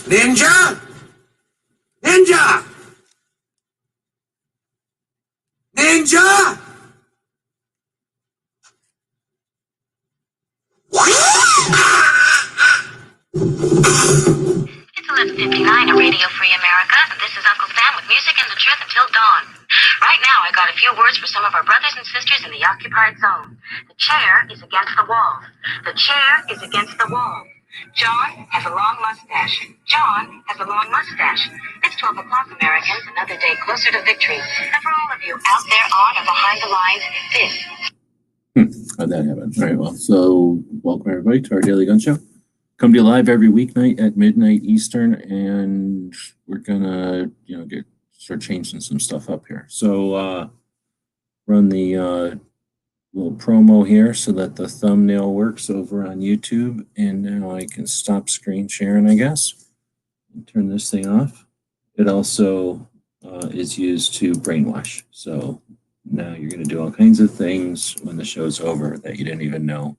Ninja! Ninja! Ninja! It's 11:59 at Radio Free America, and this is Uncle Sam with music and the truth until dawn. Right now, I got a few words for some of our brothers and sisters in the occupied zone. The chair is against the wall. The chair is against the wall. John has a long mustache. John has a long mustache. It's 12 o'clock, Americans, another day closer to victory. And for all of you out there on or behind the lines, this. How'd that happen? All right, well, so welcome everybody to our Daily Gun Show. Come to you live every weeknight at midnight Eastern, and we're gonna, start changing some stuff up here. So run the little promo here so that the thumbnail works over on YouTube, and now I can stop screen sharing, I guess, and turn this thing off. It also is used to brainwash. So now you're going to do all kinds of things when the show's over that you didn't even know.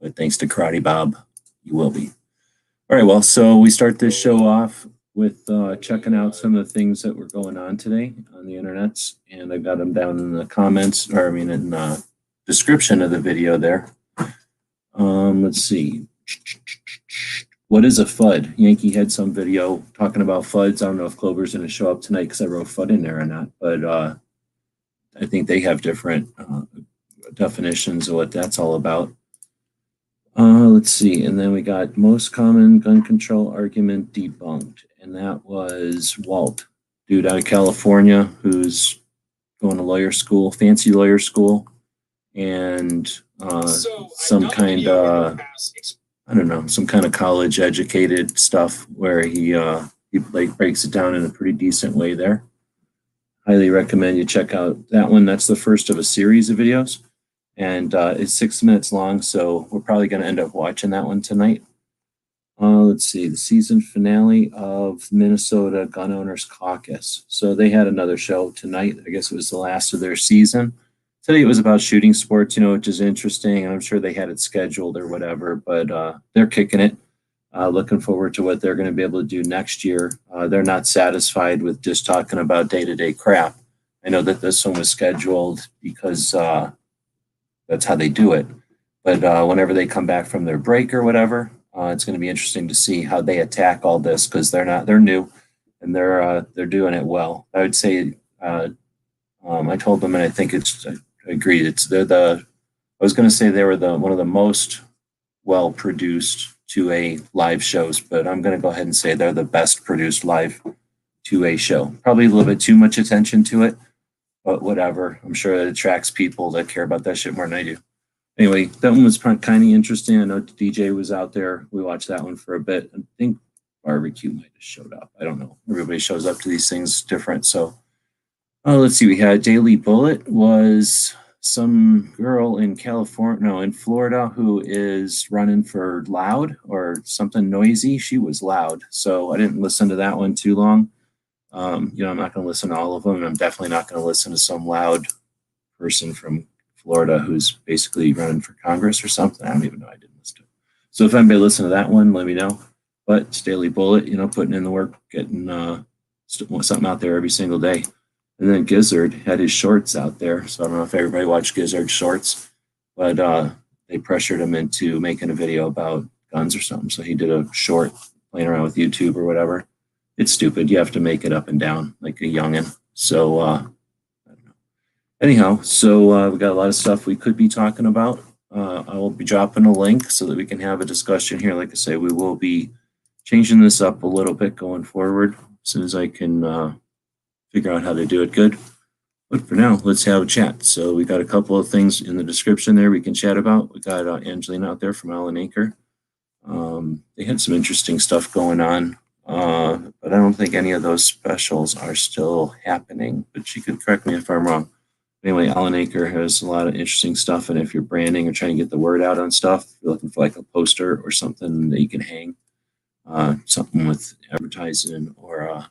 But thanks to Karate Bob, you will be. All right, well, so we start this show off with checking out some of the things that were going on today on the internets. And I got them down in the comments, or I mean in the description of the video there. Let's see. What is a FUDD? Yankee had some video talking about FUDs. I don't know if Clover's going to show up tonight because I wrote FUD in there or not, but I think they have different definitions of what that's all about. Let's see. And then we got most common gun control argument debunked. And that was Walt, dude out of California who's going to lawyer school, fancy lawyer school, and some kind of, I don't know, some kind of college educated stuff where he like breaks it down in a pretty decent way there. Highly recommend you check out that one. That's the first of a series of videos, and it's 6 minutes long, so we're probably going to end up watching that one tonight. Let's see, the season finale of Minnesota Gun Owners Caucus. So they had another show tonight. I guess it was the last of their season. Today it was about shooting sports, which is interesting. I'm sure they had it scheduled or whatever, but they're kicking it. Looking forward to what they're going to be able to do next year. They're not satisfied with just talking about day-to-day crap. I know that this one was scheduled because that's how they do it. But whenever they come back from their break or whatever, it's going to be interesting to see how they attack all this, because they're new and they're doing it well. I would say I told them, and I think I agreed. I was going to say they were one of the most well produced 2A live shows, but I'm going to go ahead and say they're the best produced live 2A show. Probably a little bit too much attention to it, but whatever. I'm sure it attracts people that care about that shit more than I do. Anyway, that one was kind of interesting. I know DJ was out there. We watched that one for a bit. I think Barbecue might have showed up. I don't know. Everybody shows up to these things different. So let's see. We had Daily Bullet was some girl in Florida who is running for loud or something noisy. She was loud. So I didn't listen to that one too long. I'm not going to listen to all of them. And I'm definitely not going to listen to some loud person from Florida who's basically running for Congress or something. I don't even know. I didn't listen to it. So if anybody listened to that one, let me know. But it's Daily Bullet, putting in the work, getting something out there every single day. And then Gizzard had his shorts out there. So I don't know if everybody watched Gizzard's shorts, but they pressured him into making a video about guns or something. So he did a short playing around with YouTube or whatever. It's stupid. You have to make it up and down like a youngin'. So I don't know. Anyhow, so we got a lot of stuff we could be talking about. I will be dropping a link so that we can have a discussion here. Like I say, we will be changing this up a little bit going forward as soon as I can figure out how to do it good. But for now, let's have a chat. So we got a couple of things in the description there we can chat about. We got Angelina out there from Alan Anchor. They had some interesting stuff going on, but I don't think any of those specials are still happening, but she could correct me if I'm wrong. Anyway, Alan Anchor has a lot of interesting stuff, and if you're branding or trying to get the word out on stuff, if you're looking for like a poster or something that you can hang, something with advertising or a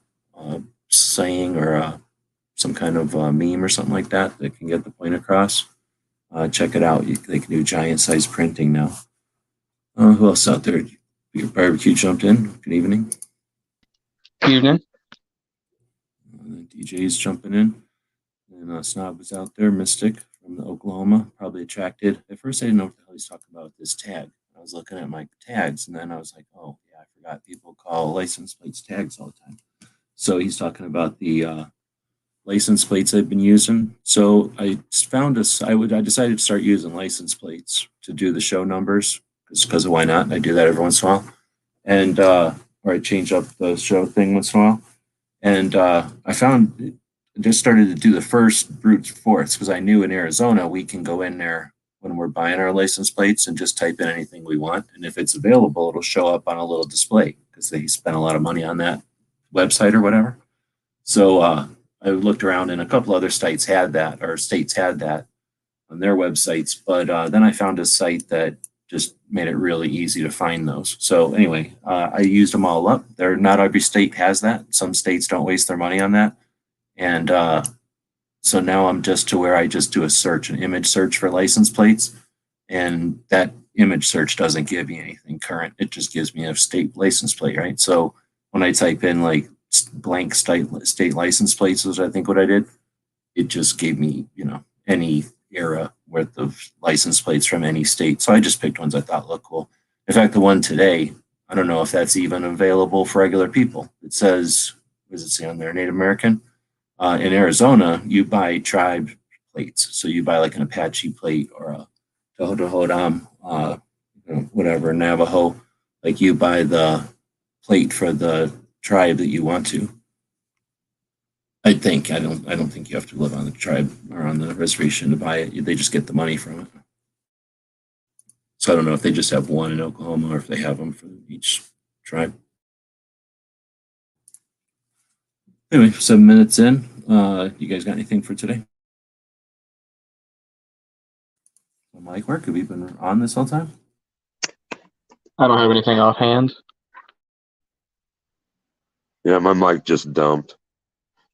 saying or some kind of meme or something like that that can get the point across, check it out. They can do giant size printing now. Who else out there? Your barbecue jumped in. Good evening. Good evening. DJ's jumping in. And Snob was out there, Mystic from the Oklahoma, probably attracted. At first, I didn't know what the hell he's talking about with this tag. I was looking at my tags, and then I was like, oh, yeah, I forgot people call license plates tags all the time. So he's talking about the license plates I've been using. So I found I decided to start using license plates to do the show numbers because why not? I do that every once in a while. And, or I change up the show thing once in a while. And I found just started to do the first brute force because I knew in Arizona we can go in there when we're buying our license plates and just type in anything we want. And if it's available, it'll show up on a little display because they spent a lot of money on that website or whatever. So I looked around and a couple other states had that on their websites. But then I found a site that just made it really easy to find those. So anyway, I used them all up. Not every state has that. Some states don't waste their money on that. And so now I'm just to where I just do a search, an image search for license plates. And that image search doesn't give me anything current. It just gives me a state license plate, right? So when I type in like blank state license plates, is I think what I did, it just gave me, any era worth of license plates from any state. So I just picked ones I thought looked cool. In fact, the one today, I don't know if that's even available for regular people. It says, what does it say on there? Native American. In Arizona, you buy tribe plates. So you buy like an Apache plate or a Tohono O'odham, whatever, Navajo. Like you buy the plate for the tribe that you want to. I think I don't think you have to live on the tribe or on the reservation to buy it. They just get the money from it. So I don't know if they just have one in Oklahoma or if they have them for each tribe. Anyway, 7 minutes in. You guys got anything for today? Mike, work? Have we been on this whole time? I don't have anything offhand. Yeah, my mic just dumped.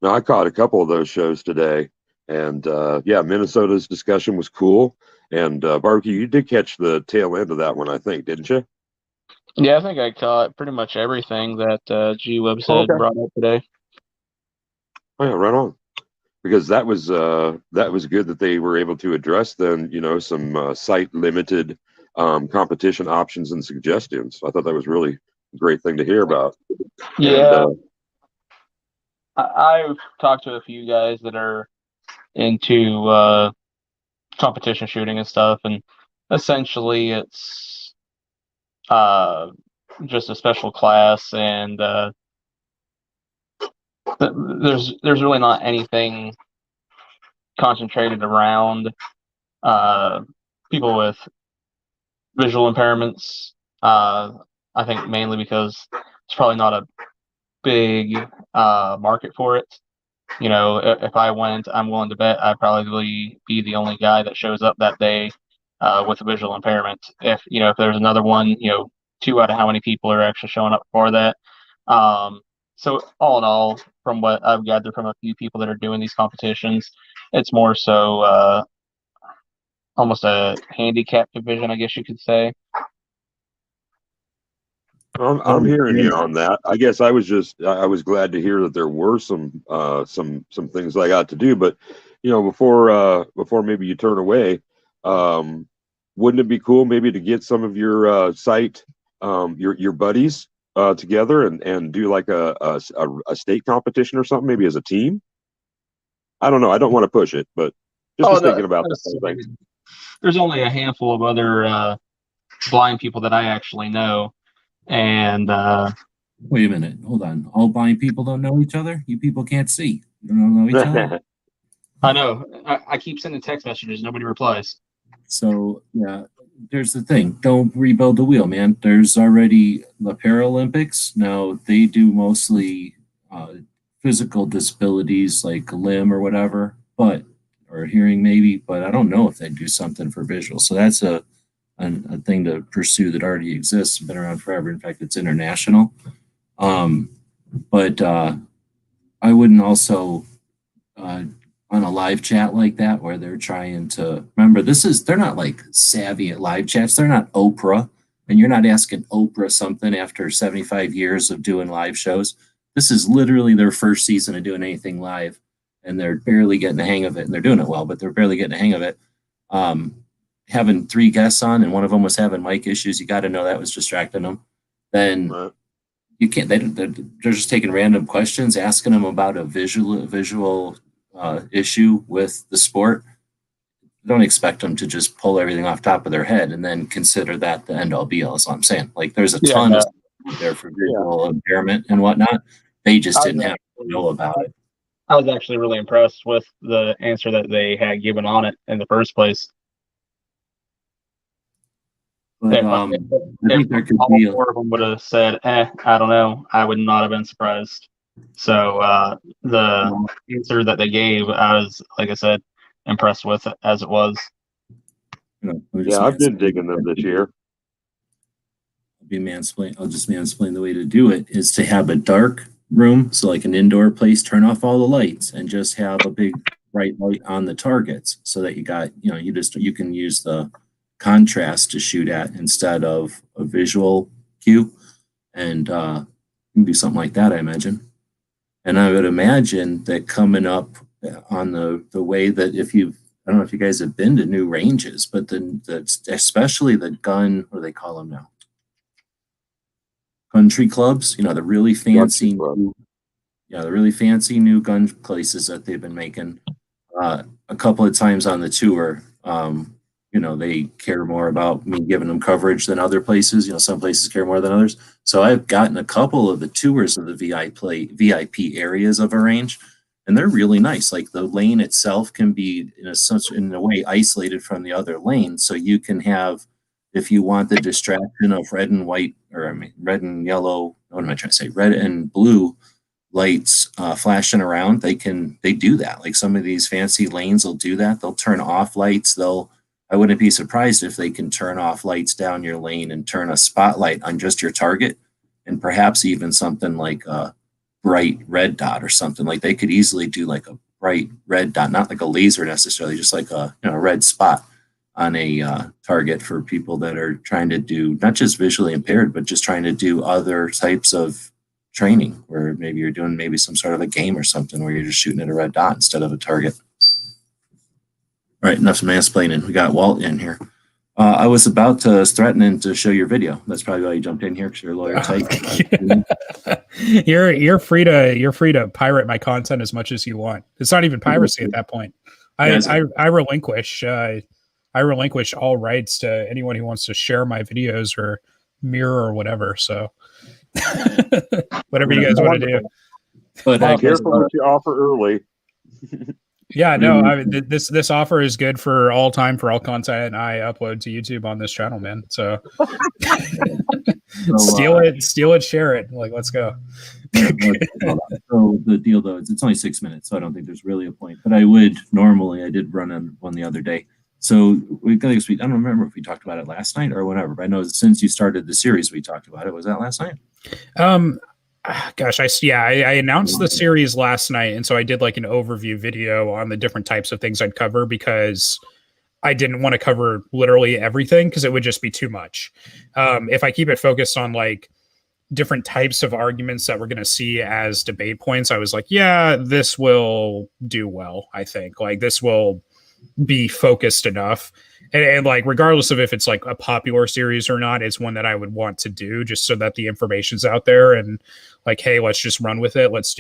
No, I caught a couple of those shows today, and yeah, Minnesota's discussion was cool. And Barbecue, you did catch the tail end of that one, I think, didn't you? Yeah, I think I caught pretty much everything that G Web said brought up today. Oh yeah, right on. Because that was good that they were able to address then, some site limited competition options and suggestions. I thought that was really a great thing to hear about. Yeah, and, I've talked to a few guys that are into competition shooting and stuff, and essentially it's just a special class, and there's really not anything concentrated around people with visual impairments. I think mainly because it's probably not a big market for it. If I went, I'm willing to bet I'd probably be the only guy that shows up that day with a visual impairment. If there's another one, 2 out of how many people are actually showing up for that. So all in all, from what I've gathered from a few people that are doing these competitions, it's more so almost a handicap division, I guess you could say. I'm hearing you on that. I guess I was glad to hear that there were some things I got to do, but before maybe you turn away, wouldn't it be cool maybe to get some of your site your buddies together and do like a state competition or something, maybe as a team? I don't know. I don't want to push it, but just thinking about that kind of thing. There's only a handful of other blind people that I actually know. And wait a minute, hold on. All blind people don't know each other? You people can't see. You don't know each other? I know. I keep sending text messages. Nobody replies. So, yeah, there's the thing. Don't rebuild the wheel, man. There's already the Paralympics. Now, they do mostly physical disabilities like a limb or whatever, or hearing maybe, but I don't know if they do something for visual. So that's a thing to pursue that already exists, been around forever. In fact, it's international. But I wouldn't also on a live chat like that where they're trying to remember they're not like savvy at live chats. They're not Oprah. And you're not asking Oprah something after 75 years of doing live shows. This is literally their first season of doing anything live, and they're barely getting the hang of it. And they're doing it well, but they're barely getting the hang of it. Having 3 guests on, and one of them was having mic issues. You got to know that was distracting them. Then you can't. They're just taking random questions, asking them about a visual issue with the sport. Don't expect them to just pull everything off top of their head and then consider that the end all be all. Is what I'm saying. Like there's a ton of stuff there for visual impairment and whatnot. They just didn't have to know about it. I was actually really impressed with the answer that they had given on it in the first place. But, I think there could be more of them would have said, I don't know, I would not have been surprised. So the answer that they gave, I was, like I said, impressed with it as it was. Yeah, I've been digging them this year. I'll just mansplain the way to do it is to have a dark room, so like an indoor place, turn off all the lights and just have a big bright light on the targets so that you got, you can use the contrast to shoot at instead of a visual cue, and you can do something like that, I imagine. And I would imagine that coming up on the way that I don't know if you guys have been to new ranges, but especially the gun, what do they call them now? Country clubs, the really fancy, the really fancy new gun places that they've been making. A couple of times on the tour, they care more about me giving them coverage than other places. Some places care more than others. So I've gotten a couple of the tours of the VIP areas of a range, and they're really nice. Like the lane itself can be in a way isolated from the other lanes. So you can have, if you want the distraction of red and white, red and yellow, what am I trying to say? Red and blue lights flashing around, they do that. Like some of these fancy lanes will do that. They'll turn off lights. I wouldn't be surprised if they can turn off lights down your lane and turn a spotlight on just your target, and perhaps even something like a bright red dot or something. Like they could easily do like a bright red dot, not like a laser necessarily, just like a red spot on a target for people that are trying to do not just visually impaired, but just trying to do other types of training, where maybe you're doing some sort of a game or something where you're just shooting at a red dot instead of a target. All right, enough mansplaining. We got Walt in here. I was threatening to show your video. That's probably why you jumped in here, because you're a lawyer type. You're free to pirate my content as much as you want. It's not even piracy at that point. I relinquish all rights to anyone who wants to share my videos or mirror or whatever. So whatever you guys want to do. But be careful what you offer early. Yeah, no, this offer is good for all time, for all content I upload to YouTube on this channel, man. So steal it, share it. Like, let's go. So the deal though, it's only 6 minutes, so I don't think there's really a point. But I did run on one the other day. So I don't remember if we talked about it last night or whatever, but I know since you started the series, we talked about it. Was that last night? Gosh, I announced the series last night, and so I did like an overview video on the different types of things I'd cover, because I didn't want to cover literally everything because it would just be too much. If I keep it focused on like different types of arguments that we're going to see as debate points, I was like, yeah, this will do well. I think like this will be focused enough. And like, regardless of if it's like a popular series or not, it's one that I would want to do just so that the information's out there and like, hey, let's just run with it. Let's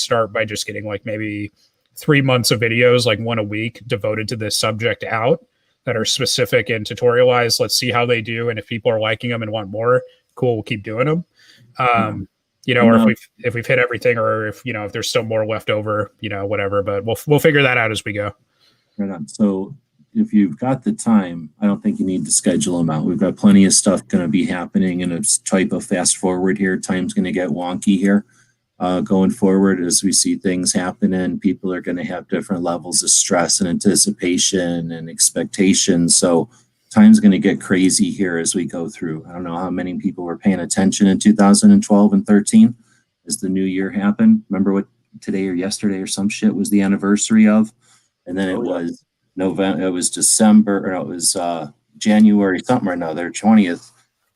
start by just getting like maybe 3 months of videos, like one a week devoted to this subject out that are specific and tutorialized. Let's see how they do. And if people are liking them and want more, cool, we'll keep doing them. Or if we've hit everything, or if there's still more left over, whatever, but we'll figure that out as we go. Right on. So if you've got the time, I don't think you need to schedule them out. We've got plenty of stuff going to be happening in a type of fast forward here. Time's going to get wonky here going forward as we see things happen, and people are going to have different levels of stress and anticipation and expectations. So time's going to get crazy here as we go through. I don't know how many people were paying attention in 2012 and 13 as the new year happened. Remember what today or yesterday or some shit was the anniversary of? And then it was November, it was December, or it was January something or another, 20th,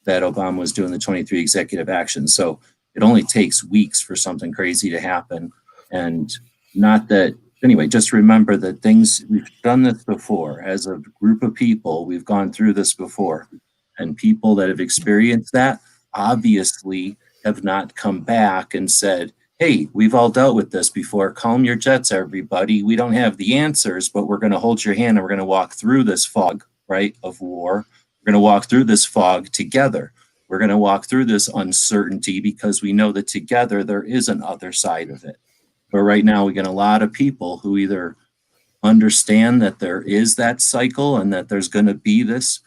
that Obama was doing the 23 executive actions. So it only takes weeks for something crazy to happen. And not that, anyway, just remember that we've done this before. As a group of people, we've gone through this before. And people that have experienced that obviously have not come back and said, hey, we've all dealt with this before. Calm your jets, everybody. We don't have the answers, but we're going to hold your hand and we're going to walk through this fog, right, of war. We're going to walk through this fog together. We're going to walk through this uncertainty because we know that together there is an other side of it. But right now we get a lot of people who either understand that there is that cycle and that there's going to be this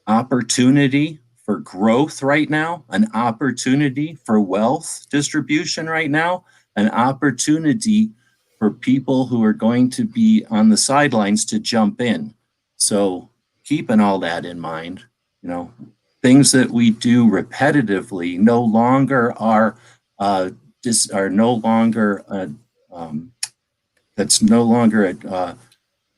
opportunity for growth right now, an opportunity for wealth distribution right now, an opportunity for people who are going to be on the sidelines to jump in. So keeping all that in mind, things that we do repetitively no longer are that's no longer what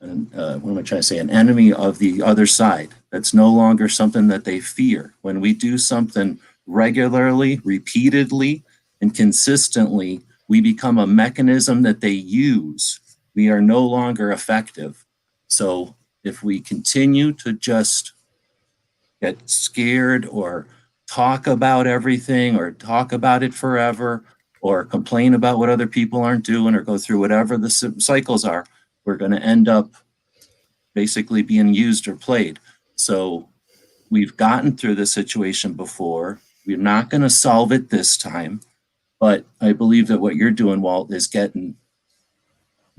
am I trying to say? An enemy of the other side. That's no longer something that they fear. When we do something regularly, repeatedly, and consistently, we become a mechanism that they use. We are no longer effective. So if we continue to just get scared or talk about everything or talk about it forever or complain about what other people aren't doing or go through whatever the cycles are, we're going to end up basically being used or played. So we've gotten through this situation before. We're not going to solve it this time. But I believe that what you're doing, Walt, is getting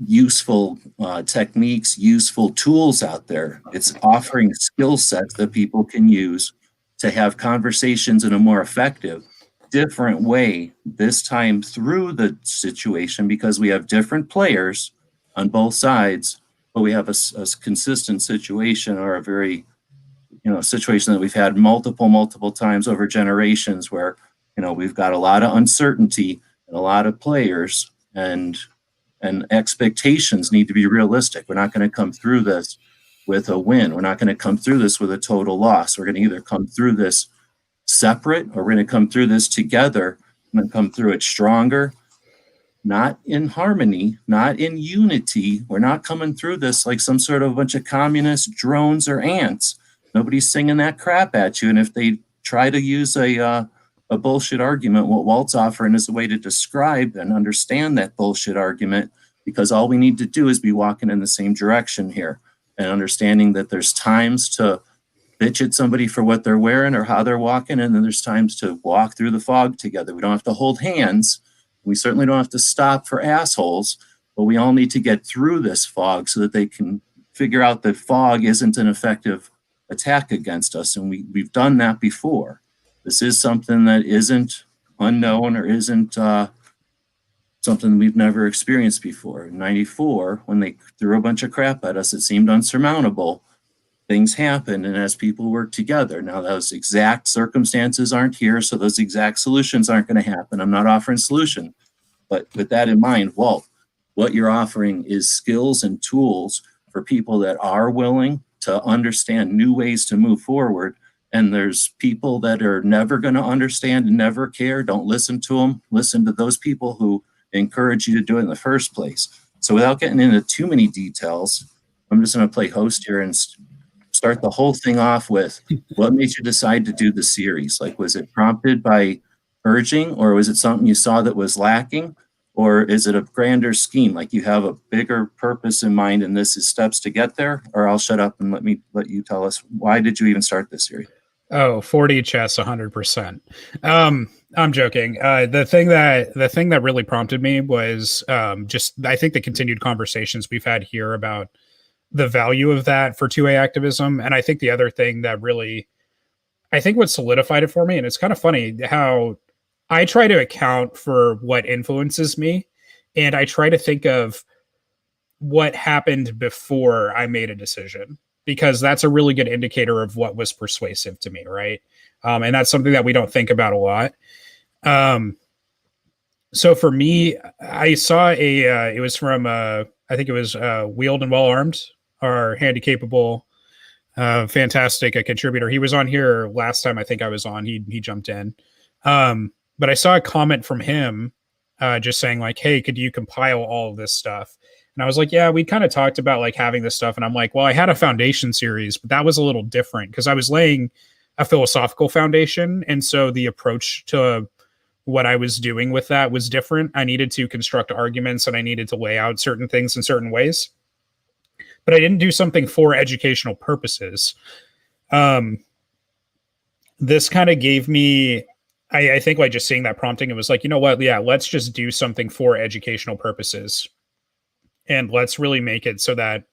useful techniques, useful tools out there. It's offering skill sets that people can use to have conversations in a more effective, different way this time through the situation, because we have different players on both sides, but we have a consistent situation, or a very, situation that we've had multiple times over generations, where, we've got a lot of uncertainty and a lot of players, and expectations need to be realistic. We're not going to come through this with a win. We're not going to come through this with a total loss. We're going to either come through this separate, or we're going to come through this together and come through it stronger, not in harmony, not in unity. We're not coming through this like some sort of a bunch of communist drones or ants. Nobody's singing that crap at you. And if they try to use a bullshit argument, what Walt's offering is a way to describe and understand that bullshit argument, because all we need to do is be walking in the same direction here, and understanding that there's times to bitch at somebody for what they're wearing or how they're walking, and then there's times to walk through the fog together. We don't have to hold hands. We certainly don't have to stop for assholes, but we all need to get through this fog so that they can figure out that fog isn't an effective attack against us. And we've done that before. This is something that isn't unknown, or isn't something we've never experienced before. In '94, when they threw a bunch of crap at us, it seemed unsurmountable. Things happen, and as people work together, now those exact circumstances aren't here, so those exact solutions aren't going to happen. I'm not offering solution, but with that in mind, Walt, what you're offering is skills and tools for people that are willing to understand new ways to move forward. And there's people that are never going to understand and never care. Don't listen to them. Listen to those people who encourage you to do it in the first place. So without getting into too many details, I'm just going to play host here and start the whole thing off with, what made you decide to do the series? Like, was it prompted by urging, or was it something you saw that was lacking? Or is it a grander scheme? Like, you have a bigger purpose in mind and this is steps to get there? Or I'll shut up and let you tell us, why did you even start this series? Oh, 40 chess, 100%. I'm joking. The thing that really prompted me was just, I think, the continued conversations we've had here about the value of that for 2A activism. And I think the other thing that really, I think what solidified it for me, and it's kind of funny how I try to account for what influences me, and I try to think of what happened before I made a decision, because that's a really good indicator of what was persuasive to me, right? And that's something that we don't think about a lot. So for me, I saw it was from, I think it was Wheeled and Well Armed, our handy capable Fantastic, a contributor. He was on here last time I think I was on. He jumped in. But I saw a comment from him just saying like, hey, could you compile all of this stuff? And I was like, yeah, we kind of talked about like having this stuff. And I'm like, well, I had a foundation series, but that was a little different because I was laying a philosophical foundation. And so the approach to what I was doing with that was different. I needed to construct arguments and I needed to lay out certain things in certain ways. But I didn't do something for educational purposes. This kind of gave me, I think like just seeing that prompting, it was like, you know what? Yeah, let's just do something for educational purposes. And let's really make it so that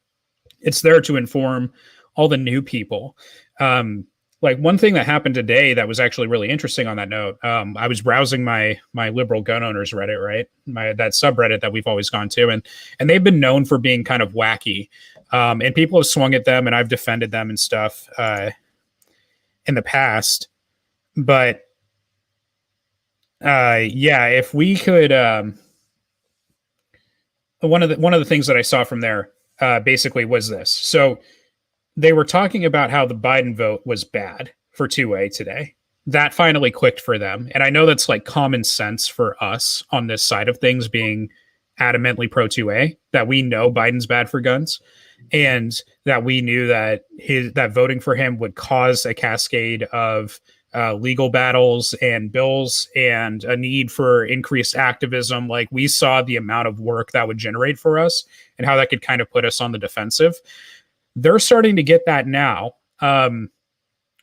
it's there to inform all the new people. Like one thing that happened today that was actually really interesting on that note, I was browsing my liberal gun owners Reddit, right? That subreddit that we've always gone to. And they've been known for being kind of wacky. And people have swung at them and I've defended them and stuff in the past. But yeah, if we could, one of the things that I saw from there basically was this. So they were talking about how the Biden vote was bad for 2A today. That finally clicked for them. And I know that's like common sense for us on this side of things, being adamantly pro 2A, that we know Biden's bad for guns and that we knew that that voting for him would cause a cascade of legal battles and bills and a need for increased activism. Like we saw the amount of work that would generate for us and how that could kind of put us on the defensive. They're starting to get that now,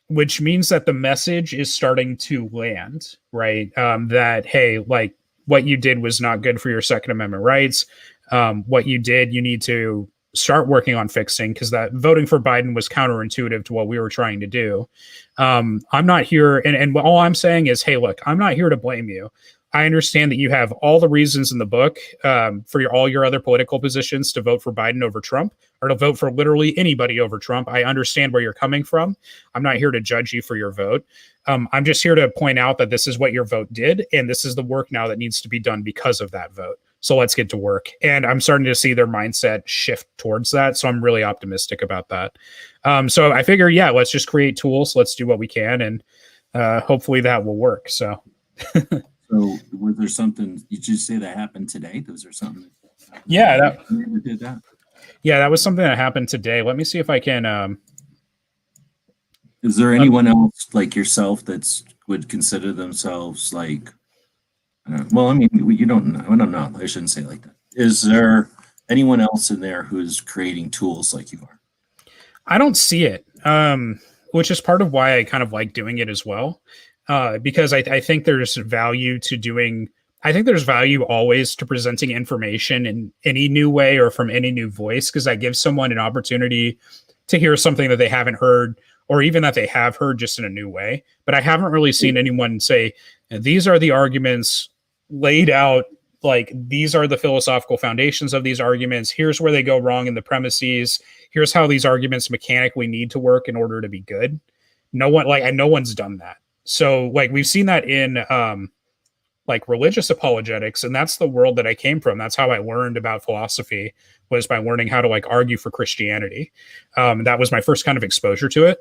which means that the message is starting to land, right? That, hey, like what you did was not good for your Second Amendment rights. What you did, you need to start working on fixing, because that voting for Biden was counterintuitive to what we were trying to do. I'm not here. And all I'm saying is, hey, look, I'm not here to blame you. I understand that you have all the reasons in the book for all your other political positions to vote for Biden over Trump, or to vote for literally anybody over Trump. I understand where you're coming from. I'm not here to judge you for your vote. I'm just here to point out that this is what your vote did, and this is the work now that needs to be done because of that vote. So let's get to work. And I'm starting to see their mindset shift towards that. So I'm really optimistic about that. So I figure, yeah, let's just create tools. Let's do what we can. And hopefully that will work. So. So was there something, you just say that happened today? Was there something? Yeah. That did that? Yeah, that was something that happened today. Let me see if I can. Is there anyone else like yourself that's would consider themselves like, well, I mean, you don't know. I don't know. I shouldn't say it like that. Is there anyone else in there who's creating tools like you are? I don't see it, which is part of why I kind of like doing it as well. Because I think there's value to doing, I think there's value always to presenting information in any new way or from any new voice, because that gives someone an opportunity to hear something that they haven't heard, or even that they have heard just in a new way. But I haven't really seen anyone say, these are the arguments laid out, like these are the philosophical foundations of these arguments. Here's where they go wrong in the premises. Here's how these arguments mechanically need to work in order to be good. No one's done that. So like we've seen that in like religious apologetics, and that's the world that I came from. That's how I learned about philosophy, was by learning how to like argue for Christianity. That was my first kind of exposure to it.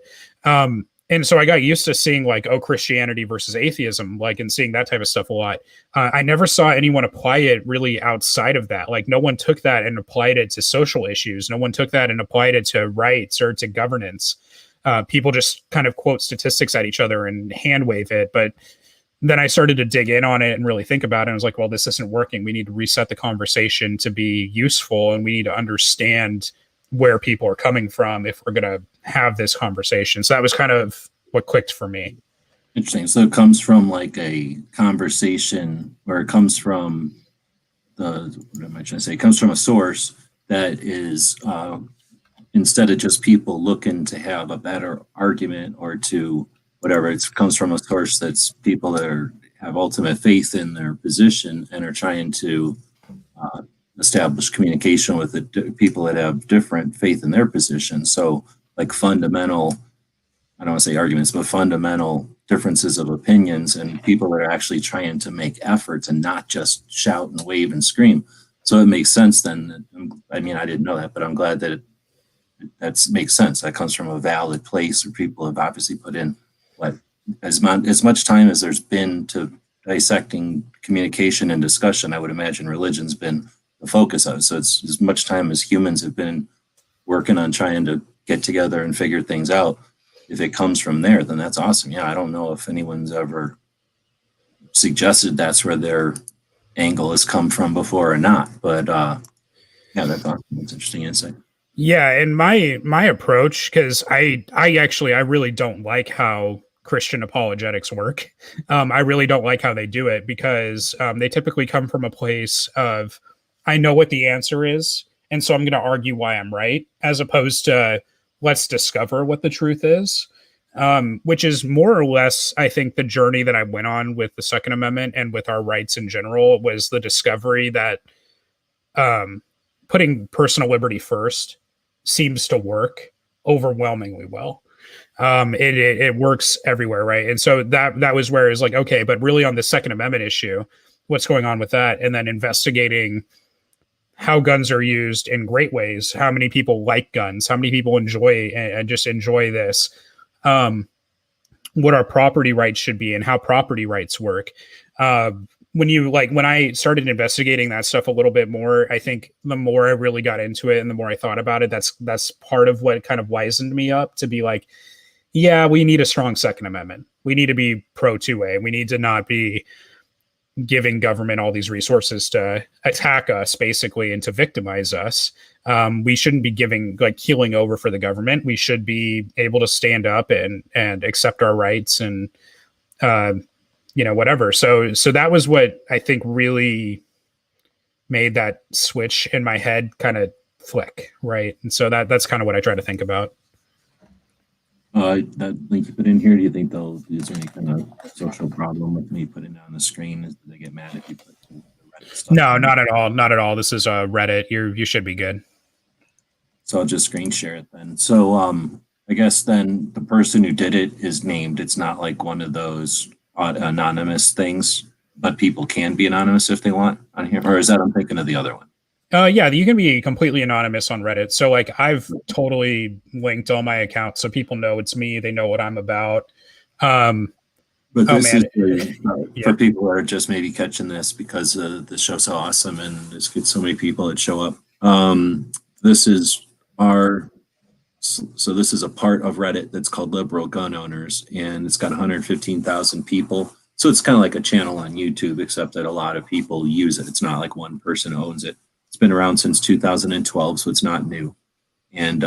And so I got used to seeing like, oh, Christianity versus atheism, like, and seeing that type of stuff a lot. I never saw anyone apply it really outside of that. Like no one took that and applied it to social issues. No one took that and applied it to rights or to governance. People just kind of quote statistics at each other and hand wave it. But then I started to dig in on it and really think about it. And I was like, well, this isn't working. We need to reset the conversation to be useful. And we need to understand where people are coming from if we're going to have this conversation. So that was kind of what clicked for me. Interesting. So it comes from like a conversation, or it comes from what am I trying to say? It comes from a source that is, instead of just people looking to have a better argument or to whatever, it comes from a source that's people that have ultimate faith in their position and are trying to establish communication with the people that have different faith in their position. So like fundamental, I don't want to say arguments, but fundamental differences of opinions, and people that are actually trying to make efforts and not just shout and wave and scream. So it makes sense then. I mean, I didn't know that, but I'm glad that that makes sense. That comes from a valid place where people have obviously put in what as much time as there's been to dissecting communication and discussion. I would imagine religion's been the focus of it. So it's as much time as humans have been working on trying to get together and figure things out. If it comes from there, then that's awesome. Yeah, I don't know if anyone's ever suggested that's where their angle has come from before or not, but yeah, that's awesome. That's interesting insight. Yeah, and my approach, because I really don't like how Christian apologetics work. I really don't like how they do it because they typically come from a place of I know what the answer is, and so I'm going to argue why I'm right, as opposed to let's discover what the truth is, which is more or less, I think, the journey that I went on with the Second Amendment and with our rights in general was the discovery that putting personal liberty first seems to work overwhelmingly well. It works everywhere, right? And so that was where it's like, okay, but really on the Second Amendment issue, what's going on with that? And then investigating how guns are used in great ways, how many people like guns, how many people enjoy and just enjoy this, what our property rights should be and how property rights work. When I started investigating that stuff a little bit more, I think the more I really got into it and the more I thought about it, that's part of what kind of wisened me up to be like, yeah, we need a strong Second Amendment. We need to be pro 2A. We need to not be giving government all these resources to attack us basically and to victimize us. We shouldn't be keeling over for the government. We should be able to stand up and accept our rights and, whatever. So that was what I think really made that switch in my head kind of flick. Right. And so that's kind of what I try to think about. That link you put in here, do you think is there any kind of social problem with me putting it on the screen? Do they get mad if you put the Reddit stuff? No, not at all. Not at all. This is Reddit. You should be good. So I'll just screen share it then. So I guess then the person who did it is named. It's not like one of those anonymous things, but people can be anonymous if they want on here. Or is that I'm thinking of the other one? Yeah, you can be completely anonymous on Reddit. So I've totally linked all my accounts so people know it's me. They know what I'm about. But this is for people who are just maybe catching this because the show's so awesome and there's so many people that show up. This is this is a part of Reddit that's called Liberal Gun Owners, and it's got 115,000 people. So it's kind of like a channel on YouTube, except that a lot of people use it. It's not like one person owns it. It's been around since 2012, so it's not new. And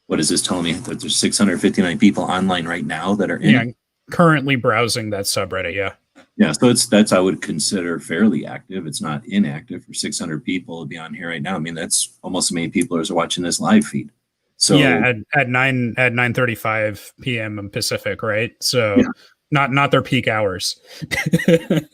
what is this telling me? That there's 659 people online right now that are in currently browsing that subreddit. Yeah. So that's I would consider fairly active. It's not inactive for 600 people to be on here right now. I mean, that's almost as many people as are watching this live feed. So yeah, at 9:35 p.m. Pacific, right? So not their peak hours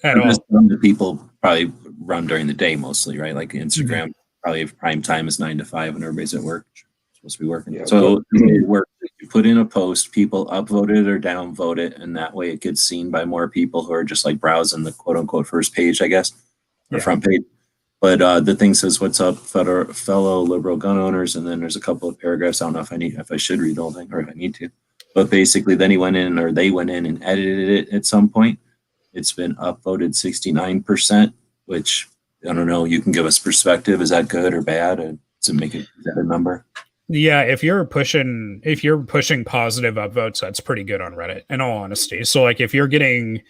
at all. The people probably run during the day mostly, right? Like Instagram, probably prime time is 9 to 5 when everybody's at work. Supposed to be working. Yeah, so it works. You put in a post, people upvote it or downvote it, and that way it gets seen by more people who are just like browsing the quote unquote first page, I guess, or front page. But the thing says, "What's up, fellow liberal gun owners?" And then there's a couple of paragraphs. I don't know if I should read the whole thing or if I need to. But basically, then they went in and edited it at some point. It's been upvoted 69%, which I don't know. You can give us perspective. Is that good or bad? Or does it make it? Is that a number? Yeah, if you're pushing positive upvotes, that's pretty good on Reddit, in all honesty. So if you're getting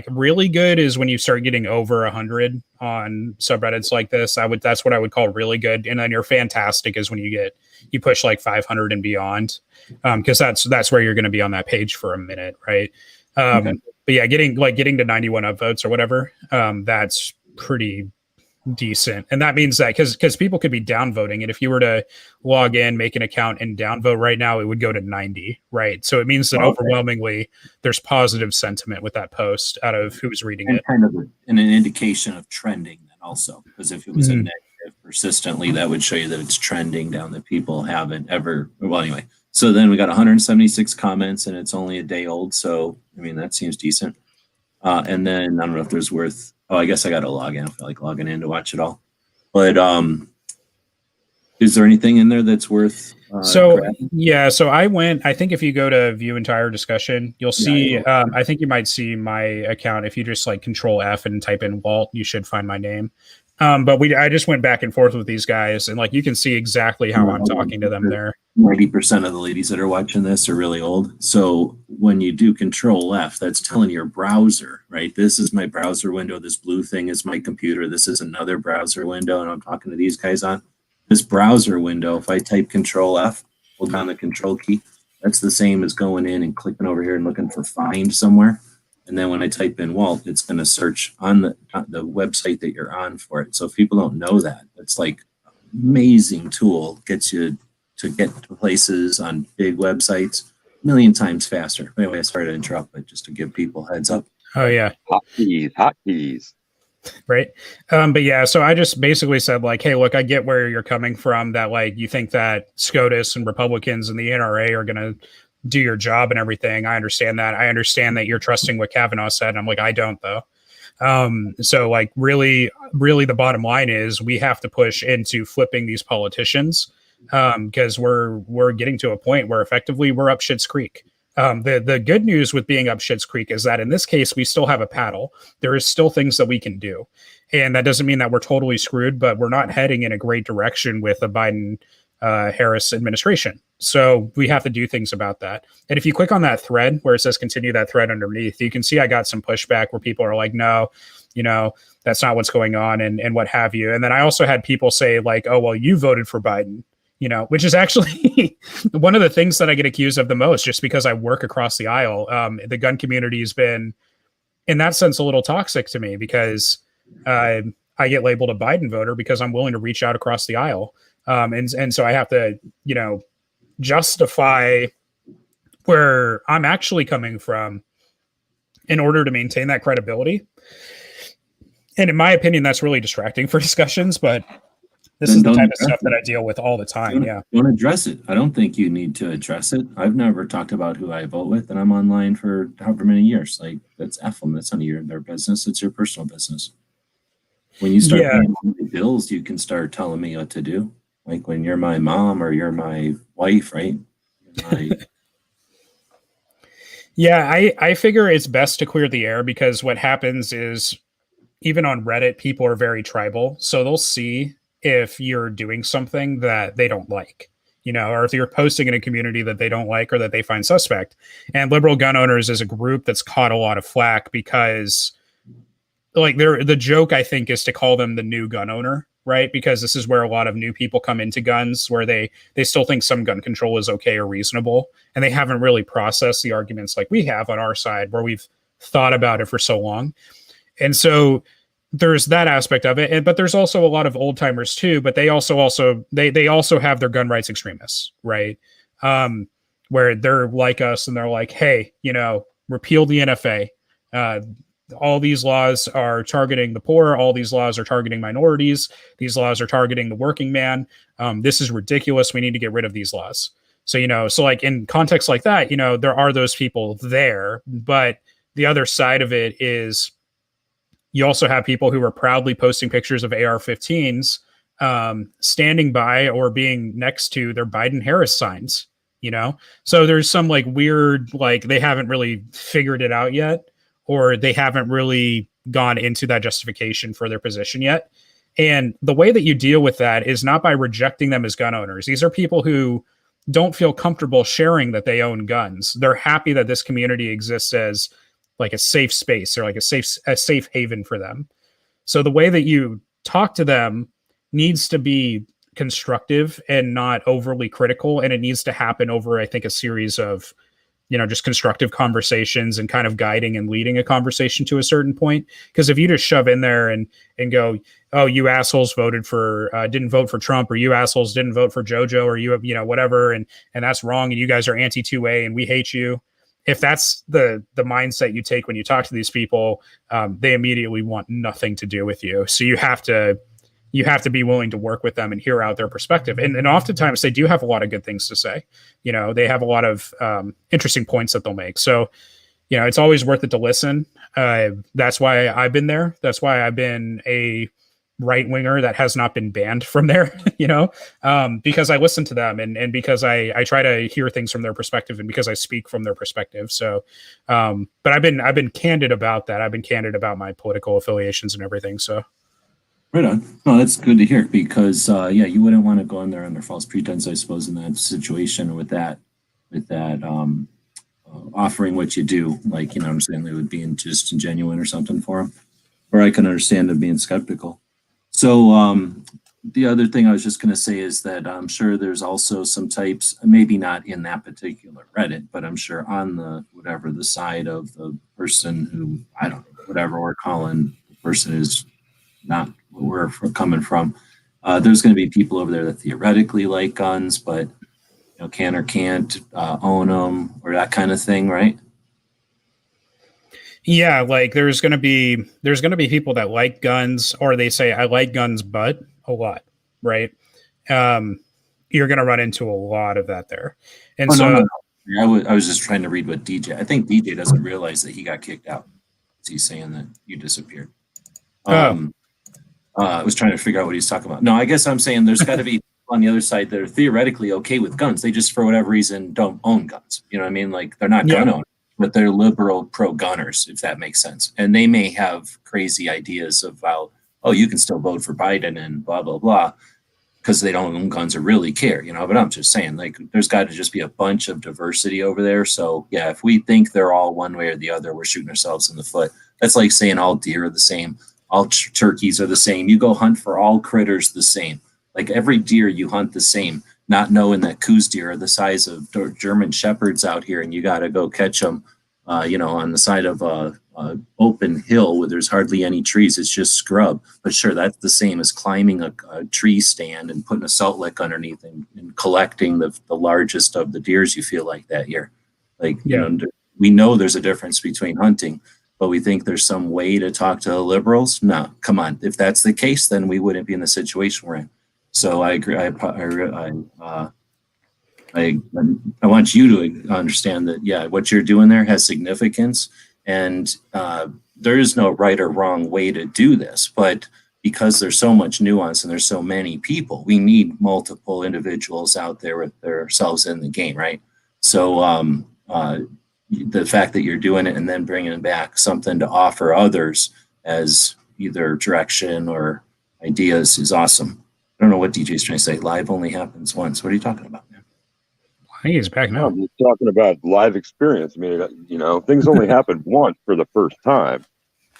really good is when you start getting over 100 on subreddits like this. That's what I would call really good. And then you're fantastic is when you push 500 and beyond. Because that's where you're going to be on that page for a minute, right? Okay. But yeah, getting to 91 upvotes or whatever, that's pretty decent. And that means that because people could be downvoting, and if you were to log in, make an account and downvote right now, it would go to 90, right? So it means that overwhelmingly there's positive sentiment with that post out of who's reading it. Kind of an indication of trending then also, because if it was a negative persistently, that would show you that it's trending down, that people haven't ever, well, anyway. So then we got 176 comments and it's only a day old. So, I mean, that seems decent. And then I don't know if there's I guess I got to log in. I feel like logging in to watch it all. But is there anything in there that's worth So Grab? yeah, so I think if you go to view entire discussion, you'll see, I think you might see my account. If you just like control F and type in Walt, you should find my name. But I just went back and forth with these guys, and like you can see exactly how I'm talking to them there. 90% of the ladies that are watching this are really old. So when you do control F, that's telling your browser, right? This is my browser window. This blue thing is my computer. This is another browser window. And I'm talking to these guys on this browser window. If I type control F, hold down the control key, that's the same as going in and clicking over here and looking for find somewhere. And then when I type in Walt, it's going to search on the website that you're on for it. So if people don't know that, it's like amazing tool, gets you to get to places on big websites a million times faster. Anyway, I started to interrupt, but just to give people heads up. Oh yeah. Hotkeys. Right. But yeah, so I just basically said like, hey, look, I get where you're coming from, that like you think that SCOTUS and Republicans and the NRA are going to do your job and everything. I understand that. I understand that you're trusting what Kavanaugh said. And I'm like, I don't though. So like really the bottom line is we have to push into flipping these politicians, because we're getting to a point where effectively we're up Schitt's Creek. The good news with being up Schitt's Creek is that in this case, we still have a paddle. There is still things that we can do. And that doesn't mean that we're totally screwed, but we're not heading in a great direction with the Biden Harris administration. So we have to do things about that. And if you click on that thread where it says continue that thread underneath, you can see I got some pushback where people are like, no, that's not what's going on and what have you. And then I also had people say like, oh, well, you voted for Biden. Which is actually one of the things that I get accused of the most, just because I work across the aisle. The gun community has been, in that sense, a little toxic to me because I get labeled a Biden voter because I'm willing to reach out across the aisle. And so I have to, justify where I'm actually coming from in order to maintain that credibility. And in my opinion, that's really distracting for discussions, but this is the type of stuff that I deal with all the time. Don't address it. I don't think you need to address it. I've never talked about who I vote with, and I'm online for however many years. Like, that's F them. That's none of their business. It's your personal business. When you start paying my bills, you can start telling me what to do. Like when you're my mom or you're my wife, right? Yeah, I figure it's best to clear the air, because what happens is even on Reddit, people are very tribal. So they'll see if you're doing something that they don't like, or if you're posting in a community that they don't like or that they find suspect. And liberal gun owners is a group that's caught a lot of flack because like the joke, I think, is to call them the new gun owner, right? Because this is where a lot of new people come into guns, where they still think some gun control is okay or reasonable. And they haven't really processed the arguments like we have on our side, where we've thought about it for so long. And so there's that aspect of it, but there's also a lot of old timers too. But they also have their gun rights extremists, right? Where they're like us and they're like, hey, repeal the NFA. All these laws are targeting the poor. All these laws are targeting minorities. These laws are targeting the working man. This is ridiculous. We need to get rid of these laws. So, so like in context like that, there are those people there, but the other side of it is, you also have people who are proudly posting pictures of AR-15s, standing by or being next to their Biden-Harris signs, So there's some like weird, like they haven't really figured it out yet, or they haven't really gone into that justification for their position yet. And the way that you deal with that is not by rejecting them as gun owners. These are people who don't feel comfortable sharing that they own guns. They're happy that this community exists as like a safe space or like a safe haven for them. So the way that you talk to them needs to be constructive and not overly critical. And it needs to happen over, I think, a series of, just constructive conversations and kind of guiding and leading a conversation to a certain point. Because if you just shove in there and go, oh, you assholes didn't vote for Trump, or you assholes didn't vote for JoJo, or whatever, and that's wrong, and you guys are anti-2A and we hate you. If that's the mindset you take when you talk to these people, they immediately want nothing to do with you. So you have to be willing to work with them and hear out their perspective. And oftentimes they do have a lot of good things to say. They have a lot of interesting points that they'll make. So, it's always worth it to listen. That's why I've been there. That's why I've been a right winger that has not been banned from there, because I listen to them and because I try to hear things from their perspective and because I speak from their perspective. So, but I've been candid about that. I've been candid about my political affiliations and everything. So. Right on. No, that's good to hear because, you wouldn't want to go in there under false pretense, I suppose, in that situation with that, offering what you do. Like, I'm saying they would be just genuine or something for them. Or I can understand them being skeptical. So the other thing I was just going to say is that I'm sure there's also some types, maybe not in that particular Reddit, but I'm sure on the side of the person who, I don't know, whatever we're calling the person is not where we're coming from. There's going to be people over there that theoretically like guns, but can or can't own them or that kind of thing, right? Yeah, like there's gonna be people that like guns, or they say I like guns, but a lot, right? You're gonna run into a lot of that there, and no. I was just trying to read what DJ. I think DJ doesn't realize that he got kicked out. He's saying that you disappeared. I was trying to figure out what he's talking about. No, I guess I'm saying there's got to be on the other side that are theoretically okay with guns. They just, for whatever reason, don't own guns. You know what I mean? Like they're not gun owners, but they're liberal pro-gunners, if that makes sense. And they may have crazy ideas about, you can still vote for Biden and blah, blah, blah, because they don't own guns or really care, But I'm just saying, like, there's got to just be a bunch of diversity over there. So, yeah, if we think they're all one way or the other, we're shooting ourselves in the foot. That's like saying all deer are the same. All turkeys are the same. You go hunt for all critters the same. Like every deer you hunt the same, not knowing that coos deer are the size of German shepherds out here, and you got to go catch them, on the side of a open hill where there's hardly any trees. It's just scrub. But sure, that's the same as climbing a tree stand and putting a salt lick underneath and collecting the largest of the deers you feel like that year. Like, we know there's a difference between hunting, but we think there's some way to talk to the liberals. No, come on. If that's the case, then we wouldn't be in the situation we're in. So I agree. I want you to understand that, what you're doing there has significance, and there is no right or wrong way to do this. But because there's so much nuance and there's so many people, we need multiple individuals out there with themselves in the game, right? So the fact that you're doing it and then bringing back something to offer others as either direction or ideas is awesome. I don't know what DJ's trying to say. Live only happens once. What are you talking about, man? I think he's back now. I'm just talking about live experience. I mean, things only happen once for the first time,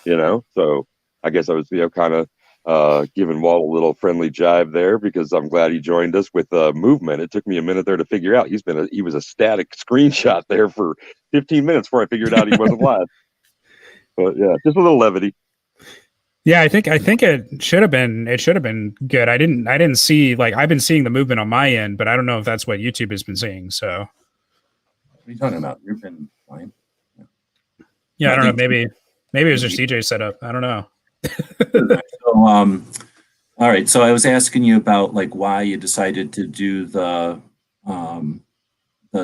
So I guess I was, kind of giving Walt a little friendly jive there because I'm glad he joined us with movement. It took me a minute there to figure out. He was a static screenshot there for 15 minutes before I figured out he wasn't live. But yeah, just a little levity. Yeah, I think it should have been good. I didn't see, like, I've been seeing the movement on my end, but I don't know if that's what YouTube has been seeing. So what are you talking about? You've been fine. Yeah, I don't know. Maybe it was just DJ setup. I don't know. So, all right. So I was asking you about like why you decided to do the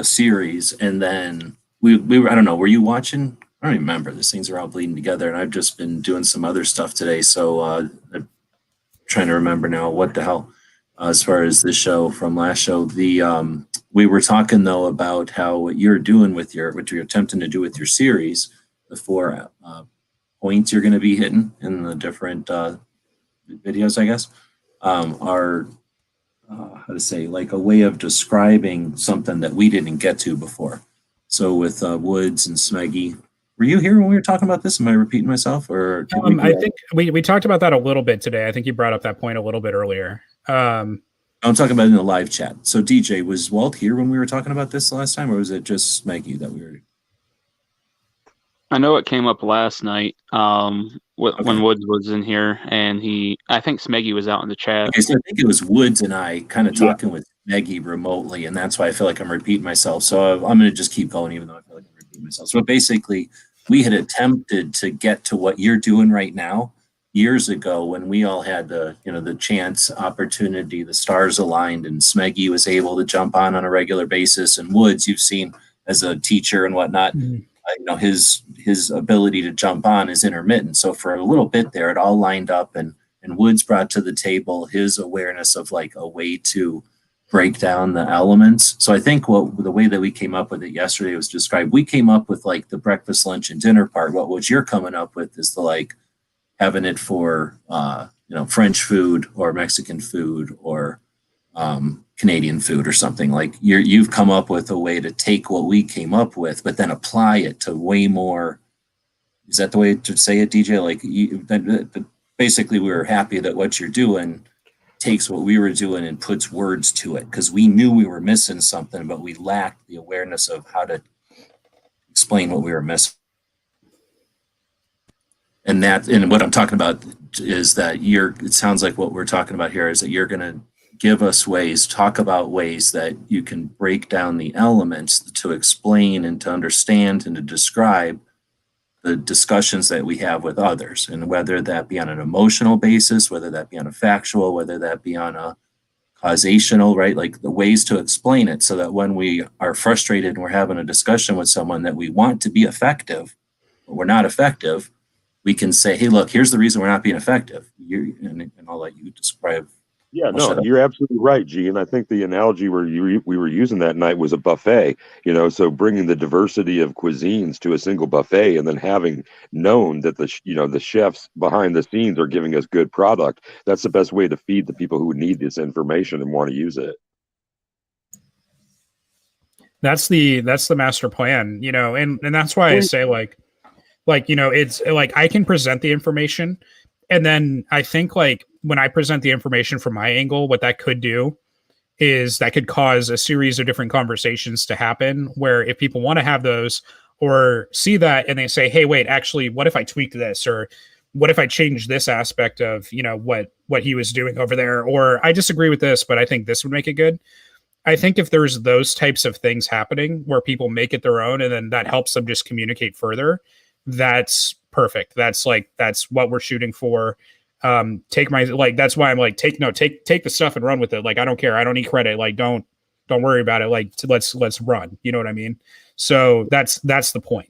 series, and then we were, I don't know, were you watching? I don't remember. These things are all bleeding together, and I've just been doing some other stuff today. So I'm trying to remember now what the hell as far as this show from last show. We were talking though about how what you're doing with what you're attempting to do with your series, the 4 points you're going to be hitting in the different videos, I guess, are how to say, like a way of describing something that we didn't get to before. So with Woods and Smeggy. Were you here when we were talking about this? Am I repeating myself? Or I think we talked about that a little bit today. I think you brought up that point a little bit earlier. I'm talking about in the live chat. So DJ, was Walt here when we were talking about this last time, or was it just Smeggy that we were? I know it came up last night when Woods was in here, and I think Smeggy was out in the chat. Okay, so I think it was Woods and I kind of talking with Smeggy remotely, and that's why I feel like I'm repeating myself. So I'm going to just keep going, even though I feel like I'm repeating myself. So basically, we had attempted to get to what you're doing right now years ago when we all had the chance, opportunity, the stars aligned, and Smeggy was able to jump on a regular basis, and Woods, you've seen as a teacher and whatnot. His ability to jump on is intermittent. So for a little bit there, it all lined up, and and Woods brought to the table his awareness of like a way to break down the elements. So I think the way that we came up with it yesterday was described. We came up with like the breakfast, lunch, and dinner part. What you're coming up with is the like having it for French food or Mexican food or Canadian food or something. Like you've come up with a way to take what we came up with, but then apply it to way more. Is that the way to say it, DJ? Like basically, we were happy that what you're doing takes what we were doing and puts words to it, because we knew we were missing something, but we lacked the awareness of how to explain what we were missing. And what I'm talking about is that it sounds like what we're talking about here is that you're going to give us talk about ways that you can break down the elements to explain and to understand and to describe the discussions that we have with others, and whether that be on an emotional basis, whether that be on a factual, whether that be on a causational, right? Like the ways to explain it so that when we are frustrated and we're having a discussion with someone that we want to be effective, but we're not effective, we can say, hey, look, here's the reason we're not being effective. And I'll let you describe. Yeah, no, you're absolutely right, G. And I think the analogy we were using that night was a buffet, so bringing the diversity of cuisines to a single buffet, and then having known that the chefs behind the scenes are giving us good product. That's the best way to feed the people who need this information and want to use it. That's the master plan, and that's why I say it's like I can present the information, and then I think like when I present the information from my angle, what that could do is that could cause a series of different conversations to happen, where if people want to have those or see that and they say, hey, wait, actually, what if I tweaked this, or what if I changed this aspect of, what he was doing over there, or I disagree with this, but I think this would make it good. I think if there's those types of things happening where people make it their own and then that helps them just communicate further, that's perfect. That's what we're shooting for. That's why I'm like, take the stuff and run with it. Like, I don't care. I don't need credit. Like, don't worry about it. Like, let's run. You know what I mean? So that's the point.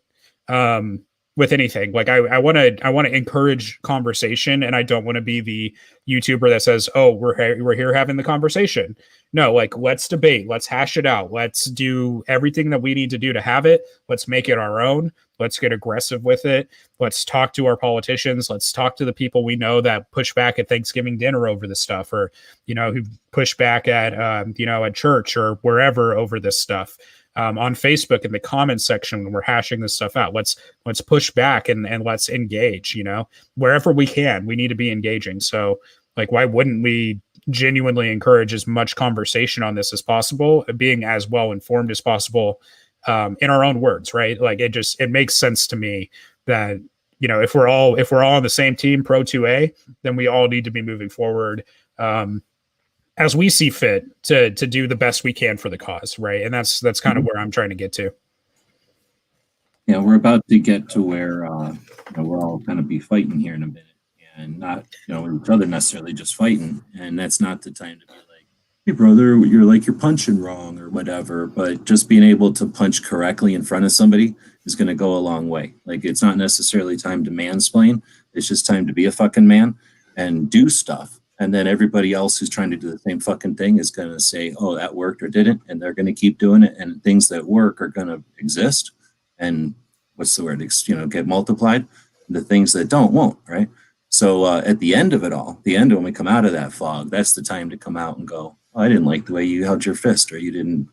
With anything, like I want to encourage conversation, and I don't want to be the YouTuber that says, oh, we're here having the conversation. No, like, let's debate, let's hash it out, let's do everything that we need to do to have it. Let's make it our own. Let's get aggressive with it. Let's talk to our politicians. Let's talk to the people we know that push back at Thanksgiving dinner over this stuff, or, who push back at, at church or wherever over this stuff. On Facebook in the comments section when we're hashing this stuff out. Let's push back and let's engage, wherever we can. We need to be engaging. So like, why wouldn't we genuinely encourage as much conversation on this as possible, being as well informed as possible, in our own words, right? Like, it makes sense to me that, if we're all on the same team, Pro 2A, then we all need to be moving forward, as we see fit to do the best we can for the cause, right? And that's kind of where I'm trying to get to. Yeah, we're about to get to where we're all going to be fighting here in a minute, and not each other necessarily, just fighting. And that's not the time to be like, hey brother, you're punching wrong or whatever. But just being able to punch correctly in front of somebody is going to go a long way. Like, it's not necessarily time to mansplain. It's just time to be a fucking man and do stuff. And then everybody else who's trying to do the same fucking thing is going to say, oh, that worked or didn't. And they're going to keep doing it. And things that work are going to exist. And what's the word? Get multiplied. And the things that don't won't, right? So at the end of it all, when we come out of that fog, that's the time to come out and go, oh, I didn't like the way you held your fist, or you didn't,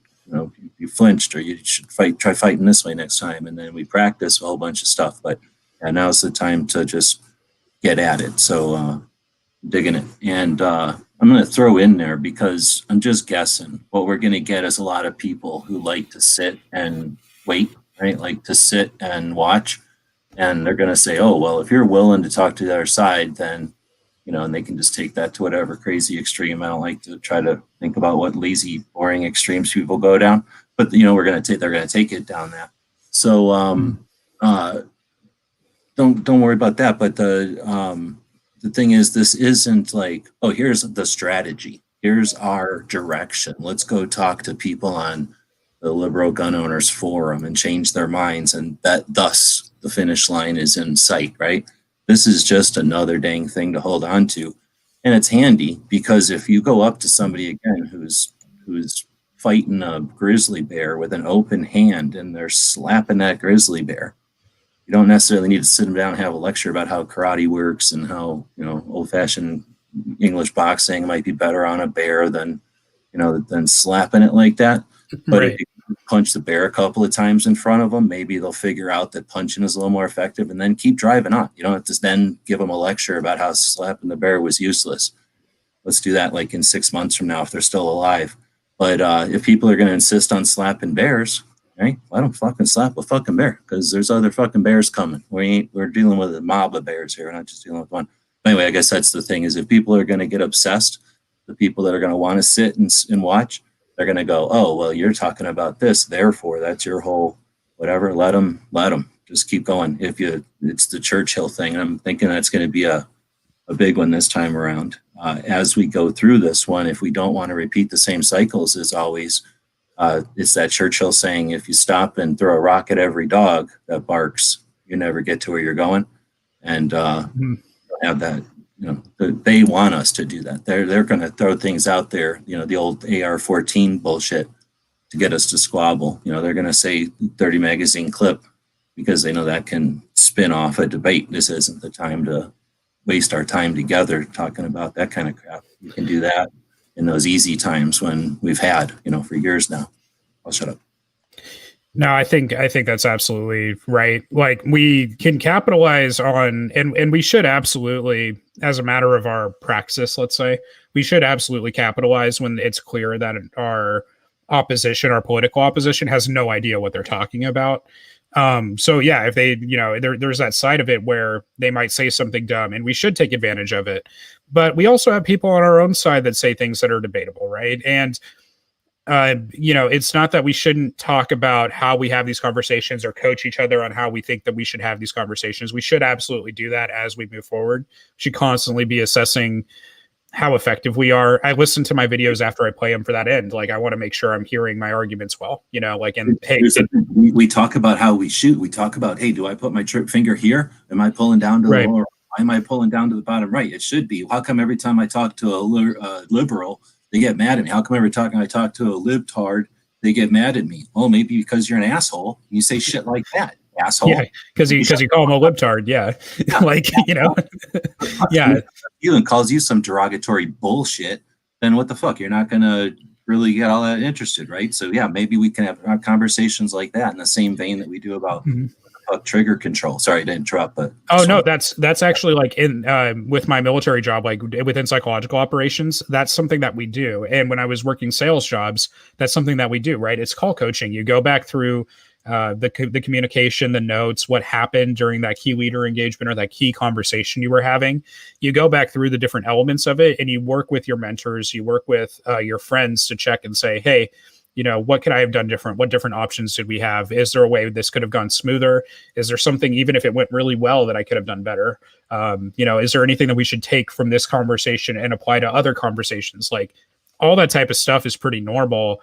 you flinched, or you should try fighting this way next time. And then we practice a whole bunch of stuff. But now's the time to just get at it. So, digging it. And I'm going to throw in there, because I'm just guessing what we're going to get is a lot of people who like to sit and wait, right? Like to sit and watch. And they're going to say, oh, well, if you're willing to talk to the other side, then, and they can just take that to whatever crazy extreme. I don't like to try to think about what lazy, boring extremes people go down, but they're going to take it down that. So don't worry about that. But the thing is, this isn't like, oh, here's the strategy. Here's our direction. Let's go talk to people on the Liberal Gun Owners Forum and change their minds, and that thus the finish line is in sight, right? This is just another dang thing to hold on to. And it's handy because if you go up to somebody again who's fighting a grizzly bear with an open hand and they're slapping that grizzly bear, you don't necessarily need to sit them down and have a lecture about how karate works and how, old-fashioned English boxing might be better on a bear than slapping it like that. But Right. if you punch the bear a couple of times in front of them, maybe they'll figure out that punching is a little more effective and then keep driving on. You don't have to then give them a lecture about how slapping the bear was useless. Let's do that like in 6 months from now if they're still alive. But if people are going to insist on slapping bears, right, let them fucking slap a fucking bear because there's other fucking bears coming. We're dealing with a mob of bears here. We're not just dealing with one. But anyway, I guess that's the thing is if people are going to get obsessed, the people that are going to want to sit and watch, they're going to go, oh, well, you're talking about this. Therefore, that's your whole whatever. Let them. Just keep going. It's the Churchill thing. And I'm thinking that's going to be a big one this time around. As we go through this one, if we don't want to repeat the same cycles as always, it's that Churchill saying, if you stop and throw a rock at every dog that barks, you never get to where you're going. And have that, they want us to do that. They're going to throw things out there, the old AR-14 bullshit to get us to squabble. They're going to say 30 magazine clip because they know that can spin off a debate. This isn't the time to waste our time together talking about that kind of crap. You can do that in those easy times when we've had, for years now. I'll shut up. No, I think that's absolutely right. Like we can capitalize on, and we should absolutely, as a matter of our praxis, let's say, we should absolutely capitalize when it's clear that our opposition, our political opposition, has no idea what they're talking about. So yeah, if they, there's that side of it where they might say something dumb, and we should take advantage of it. But we also have people on our own side that say things that are debatable, right? And it's not that we shouldn't talk about how we have these conversations or coach each other on how we think that we should have these conversations. We should absolutely do that as we move forward. We should constantly be assessing how effective we are. I listen to my videos after I play them for that end. Like I want to make sure I'm hearing my arguments well, and hey, we talk about how we shoot. We talk about, hey, do I put my trip finger here? Am I pulling down to the lower? Why am I pulling down to the bottom right? It should be. How come every time I talk to a liberal, they get mad at me? How come every time I talk to a libtard, they get mad at me? Oh, maybe because you're an asshole. You say shit like that, asshole. Yeah, because you call him a libtard. Yeah, yeah. You and calls you some derogatory bullshit. Then what the fuck? You're not gonna really get all that interested, right? So yeah, maybe we can have conversations like that in the same vein that we do about trigger control. Sorry to interrupt, but no, that's actually like in with my military job, like within psychological operations, that's something that we do. And when I was working sales jobs, that's something that we do, right? It's call coaching. You go back through the communication, the notes, what happened during that key leader engagement or that key conversation you were having. You go back through the different elements of it, and you work with your mentors, you work with your friends to check and say, hey, what could I have done different? What different options did we have? Is there a way this could have gone smoother? Is there something, even if it went really well, that I could have done better? Is there anything that we should take from this conversation and apply to other conversations? Like all that type of stuff is pretty normal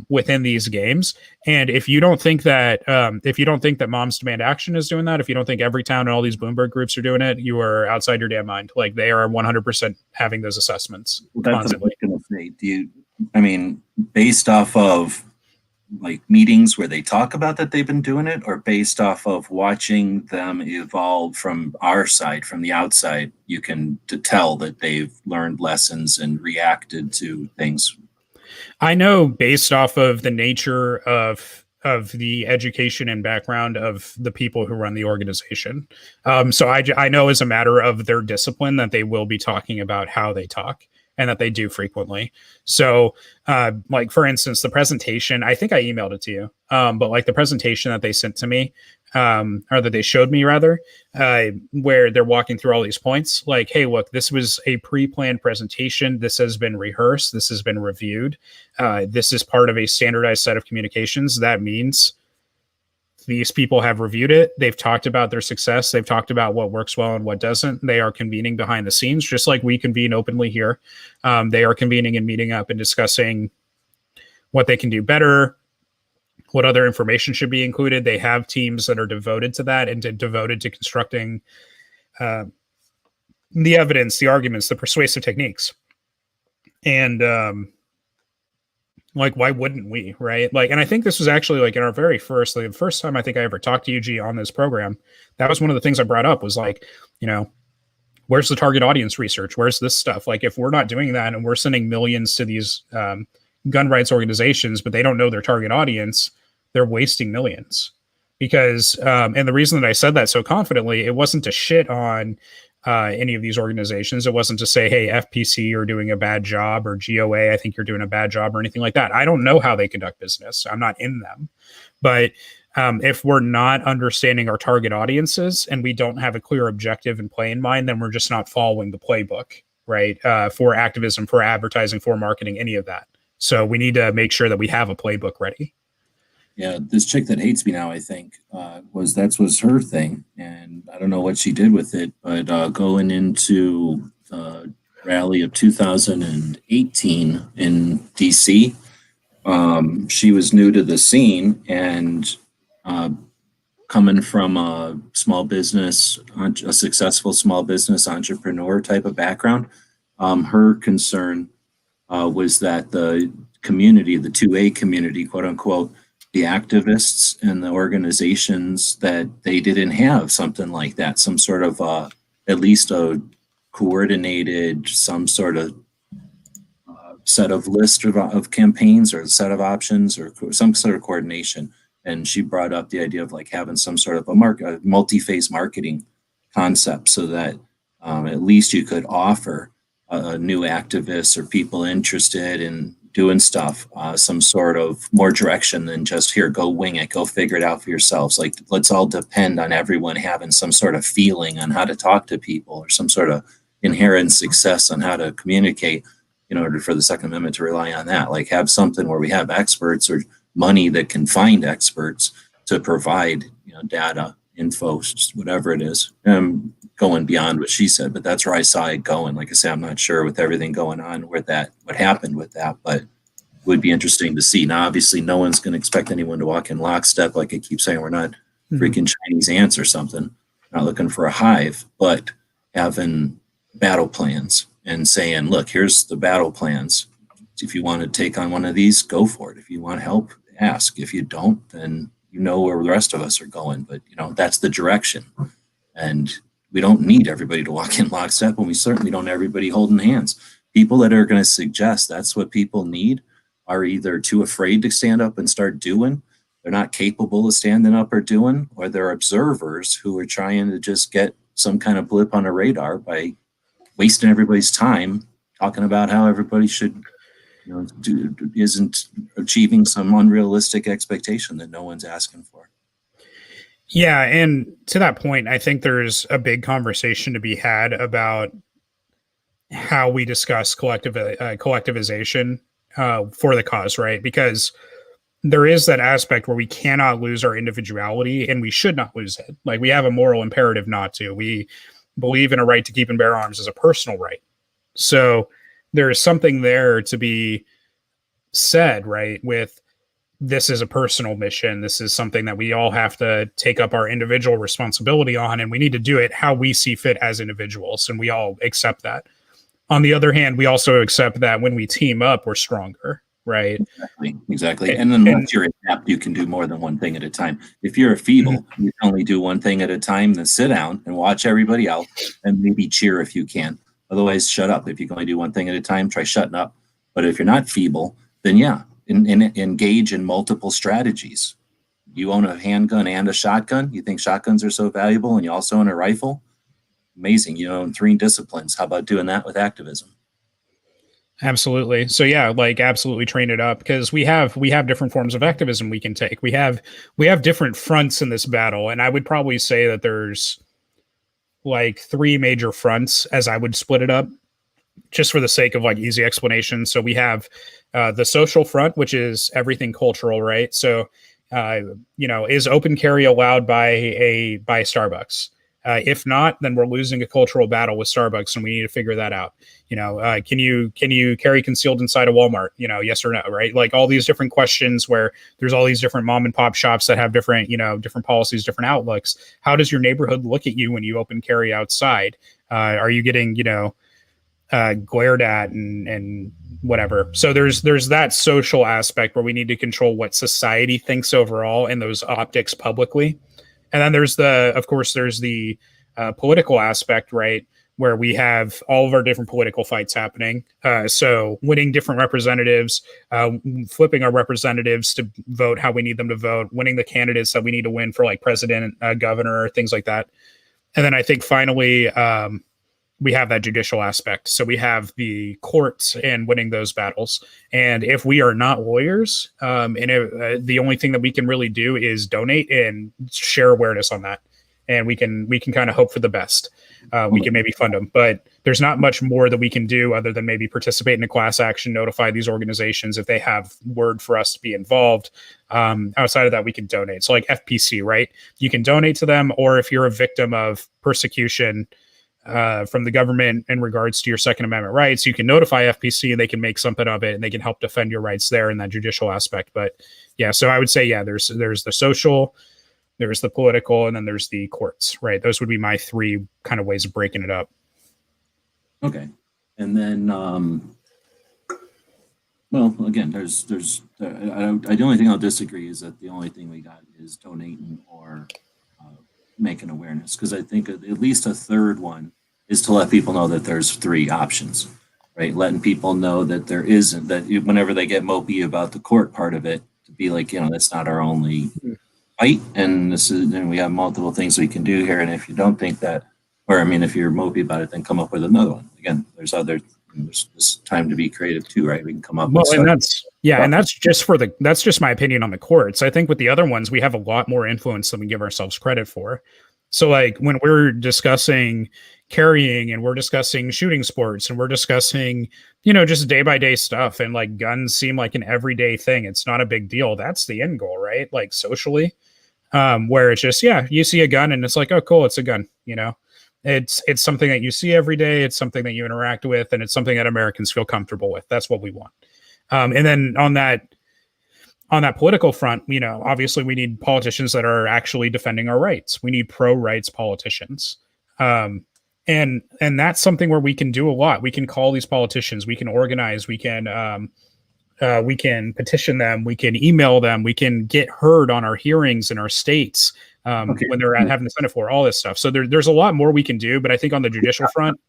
within these games. And if you don't think that Moms Demand Action is doing that, if you don't think Every Town and all these Bloomberg groups are doing it, you are outside your damn mind. Like they are 100% having those assessments constantly. Based off of like meetings where they talk about that they've been doing it, or based off of watching them evolve from our side, from the outside, you can tell that they've learned lessons and reacted to things. I know based off of the nature of the education and background of the people who run the organization. So I know as a matter of their discipline that they will be talking about how they talk, and that they do frequently. So like for instance, the presentation, I think I emailed it to you, but like the presentation that they sent to me, or that they showed me rather, where they're walking through all these points, like, hey, look, this was a pre-planned presentation. This has been rehearsed. This has been reviewed. This is part of a standardized set of communications. That means these people have reviewed it. They've talked about their success. They've talked about what works well and what doesn't. They are convening behind the scenes, just like we convene openly here. They are convening and meeting up and discussing what they can do better, what other information should be included. They have teams that are devoted to that and devoted to constructing the evidence, the arguments, the persuasive techniques. And like, why wouldn't we, right? Like, and I think this was actually like in our very first, like the first time I think I ever talked to UG on this program, that was one of the things I brought up was like, you know, where's the target audience research? Where's this stuff? Like, if we're not doing that and we're sending millions to these gun rights organizations, but they don't know their target audience, they're wasting millions. Because, and the reason that I said that so confidently, it wasn't to shit on any of these organizations. It wasn't to say, hey, FPC, you're doing a bad job, or GOA, I think you're doing a bad job, or anything like that. I don't know how they conduct business. I'm not in them. But if we're not understanding our target audiences and we don't have a clear objective and play in mind, then we're just not following the playbook, right? For activism, for advertising, for marketing, any of that. So we need to make sure that we have a playbook ready. Yeah, this chick that hates me now, I think, was her thing, and I don't know what she did with it. But going into the rally of 2018 in DC, she was new to the scene, and coming from a small business, a successful small business entrepreneur type of background, her concern was that the community, the 2A community, quote unquote, the activists and the organizations, that they didn't have something like that, some sort of at least a coordinated, some sort of set of list of campaigns or set of options or some sort of coordination. And she brought up the idea of like having some sort of a multi-phase marketing concept, so that at least you could offer new activists or people interested in doing stuff, some sort of more direction than just here, go wing it, go figure it out for yourselves. Like, let's all depend on everyone having some sort of feeling on how to talk to people, or some sort of inherent success on how to communicate, in order for the Second Amendment to rely on that. Like, have something where we have experts or money that can find experts to provide, data, info, whatever it is. Going beyond what she said, but that's where I saw it going. Like I said, I'm not sure with everything going on what happened with that, but it would be interesting to see. Now, obviously, no one's going to expect anyone to walk in lockstep. Like I keep saying, we're not freaking Chinese ants or something. Not looking for a hive, but having battle plans and saying, look, here's the battle plans. If you want to take on one of these, go for it. If you want help, ask. If you don't, then you know where the rest of us are going. But, that's the direction. And we don't need everybody to walk in lockstep, and we certainly don't need everybody holding hands. People that are going to suggest that's what people need are either too afraid to stand up and start doing, they're not capable of standing up or doing, or they're observers who are trying to just get some kind of blip on a radar by wasting everybody's time talking about how everybody should, isn't achieving some unrealistic expectation that no one's asking for. Yeah, and to that point, I think there's a big conversation to be had about how we discuss collectivization for the cause, right? Because there is that aspect where we cannot lose our individuality, and we should not lose it. Like, we have a moral imperative not to. We believe in a right to keep and bear arms as a personal right. So there is something there to be said, right, with this is a personal mission. This is something that we all have to take up our individual responsibility on, and we need to do it how we see fit as individuals, and we all accept that. On the other hand, we also accept that when we team up, we're stronger, right? Exactly. And unless you're adept, you can do more than one thing at a time. If you're a feeble, you can only do one thing at a time, then sit down and watch everybody else and maybe cheer if you can. Otherwise, shut up. If you can only do one thing at a time, try shutting up. But if you're not feeble, then yeah, engage in multiple strategies. You own a handgun and a shotgun. You think shotguns are so valuable, and you also own a rifle? Amazing. You own 3 disciplines. How about doing that with activism? Absolutely. So yeah, like absolutely train it up, because we have different forms of activism we can take. We have different fronts in this battle, and I would probably say that there's like 3 major fronts as I would split it up, just for the sake of like easy explanation. So we have the social front, which is everything cultural, right? So, is open carry allowed by Starbucks? If not, then we're losing a cultural battle with Starbucks, and we need to figure that out. Can you carry concealed inside a Walmart? Yes or no, right? Like all these different questions where there's all these different mom and pop shops that have different, different policies, different outlooks. How does your neighborhood look at you when you open carry outside? Are you getting, glared at and whatever? So there's that social aspect where we need to control what society thinks overall and those optics publicly. And then there's the political aspect, right? Where we have all of our different political fights happening. So winning different representatives, flipping our representatives to vote how we need them to vote, winning the candidates that we need to win for like president, governor, things like that. And then I think finally, we have that judicial aspect. So we have the courts and winning those battles. And if we are not lawyers, the only thing that we can really do is donate and share awareness on that. And we can kind of hope for the best. We can maybe fund them, but there's not much more that we can do other than maybe participate in a class action, notify these organizations if they have word for us to be involved. Outside of that, we can donate. So like FPC, right? You can donate to them, or if you're a victim of persecution from the government in regards to your Second Amendment rights, you can notify FPC and they can make something of it and they can help defend your rights there in that judicial aspect. But yeah, so I would say, yeah, there's the social, there's the political, and then there's the courts, right? Those would be my three kind of ways of breaking it up. Okay. And then, well, again, the only thing I'll disagree is that the only thing we got is donating or making awareness. Because I think at least a third one is to let people know that there's three options, right? Letting people know that there isn't, that whenever they get mopey about the court part of it, to be like, that's not our only fight, and we have multiple things we can do here. And if you don't think that, or I mean, if you're mopey about it, then come up with another one. Again, there's time to be creative too, right? We can come up with and that's just my opinion on the courts. I think with the other ones, we have a lot more influence than we give ourselves credit for. So like when we're discussing carrying and we're discussing shooting sports and we're discussing, just day by day stuff, and like guns seem like an everyday thing. It's not a big deal. That's the end goal, right? Like socially, where it's just, you see a gun and it's like, oh, cool, it's a gun, It's something that you see every day. It's something that you interact with, and it's something that Americans feel comfortable with. That's what we want. And then on that political front, obviously we need politicians that are actually defending our rights. We need pro-rights politicians. And that's something where we can do a lot. We can call these politicians. We can organize. We can petition them. We can email them. We can get heard on our hearings in our states. When they're having the Senate for all this stuff. So there's a lot more we can do, but I think on the judicial front,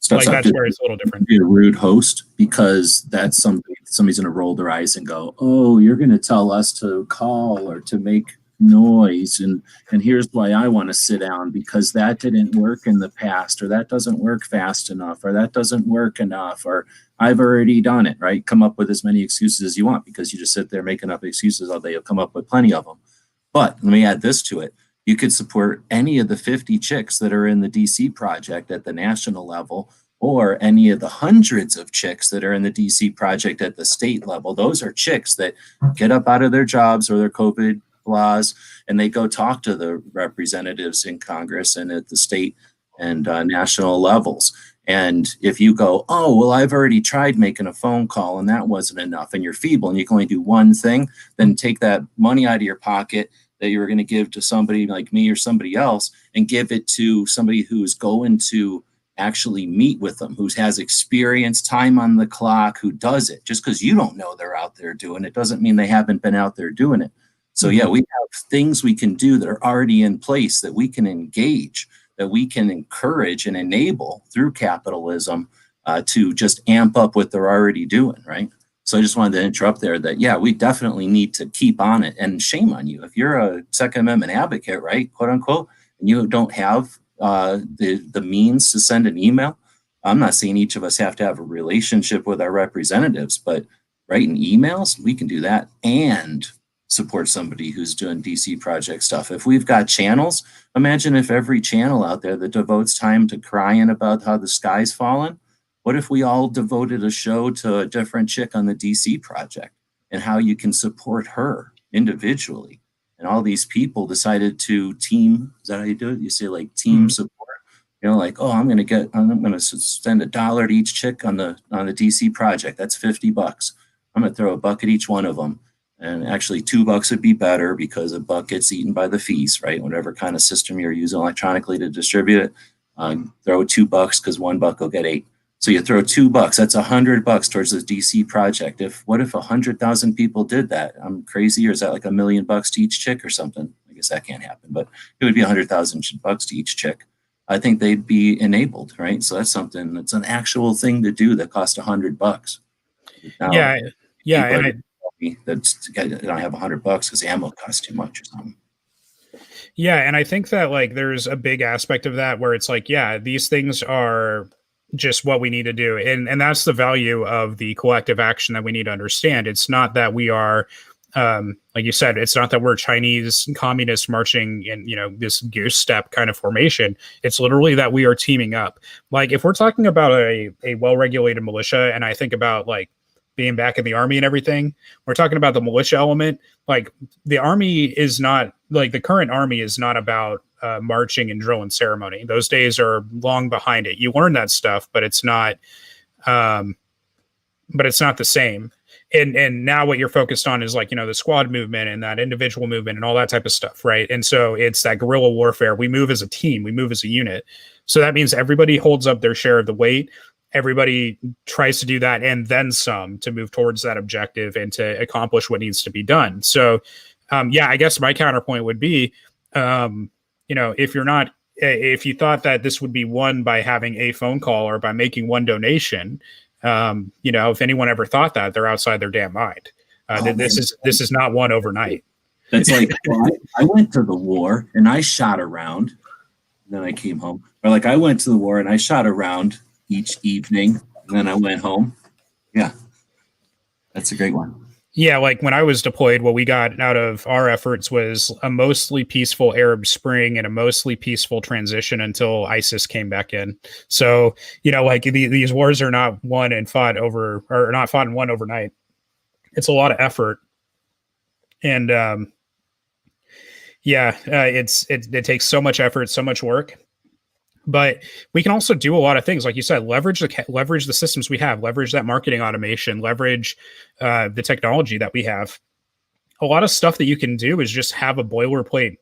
that's where it's a little different. Be a rude host, because that's somebody's going to roll their eyes and go, oh, you're going to tell us to call or to make noise. And here's why I want to sit down, because that didn't work in the past, or that doesn't work fast enough, or that doesn't work enough, or I've already done it, right? Come up with as many excuses as you want, because you just sit there making up excuses all day. You'll come up with plenty of them. But let me add this to it. You could support any of the 50 chicks that are in the DC project at the national level, or any of the hundreds of chicks that are in the DC project at the state level. Those are chicks that get up out of their jobs or their COVID laws, and they go talk to the representatives in Congress and at the state and national levels. And if you go, oh, well, I've already tried making a phone call and that wasn't enough, and you're feeble and you can only do one thing, then take that money out of your pocket that you were going to give to somebody like me or somebody else and give it to somebody who's going to actually meet with them, who has experience, time on the clock, who does it. Just because you don't know they're out there doing it doesn't mean they haven't been out there doing it. So yeah, we have things we can do that are already in place that we can engage, that we can encourage and enable through capitalism to just amp up what they're already doing, right? So I just wanted to interrupt there that, yeah, we definitely need to keep on it. And shame on you if you're a Second Amendment advocate, right, quote unquote, and you don't have the means to send an email. I'm not saying each of us have to have a relationship with our representatives, but writing emails, we can do that and support somebody who's doing DC project stuff. If we've got channels, imagine if every channel out there that devotes time to crying about how the sky's falling. What if we all devoted a show to a different chick on the DC project and how you can support her individually? And all these people decided to team. Is that how you do it? You say like team support. Like, oh, I'm going to send $1 to each chick on the DC project. That's $50. I'm going to throw $1 at each one of them. And actually $2 would be better, because $1 gets eaten by the fees, right? Whatever kind of system you're using electronically to distribute it. Throw $2 because $1 will get 8. So you throw $2. That's $100 towards the DC project. What if 100,000 people did that? I'm crazy, or is that like $1 million to each chick or something? I guess that can't happen, but it would be $100,000 to each chick. I think they'd be enabled, right? So that's something that's an actual thing to do that costs $100. Now, yeah, and I don't have $100 because ammo costs too much or something. Yeah, and I think that like there's a big aspect of that where it's like, yeah, these things are just what we need to do, and that's the value of the collective action that we need to understand. It's not that we are, like you said, it's not that we're Chinese communists marching in, this goose step kind of formation. It's literally that we are teaming up. Like if we're talking about a well-regulated militia, and I think about like being back in the army and everything, we're talking about the militia element. Like the army is not, like the current army is not about marching and drill and ceremony. Those days are long behind it. You learn that stuff, but it's not the same. And now what you're focused on is like, the squad movement and that individual movement and all that type of stuff, right? And so it's that guerrilla warfare. We move as a team, we move as a unit. So that means everybody holds up their share of the weight. Everybody tries to do that and then some to move towards that objective and to accomplish what needs to be done. So, I guess my counterpoint would be, if you thought that this would be won by having a phone call or by making one donation, if anyone ever thought that, they're outside their damn mind. This is not won overnight. That's like, I went to the war and I shot around, and then I came home. Or like I went to the war and I shot around each evening, and then I went home. Yeah, that's a great one. Yeah, like when I was deployed, what we got out of our efforts was a mostly peaceful Arab Spring and a mostly peaceful transition until ISIS came back in. So, like these wars are not won and fought over, or not fought and won overnight. It's a lot of effort. And it takes so much effort, so much work. But we can also do a lot of things, like you said, leverage the systems we have, leverage that marketing automation, leverage the technology that we have. A lot of stuff that you can do is just have a boilerplate,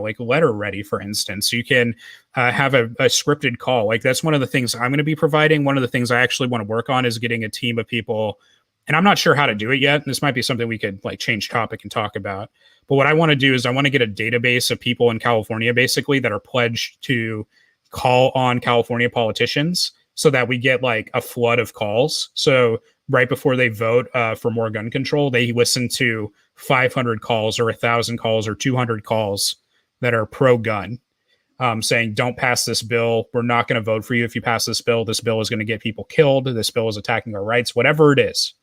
like letter ready, for instance. You can have a scripted call. Like that's one of the things I'm going to be providing. One of the things I actually want to work on is getting a team of people, and I'm not sure how to do it yet. This might be something we could like change topic and talk about. But what I want to do is I want to get a database of people in California, basically, that are pledged to call on California politicians so that we get like a flood of calls. So right before they vote for more gun control, they listen to 500 calls or 1,000 calls or 200 calls that are pro-gun, saying, don't pass this bill. We're not going to vote for you if you pass this bill. This bill is going to get people killed. This bill is attacking our rights, whatever it is.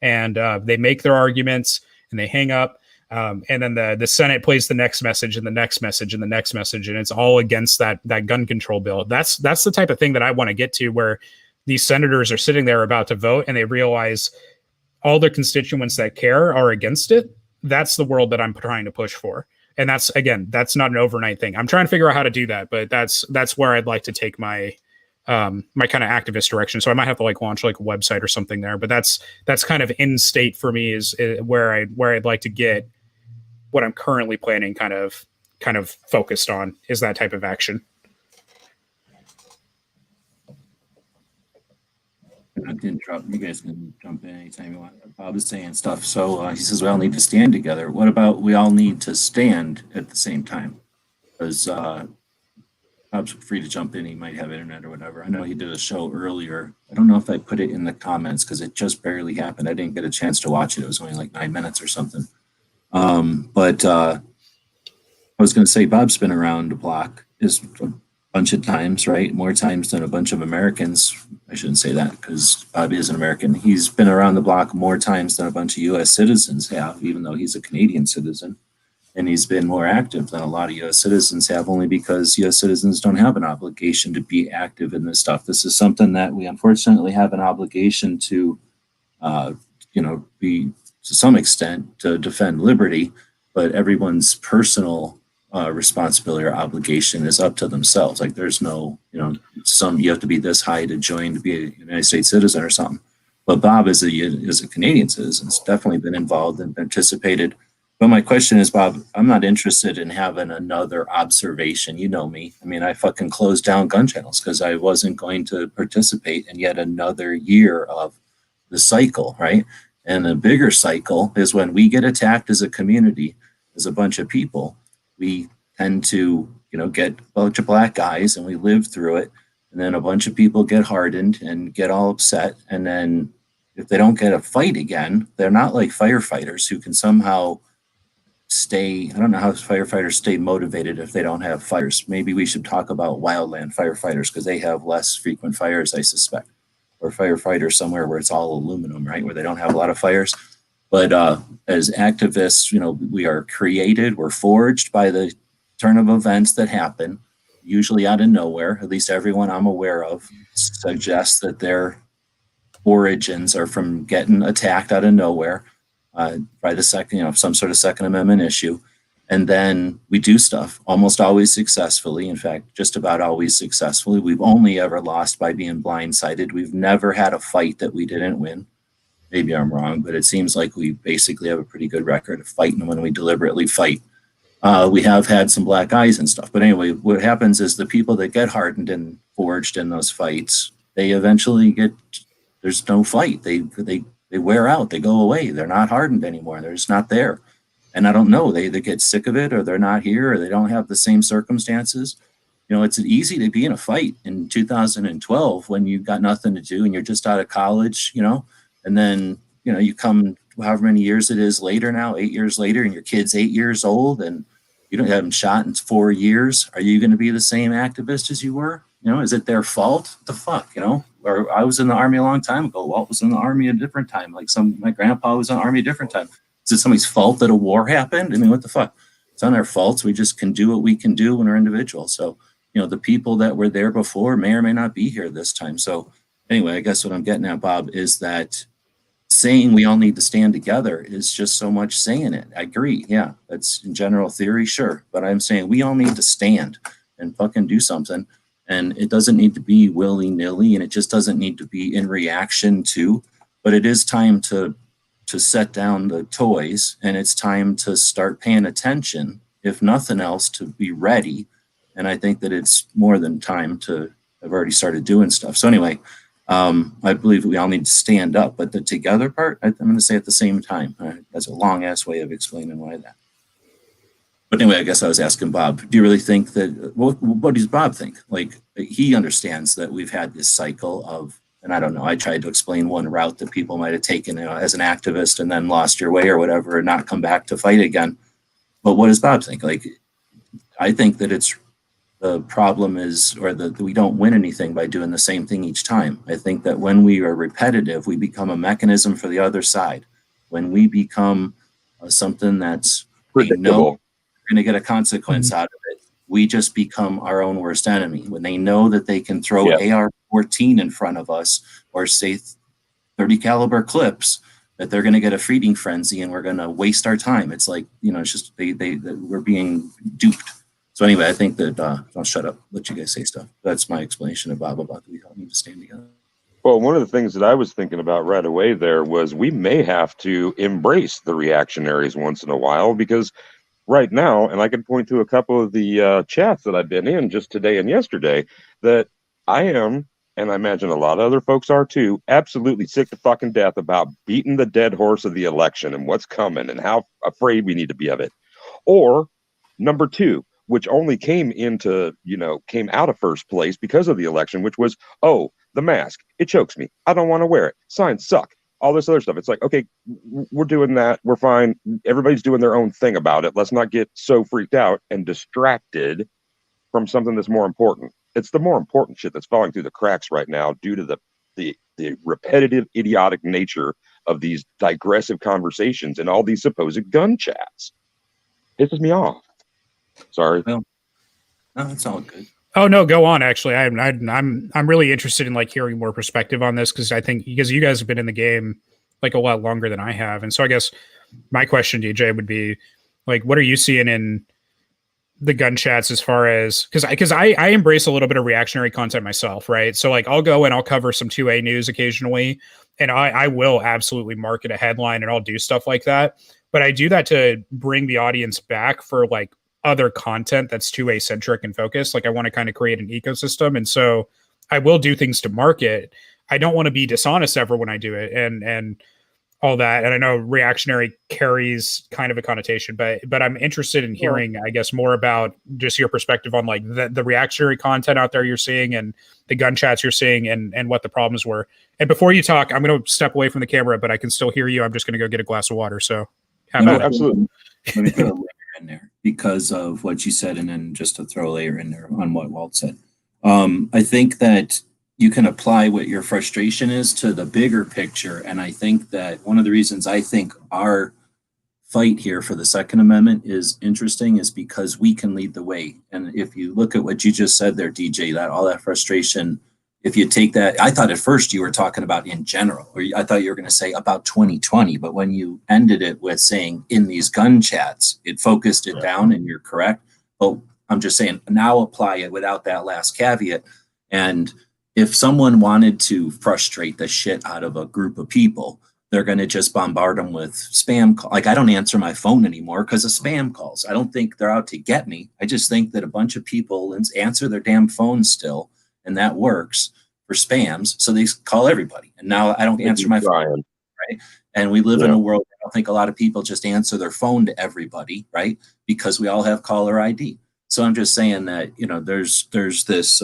And they make their arguments and they hang up. And then the Senate plays the next message and the next message and the next message, and it's all against that gun control bill. That's the type of thing that I want to get to, where these senators are sitting there about to vote and they realize all their constituents that care are against it. That's the world that I'm trying to push for. And that's not an overnight thing. I'm trying to figure out how to do that, but that's where I'd like to take my my kind of activist direction. So I might have to like launch like a website or something there, but that's kind of in state for me, is where I'd like to get what I'm currently planning kind of focused on, is that type of action. I didn't interrupt. You guys can jump in anytime you want. Bob is saying stuff. So he says we all need to stand together. What about we all need to stand at the same time? Because Bob's free to jump in. He might have internet or whatever. I know he did a show earlier. I don't know if I put it in the comments because it just barely happened. I didn't get a chance to watch it. It was only like 9 minutes or something. But I was going to say Bob's been around the block is a bunch of times, right? More times than a bunch of Americans. I shouldn't say that because Bob is an American. He's been around the block more times than a bunch of U.S. citizens have, even though he's a Canadian citizen. And he's been more active than a lot of U.S. citizens have, only because U.S. citizens don't have an obligation to be active in this stuff. This is something that we unfortunately have an obligation to, be to some extent to defend liberty, but everyone's personal responsibility or obligation is up to themselves. Like there's no, you have to be this high to join to be a United States citizen or something. But Bob is a Canadian citizen. Has definitely been involved and participated But my question is, Bob, I'm not interested in having another observation. You know me. I mean, I fucking closed down gun channels because I wasn't going to participate in yet another year of the cycle, right? And the bigger cycle is when we get attacked as a community, as a bunch of people, we tend to, get a bunch of black guys and we live through it. And then a bunch of people get hardened and get all upset. And then if they don't get a fight again, they're not like firefighters who can somehow stay. I don't know how firefighters stay motivated if they don't have fires. Maybe we should talk about wildland firefighters because they have less frequent fires, I suspect, or firefighters somewhere where it's all aluminum, right, where they don't have a lot of fires. But as activists, we are created, we're forged by the turn of events that happen, usually out of nowhere. At least everyone I'm aware of suggests that their origins are from getting attacked out of nowhere by the second, some sort of Second Amendment issue. And then we do stuff almost always successfully. In fact, just about always successfully. We've only ever lost by being blindsided. We've never had a fight that we didn't win. Maybe I'm wrong, but it seems like we basically have a pretty good record of fighting when we deliberately fight. We have had some black eyes and stuff. But anyway, what happens is the people that get hardened and forged in those fights, they eventually there's no fight. They wear out, they go away. They're not hardened anymore. They're just not there. And I don't know, they either get sick of it or they're not here or they don't have the same circumstances. It's easy to be in a fight in 2012 when you've got nothing to do and you're just out of college, and then, you come however many years it is later now, 8 years later, and your kid's 8 years old and you don't have them shot in 4 years. Are you going to be the same activist as you were? Is it their fault? What the fuck, Or I was in the army a long time ago. Walt was in the army a different time. Like my grandpa was in the army a different time. Is it somebody's fault that a war happened? I mean, what the fuck? It's not our faults. We just can do what we can do when we're individuals. So, the people that were there before may or may not be here this time. So anyway, I guess what I'm getting at, Bob, is that saying we all need to stand together is just so much saying it. I agree. Yeah, that's in general theory, sure. But I'm saying we all need to stand and fucking do something. And it doesn't need to be willy-nilly, and it just doesn't need to be in reaction to, but it is time to set down the toys, and it's time to start paying attention, if nothing else, to be ready. And I think that it's more than time to have already started doing stuff. So anyway, I believe we all need to stand up, but the together part, I'm going to say at the same time. That's a long-ass way of explaining why that. But anyway, I guess I was asking Bob, do you really think that, what does Bob think? Like, he understands that we've had this cycle of, and I don't know, I tried to explain one route that people might have taken as an activist and then lost your way or whatever and not come back to fight again. But what does Bob think? Like, I think that the problem is, or that we don't win anything by doing the same thing each time. I think that when we are repetitive, we become a mechanism for the other side. When we become something that's predictable, going to get a consequence out of it, we just become our own worst enemy. When they know that they can throw AR-14 in front of us or say 30 caliber clips, that they're going to get a feeding frenzy and we're going to waste our time. It's like, it's just we're being duped. So anyway, I think that I'll shut up, let you guys say stuff. That's my explanation of Bob about we all need to stand together. Well, one of the things that I was thinking about right away there was we may have to embrace the reactionaries once in a while, because right now, and I can point to a couple of the chats that I've been in just today and yesterday, that I am, and I imagine a lot of other folks are too, absolutely sick to fucking death about beating the dead horse of the election and what's coming and how afraid we need to be of it. Or number two, which only came out of first place because of the election, which was, oh, the mask, it chokes me. I don't want to wear it. Signs suck. All this other stuff. It's like, okay, we're doing that. We're fine. Everybody's doing their own thing about it. Let's not get so freaked out and distracted from something that's more important. It's the more important shit that's falling through the cracks right now due to the repetitive, idiotic nature of these digressive conversations and all these supposed gun chats. Pisses me off. Sorry. Well, no, it's all good. Oh no, go on. Actually, I'm really interested in like hearing more perspective on this, because I think because you guys have been in the game like a lot longer than I have, and so I guess my question, DJ, would be like, what are you seeing in the gun chats as far as because I embrace a little bit of reactionary content myself, right? So like I'll go and I'll cover some 2A news occasionally, and I will absolutely market a headline and I'll do stuff like that. but I do that to bring the audience back for like other content that's 2A centric and focused. Like I want to kind of create an ecosystem. And so I will do things to market. I don't want to be dishonest ever when I do it. And all that. And I know reactionary carries kind of a connotation, but I'm interested in hearing, I guess, more about just your perspective on like the reactionary content out there you're seeing and the gun chats you're seeing and what the problems were. And before you talk, I'm going to step away from the camera, but I can still hear you. I'm just going to go get a glass of water. So absolutely. Let me throw a layer in there because of what you said, and then just to throw a layer in there on what Walt said. I think that you can apply what your frustration is to the bigger picture. And I think that one of the reasons I think our fight here for the Second Amendment is interesting is because we can lead the way. And if you look at what you just said there, DJ, that all that frustration, if you take that, I thought at first you were talking about in general, or I thought you were going to say about 2020, but when you ended it with saying in these gun chats, it focused it down, and you're correct. But I'm just saying now apply it without that last caveat. And if someone wanted to frustrate the shit out of a group of people, they're going to just bombard them with spam calls. Like I don't answer my phone anymore because of spam calls. I don't think they're out to get me. I just think that a bunch of people answer their damn phones still, and that works for spams. So they call everybody. And now I don't answer my phone, right? And we live in a world where I don't think a lot of people just answer their phone to everybody, right? Because we all have caller ID. So I'm just saying that, you know, there's this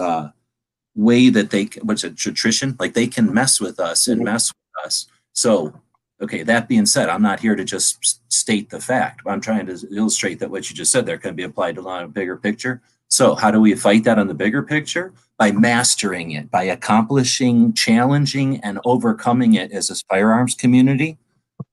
way that they, what's it, attrition? Like they can mess with us and mess with us. So, okay, that being said, I'm not here to just state the fact. I'm trying to illustrate that what you just said there can be applied to a bigger picture. So how do we fight that on the bigger picture? By mastering it, by accomplishing, challenging, and overcoming it as a firearms community.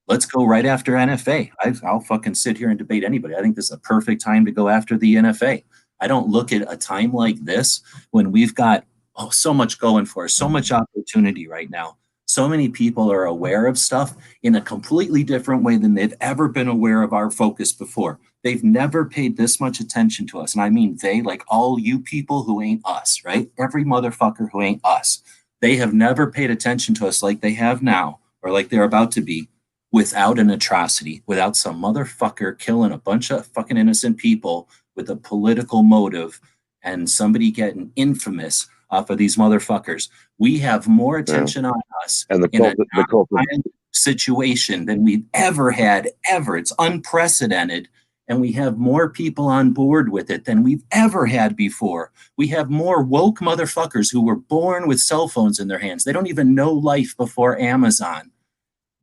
Let's go right after NFA. I'll fucking sit here and debate anybody. I think this is a perfect time to go after the NFA. I don't look at a time like this when we've got so much going for us, so much opportunity right now. So many people are aware of stuff in a completely different way than they've ever been aware of our focus before. They've never paid this much attention to us. And I mean they, like all you people who ain't us, right? Every motherfucker who ain't us. They have never paid attention to us like they have now, or like they're about to be, without an atrocity, without some motherfucker killing a bunch of fucking innocent people with a political motive and somebody getting infamous off of these motherfuckers. We have more attention on us and the situation than we've ever had, ever. It's unprecedented. And we have more people on board with it than we've ever had before. We have more woke motherfuckers who were born with cell phones in their hands. They don't even know life before Amazon.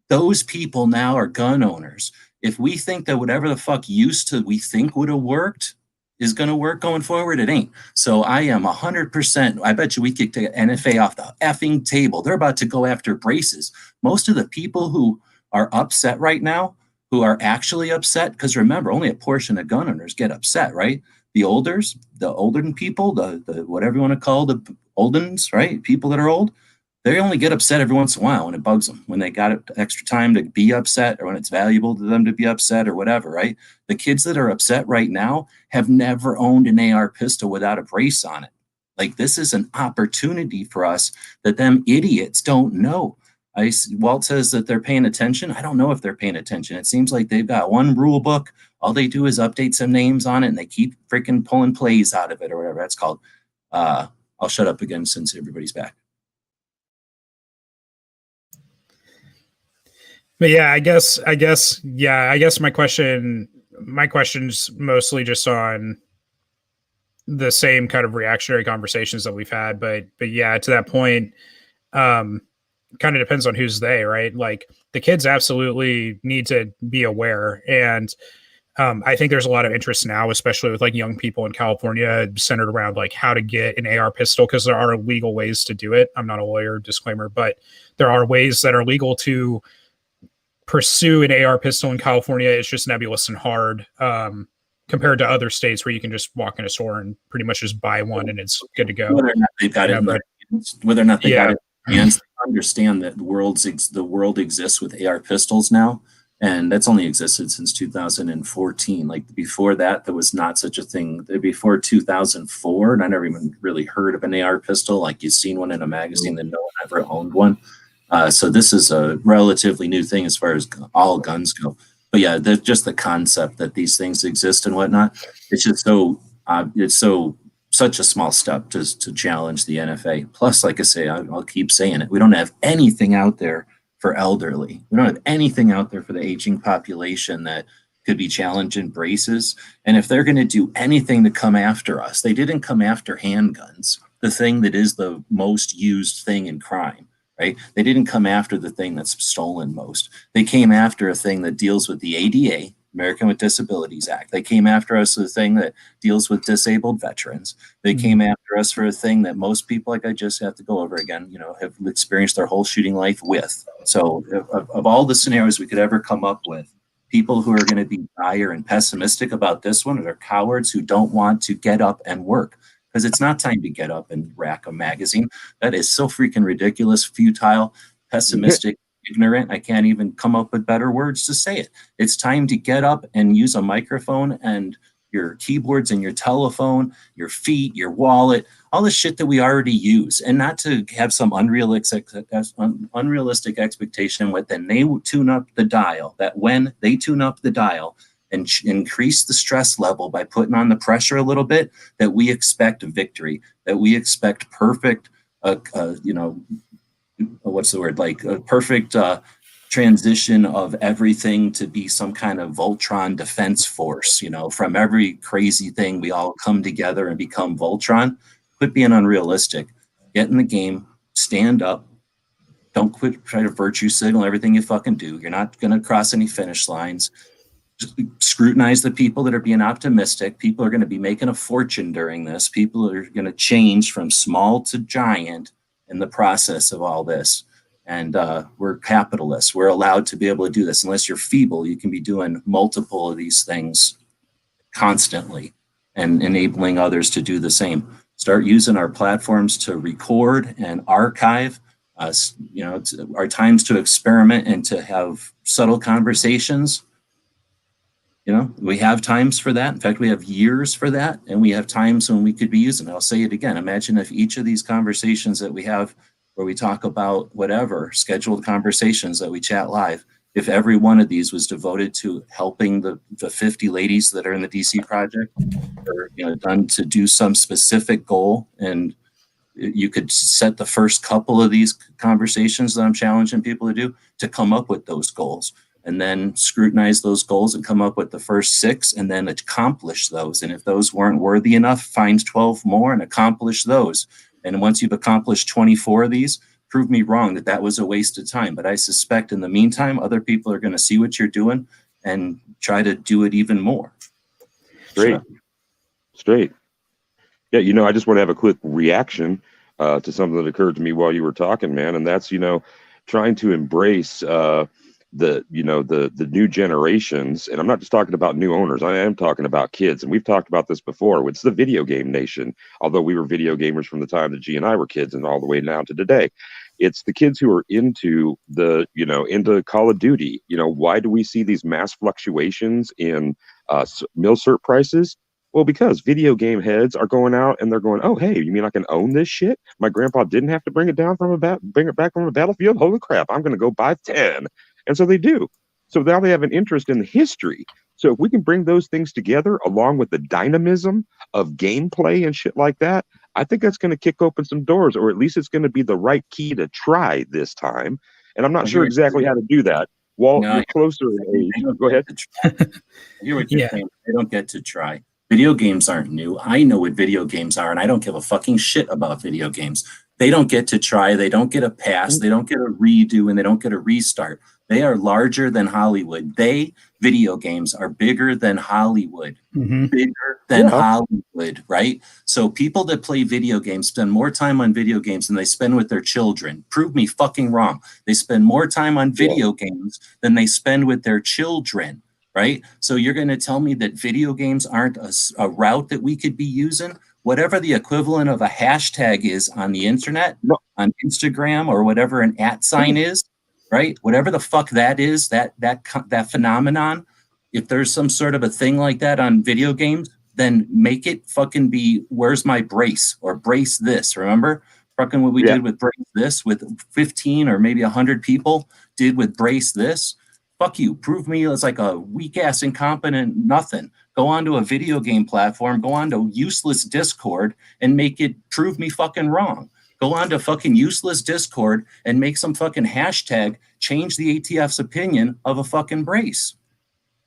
Those people now are gun owners. If we think that whatever the fuck we think would have worked is going to work going forward, it ain't. So I am 100%. I bet you we kicked NFA off the effing table. They're about to go after braces. Most of the people who are upset right now, who are actually upset, because remember, only a portion of gun owners get upset, right? The older people, the whatever you want to call the oldens, right? People that are old, they only get upset every once in a while when it bugs them, when they got extra time to be upset, or when it's valuable to them to be upset or whatever, right? The kids that are upset right now have never owned an AR pistol without a brace on it. Like, this is an opportunity for us that them idiots don't know. Walt says that they're paying attention. I don't know if they're paying attention. It seems like they've got one rule book. All they do is update some names on it, and they keep freaking pulling plays out of it, or whatever that's called. I'll shut up again since everybody's back. But yeah, I guess my question's mostly just on the same kind of reactionary conversations that we've had. But yeah, to that point, kind of depends on who's they, right? Like, the kids absolutely need to be aware. And I think there's a lot of interest now, especially with like young people in California, centered around like how to get an AR pistol, because there are legal ways to do it. I'm not a lawyer, disclaimer, but there are ways that are legal to pursue an AR pistol in California. It's just nebulous and hard compared to other states where you can just walk in a store and pretty much just buy one and it's good to go. Whether or not they've got it, whether or not they got it, and understand that the world exists with AR pistols now, and that's only existed since 2014. Like, before that, there was not such a thing. Before 2004, and I never even really heard of an AR pistol. Like, you've seen one in a magazine, that no one ever owned one. So this is a relatively new thing as far as all guns go. But yeah, that's just the concept that these things exist and whatnot. It's just so such a small step to challenge the NFA. Plus, like I say, I'll keep saying it. We don't have anything out there for elderly. We don't have anything out there for the aging population that could be challenged in braces. And if they're going to do anything to come after us, they didn't come after handguns, the thing that is the most used thing in crime. Right? They didn't come after the thing that's stolen most. They came after a thing that deals with the ADA, American with Disabilities Act. They came after us with a thing that deals with disabled veterans. They came after us for a thing that most people, like I just have to go over again, have experienced their whole shooting life with. So of all the scenarios we could ever come up with, people who are going to be dire and pessimistic about this one are cowards who don't want to get up and work. Because it's not time to get up and rack a magazine. That is so freaking ridiculous, futile, pessimistic, ignorant. I can't even come up with better words to say it. It's time to get up and use a microphone and your keyboards and your telephone, your feet, your wallet, all the shit that we already use, and not to have some unrealistic expectation with then they tune up the dial, that when they tune up the dial, and increase the stress level by putting on the pressure a little bit, that we expect victory, that we expect perfect, what's the word, like a perfect transition of everything to be some kind of Voltron defense force, from every crazy thing, we all come together and become Voltron. Quit being unrealistic. Get in the game, stand up. Don't quit trying to virtue signal everything you fucking do. You're not going to cross any finish lines. Scrutinize the people that are being optimistic. People are going to be making a fortune during this. People are going to change from small to giant in the process of all this. And we're capitalists. We're allowed to be able to do this. Unless you're feeble, you can be doing multiple of these things constantly and enabling others to do the same. Start using our platforms to record and archive our times to experiment and to have subtle conversations. We have times for that. In fact, we have years for that, and we have times when we could be using it. I'll say it again. Imagine if each of these conversations that we have where we talk about whatever, scheduled conversations that we chat live, if every one of these was devoted to helping the 50 ladies that are in the DC project, or done to do some specific goal, and you could set the first couple of these conversations that I'm challenging people to do to come up with those goals. And then scrutinize those goals and come up with the first 6 and then accomplish those. And if those weren't worthy enough, find 12 more and accomplish those. And once you've accomplished 24 of these, prove me wrong that was a waste of time. But I suspect in the meantime, other people are going to see what you're doing and try to do it even more. Straight. Yeah, I just want to have a quick reaction to something that occurred to me while you were talking, man. And that's, trying to embrace the new generations. And I'm not just talking about new owners. I am talking about kids. And we've talked about this before. It's the video game nation. Although we were video gamers from the time that G and I were kids and all the way down to today. It's the kids who are into into Call of Duty. Why do we see these mass fluctuations in mil cert prices? Well, because video game heads are going out and they're going, oh, hey, you mean I can own this shit? My grandpa didn't have to bring it down bring it back from a battlefield. Holy crap, I'm going to go buy 10. And so they do. So now they have an interest in the history. So if we can bring those things together along with the dynamism of gameplay and shit like that, I think that's going to kick open some doors, or at least it's going to be the right key to try this time. And I'm not sure exactly how to do that. Walt, you're closer in age. Go ahead. I hear what you're saying. They don't get to try. Video games aren't new. I know what video games are, and I don't give a fucking shit about video games. They don't get to try. They don't get a pass. They don't get a redo, and they don't get a restart. They are larger than Hollywood. Video games are bigger than Hollywood. Bigger than Hollywood, right? So people that play video games spend more time on video games than they spend with their children. Prove me fucking wrong. They spend more time on video games than they spend with their children, right? So you're going to tell me that video games aren't a route that we could be using? Whatever the equivalent of a hashtag is on the internet, on Instagram, or whatever an @ sign is, right? Whatever the fuck that is, that phenomenon, if there's some sort of a thing like that on video games, then make it fucking be, where's my brace, or brace this, remember? Fucking what we did with brace this, with 15 or maybe 100 people did with brace this. Fuck you. Prove me as like a weak ass, incompetent nothing. Go onto a video game platform, go onto useless Discord and prove me fucking wrong. Go on to fucking useless Discord and make some fucking hashtag change the ATF's opinion of a fucking brace.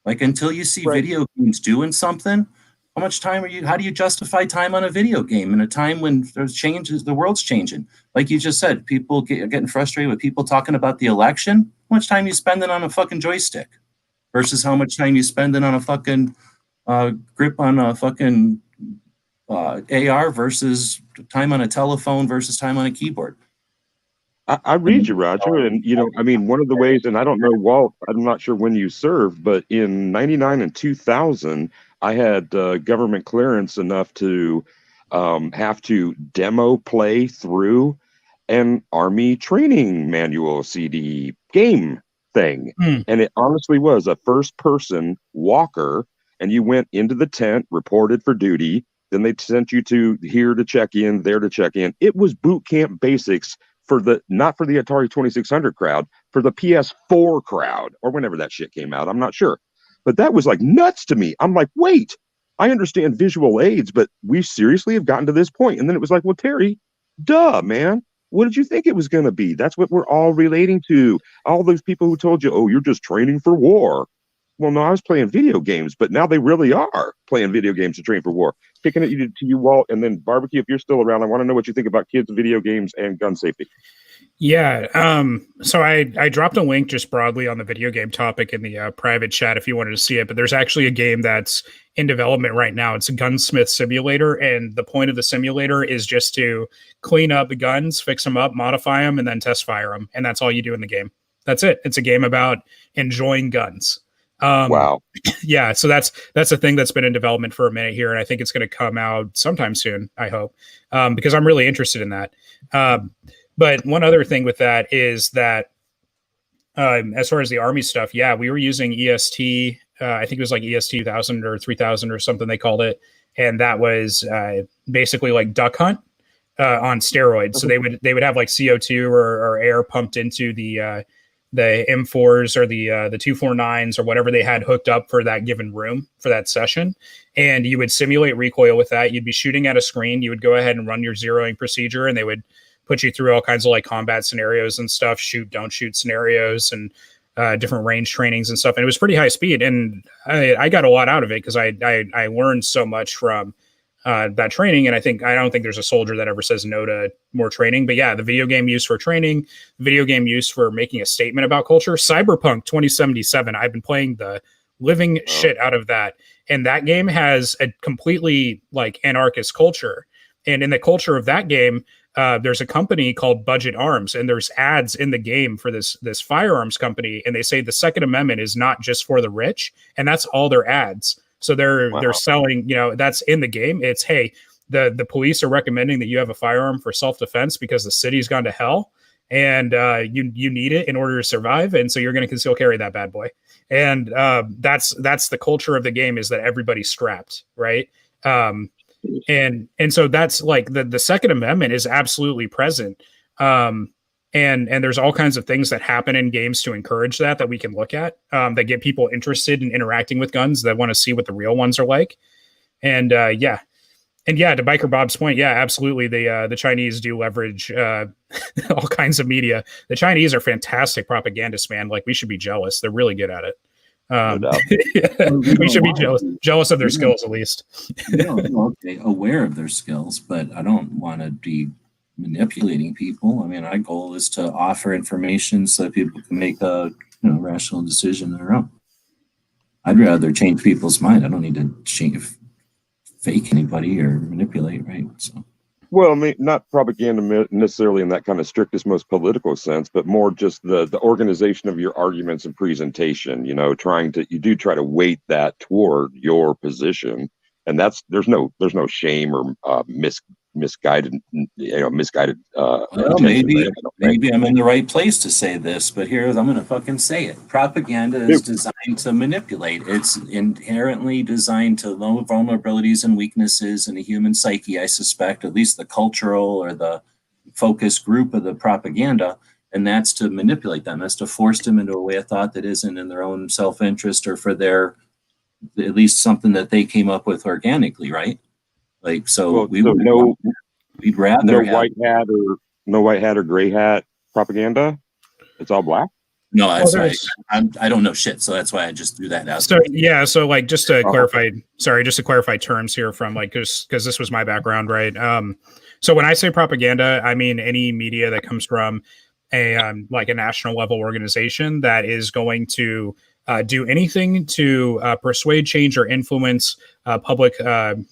Like until you see video games doing something, how much time how do you justify time on a video game in a time when there's changes, the world's changing? Like you just said, people are getting frustrated with people talking about the election. How much time you spending on a fucking joystick versus how much time you spending on a fucking grip on a fucking AR versus time on a telephone versus time on a keyboard. I read you, Roger, and I mean, one of the ways, and I don't know, Walt, I'm not sure when you served, but in '99 and 2000, I had government clearance enough to have to demo play through an Army training manual CD game thing, and it honestly was a first-person walker, and you went into the tent, reported for duty, then they sent you to here to check in, there to check in. It was boot camp basics for not for the Atari 2600 crowd, for the PS4 crowd, or whenever that shit came out. I'm not sure. But that was like nuts to me. I'm like, wait, I understand visual aids, but we seriously have gotten to this point. And then it was like, well, Terry, duh, man. What did you think it was going to be? That's what we're all relating to. All those people who told you, oh, you're just training for war. Well, no, I was playing video games, but now they really are playing video games to train for war. Kicking it to you, Walt, and then Barbecue, if you're still around, I want to know what you think about kids, video games, and gun safety. Yeah. So I dropped a link just broadly on the video game topic in the private chat if you wanted to see it, but there's actually a game that's in development right now. It's a gunsmith simulator, and the point of the simulator is just to clean up the guns, fix them up, modify them, and then test fire them. And that's all you do in the game. That's it. It's a game about enjoying guns. Wow. Yeah, so that's a thing that's been in development for a minute here, and I think it's going to come out sometime soon, I hope, because I'm really interested in that. But one other thing with that is that as far as the Army stuff, yeah, we were using EST. I think it was like EST 2000 or 3000 or something they called it, and that was basically like duck hunt on steroids. So they would have like CO2 or air pumped into the M4s or the 249s or whatever they had hooked up for that given room for that session. And you would simulate recoil with that. You'd be shooting at a screen. You would go ahead and run your zeroing procedure, and they would put you through all kinds of like combat scenarios and stuff, shoot, don't shoot scenarios, and different range trainings and stuff. And it was pretty high speed. And I got a lot out of it because I learned so much from that training. And I don't think there's a soldier that ever says no to more training. But yeah, the video game use for training, video game use for making a statement about culture. Cyberpunk 2077, I've been playing the living shit out of that. And that game has a completely like anarchist culture. And in the culture of that game, there's a company called Budget Arms, and there's ads in the game for this firearms company. And they say the Second Amendment is not just for the rich, and that's all their ads. So they're selling, that's in the game. It's, hey, the police are recommending that you have a firearm for self-defense because the city's gone to hell, and you need it in order to survive. And so you're going to conceal carry that bad boy. And that's the culture of the game, is that everybody's strapped, right? And so that's like the Second Amendment is absolutely present. And there's all kinds of things that happen in games to encourage that we can look at, that get people interested in interacting with guns, that want to see what the real ones are like. And to Biker Bob's point, yeah, absolutely. The Chinese do leverage all kinds of media. The Chinese are fantastic propagandists, man. Like, we should be jealous. They're really good at it. We should be jealous of their skills, at least. Okay, aware of their skills, but I don't want to be manipulating people. I mean, our goal is to offer information so that people can make a rational decision on their own. I'd rather change people's mind. I don't need to fake anybody or manipulate, right? So. Well, I mean, not propaganda necessarily in that kind of strictest, most political sense, but more just the organization of your arguments and presentation. You do try to weight that toward your position, and there's no shame or misguided. Well, maybe I'm in the right place to say this, but I'm going to fucking say it. Propaganda is designed to manipulate. It's inherently designed to know vulnerabilities and weaknesses in the human psyche. I suspect, at least the cultural or the focus group of the propaganda, And that's to manipulate them. That's to force them into a way of thought that isn't in their own self-interest or for their, at least something that they came up with organically, right? Like, so Well, we so would, we'd rather no have, white hat or gray hat propaganda. It's all black. no, that's Well, right. I don't know shit, so that's why I just threw that out. So yeah, so like just to clarify terms here from like because this was my background, right? So when I say propaganda, I mean any media that comes from a like a national level organization that is going to do anything to persuade, change, or influence public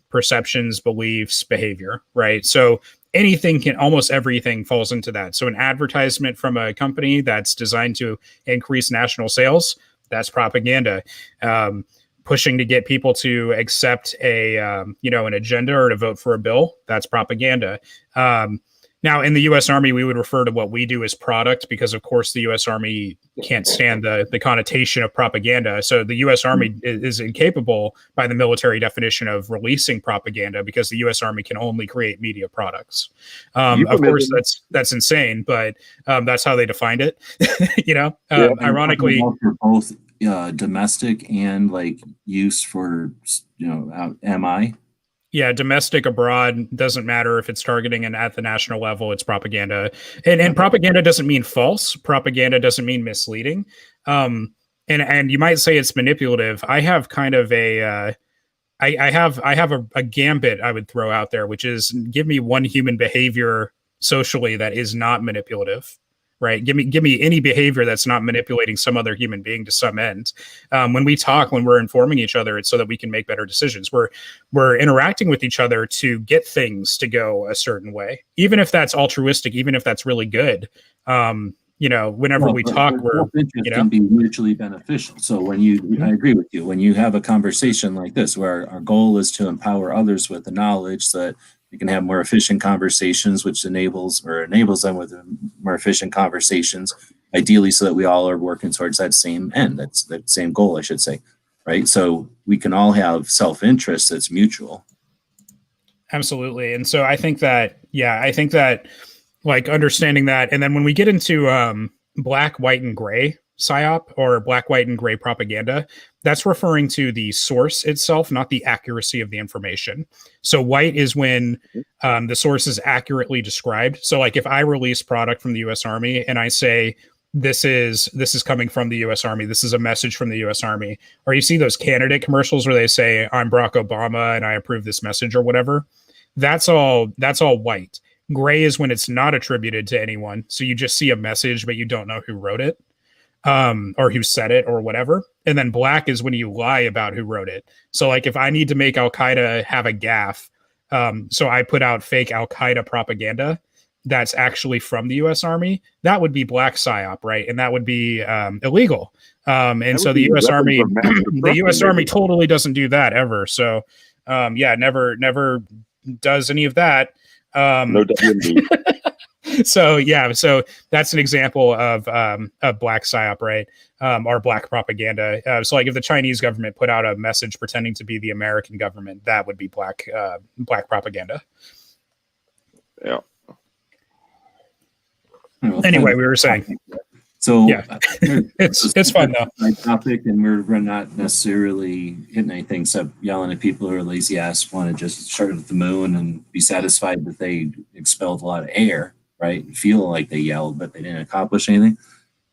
perceptions, beliefs, behavior, right? So almost everything falls into that. So an advertisement from a company that's designed to increase national sales, that's propaganda. Pushing to get people to accept a an agenda or to vote for a bill, that's propaganda. Now, in the U.S. Army, we would refer to what we do as product because, of course, the U.S. Army can't stand the connotation of propaganda. So the U.S. Army is incapable, by the military definition, of releasing propaganda because the U.S. Army can only create media products. Of course, that's insane, but that's how they defined it. Ironically, for both domestic and like use for MI. Yeah, domestic, abroad, doesn't matter if it's targeting and at the national level, it's propaganda. And propaganda doesn't mean false. Propaganda doesn't mean misleading. And you might say it's manipulative. I have kind of a I have a gambit I would throw out there, which is give me one human behavior socially that is not manipulative. Right. Give me any behavior that's not manipulating some other human being to some end. When we talk, when we're informing each other, it's so that we can make better decisions. We're interacting with each other to get things to go a certain way, even if that's altruistic, even if that's really good. Whenever we talk, can be mutually beneficial. So I agree with you. When you have a conversation like this, where our goal is to empower others with the knowledge that we can have more efficient conversations, which enables them with more efficient conversations, ideally so that we all are working towards that same end, that same goal, I should say, right? So we can all have self-interest that's mutual. Absolutely. And so I think that like understanding that, and then when we get into black, white, and gray psyop or black, white, and gray propaganda, that's referring to the source itself, not the accuracy of the information. So white is when the source is accurately described. So like if I release product from the U.S. Army and I say, this is coming from the U.S. Army, this is a message from the U.S. Army, or you see those candidate commercials where they say, I'm Barack Obama and I approve this message or whatever, that's all white. Gray is when it's not attributed to anyone. So you just see a message, but you don't know who wrote it. Or who said it or whatever. And then black is when you lie about who wrote it. So like if I need to make Al-Qaeda have a gaffe, so I put out fake Al-Qaeda propaganda that's actually from the U.S. Army, that would be black psyop, right? And that would be illegal. And so the U.S. Army, the U.S. Army totally doesn't do that ever. So never does any of that. No WMD. So that's an example of black psyop, right? Or black propaganda. So like if the Chinese government put out a message pretending to be the American government, that would be black propaganda. Yeah. Anyway, we were saying. So yeah, it's fun though. My topic, and we're not necessarily hitting anything except yelling at people who are lazy ass, want to just start at the moon and be satisfied that they expelled a lot of air, right? Feel like they yelled, but they didn't accomplish anything.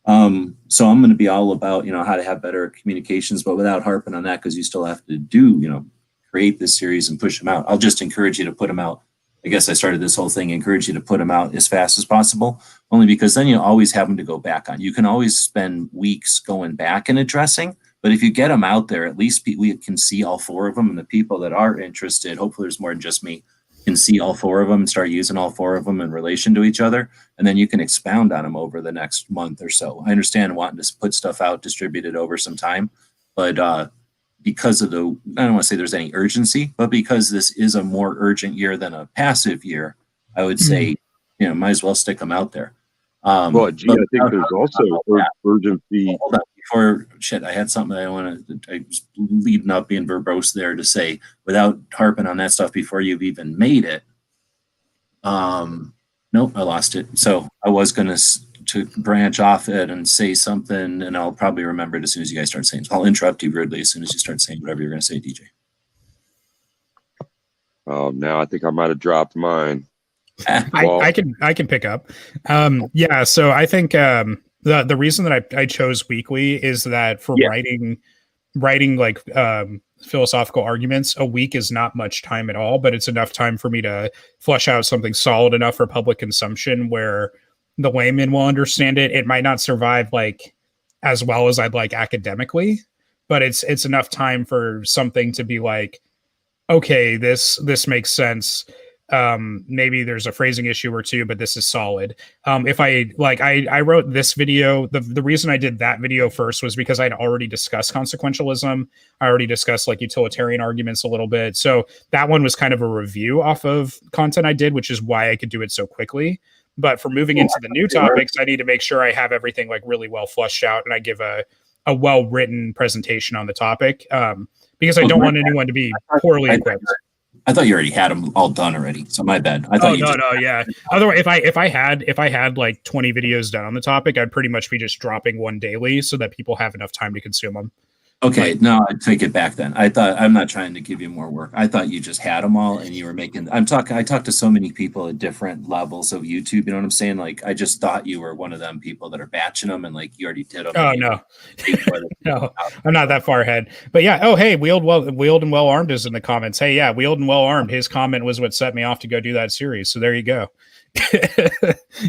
So I'm going to be all about, how to have better communications, but without harping on that, because you still have to create this series and push them out. I'll just encourage you to put them out. I guess I started this whole thing, encourage you to put them out as fast as possible, only because then you always have them to go back on. You can always spend weeks going back and addressing, but if you get them out there, at least we can see all four of them, and the people that are interested, hopefully there's more than just me, can see all four of them and start using all four of them in relation to each other, and then you can expound on them over the next month or so. I understand wanting to put stuff out, distributed over some time, but because of I don't want to say there's any urgency, but because this is a more urgent year than a passive year, I would say, might as well stick them out there. I think there's also urgency. Hold on, before I had something I was leading up, being verbose there to say, without harping on that stuff before you've even made it. Nope, I lost it. So I was going to to branch off it and say something, and I'll probably remember it as soon as you guys start saying. So I'll interrupt you rudely as soon as you start saying whatever you're going to say, DJ. Oh, now I think I might have dropped mine. I can pick up. Yeah, so I think the reason that I chose weekly is that for writing like philosophical arguments, a week is not much time at all, but it's enough time for me to flesh out something solid enough for public consumption where the layman will understand it. It might not survive like as well as I'd like academically, but it's enough time for something to be like, okay, this makes sense. Maybe there's a phrasing issue or two, but this is solid. If I wrote this video, the reason I did that video first was because I'd already discussed consequentialism. I already discussed like utilitarian arguments a little bit. So that one was kind of a review off of content I did, which is why I could do it so quickly. But for moving into the new topics, I need to make sure I have everything like really well fleshed out and I give a well-written presentation on the topic. Because I don't want anyone to be poorly equipped. I thought you already had them all done already. So my bad. I thought yeah. Otherwise, if I had like 20 videos done on the topic, I'd pretty much be just dropping one daily so that people have enough time to consume them. Okay, no, I take it back then. I'm not trying to give you more work. I thought you just had them all and you were making. I talked to so many people at different levels of YouTube. You know what I'm saying? Like, I just thought you were one of them people that are batching them and like you already did them. Oh no, no, I'm not that far ahead. But yeah. Oh hey, Wheeled and Well Armed is in the comments. Hey yeah, Wheeled and Well Armed. His comment was what set me off to go do that series. So there you go.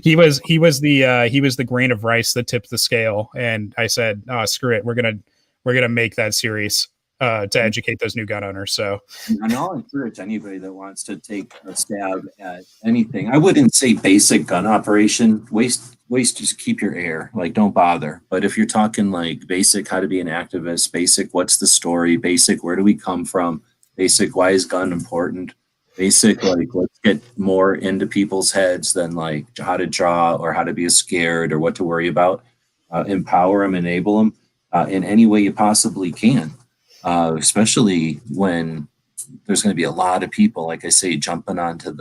he was the grain of rice that tipped the scale, and I said, "Oh, screw it, we're gonna make that series to educate those new gun owners." So, and I'll encourage anybody that wants to take a stab at anything. I wouldn't say basic gun operation. Waste. Just keep your air. Like, don't bother. But if you're talking like basic, how to be an activist, basic, what's the story, basic, where do we come from, basic, why is gun important, basic, like let's get more into people's heads than like how to draw or how to be scared or what to worry about. Empower them, enable them. In any way you possibly can, especially when there's going to be a lot of people, like I say, jumping onto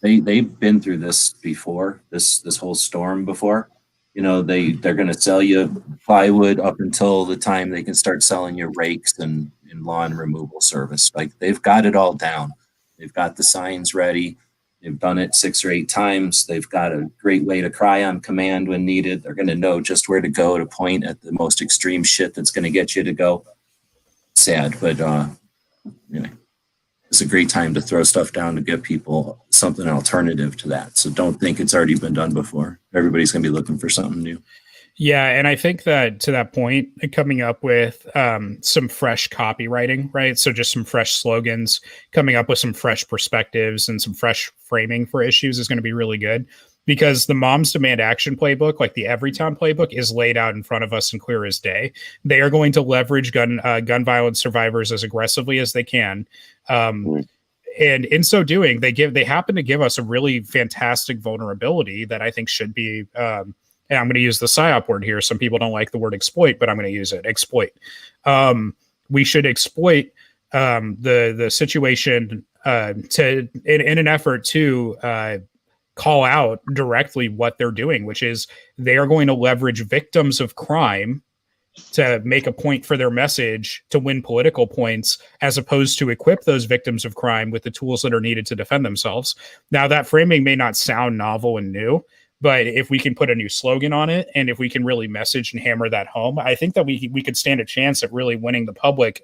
they've been through this before, this whole storm before. You know, they're going to sell you plywood up until the time they can start selling you rakes and lawn removal service. Like, they've got it all down. They've got the signs ready. They've done it 6 or 8 times. They've got a great way to cry on command when needed. They're going to know just where to go to point at the most extreme shit that's going to get you to go. Sad, but it's a great time to throw stuff down to give people something alternative to that. So don't think it's already been done before. Everybody's going to be looking for something new. Yeah, and I think that to that point, coming up with some fresh copywriting, right? So just some fresh slogans, coming up with some fresh perspectives and some fresh framing for issues is going to be really good, because the Moms Demand Action playbook, like the Everytown playbook, is laid out in front of us and clear as day. They are going to leverage gun violence survivors as aggressively as they can. And in so doing, they happen to give us a really fantastic vulnerability that I think should be and I'm going to use the PSYOP word here. Some people don't like the word exploit, but I'm going to use it. Exploit. We should exploit the situation in an effort to call out directly what they're doing, which is they are going to leverage victims of crime to make a point for their message to win political points, as opposed to equip those victims of crime with the tools that are needed to defend themselves. Now, that framing may not sound novel and new, but if we can put a new slogan on it, and if we can really message and hammer that home, I think that we could stand a chance at really winning the public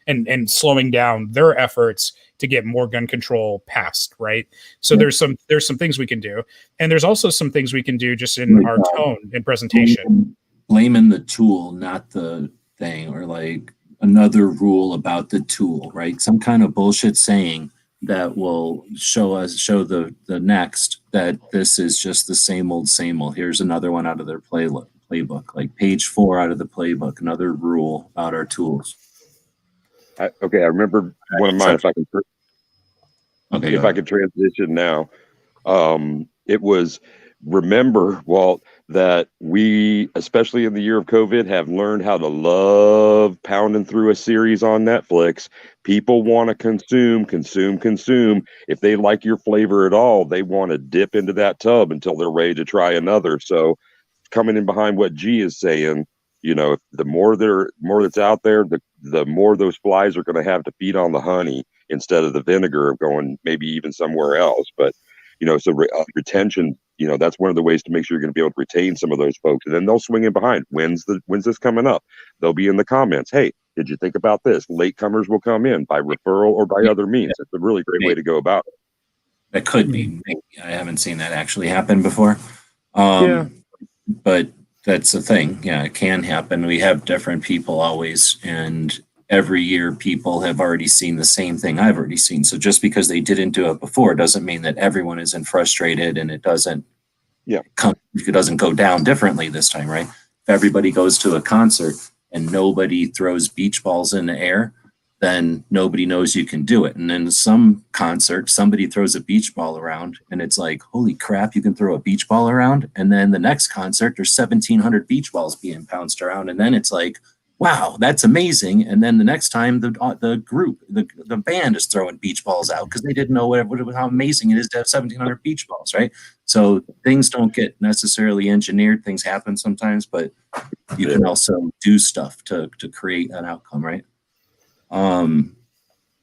and slowing down their efforts to get more gun control passed, right? So there's some things we can do, and there's also some things we can do just in our tone and presentation. Blaming the tool, not the thing, or like another rule about the tool, right? Some kind of bullshit saying that will show the next that this is just the same old. Here's another one out of their playbook, like page 4 out of the playbook, another rule about our tools. I remember one of mine. If I could transition now, it was, remember, Walt, that we, especially in the year of COVID, have learned how to love pounding through a series on Netflix. People want to consume. If they like your flavor at all, they want to dip into that tub until they're ready to try another. So coming in behind what G is saying, you know, the more that's out there, the more those flies are going to have to feed on the honey instead of the vinegar going maybe even somewhere else. But, you know, so retention, you know, that's one of the ways to make sure you're going to be able to retain some of those folks. And then they'll swing in behind. When's this coming up? They'll be in the comments. Hey, did you think about this? Latecomers will come in by referral or by other means. It's a really great way to go about it. That could be. I haven't seen that actually happen before. But that's the thing. Yeah, it can happen. We have different people always, and every year people have already seen the same thing I've already seen. So just because they didn't do it before doesn't mean that everyone isn't frustrated and it doesn't go down differently this time, right? If everybody goes to a concert and nobody throws beach balls in the air, then nobody knows you can do it. And then some concert, somebody throws a beach ball around and it's like, holy crap, you can throw a beach ball around. And then the next concert, there's 1,700 beach balls being bounced around. And then it's like, wow, that's amazing. And then the next time the group, the band is throwing beach balls out because they didn't know how amazing it is to have 1,700 beach balls, right? So things don't get necessarily engineered. Things happen sometimes, but you can also do stuff to create an outcome, right?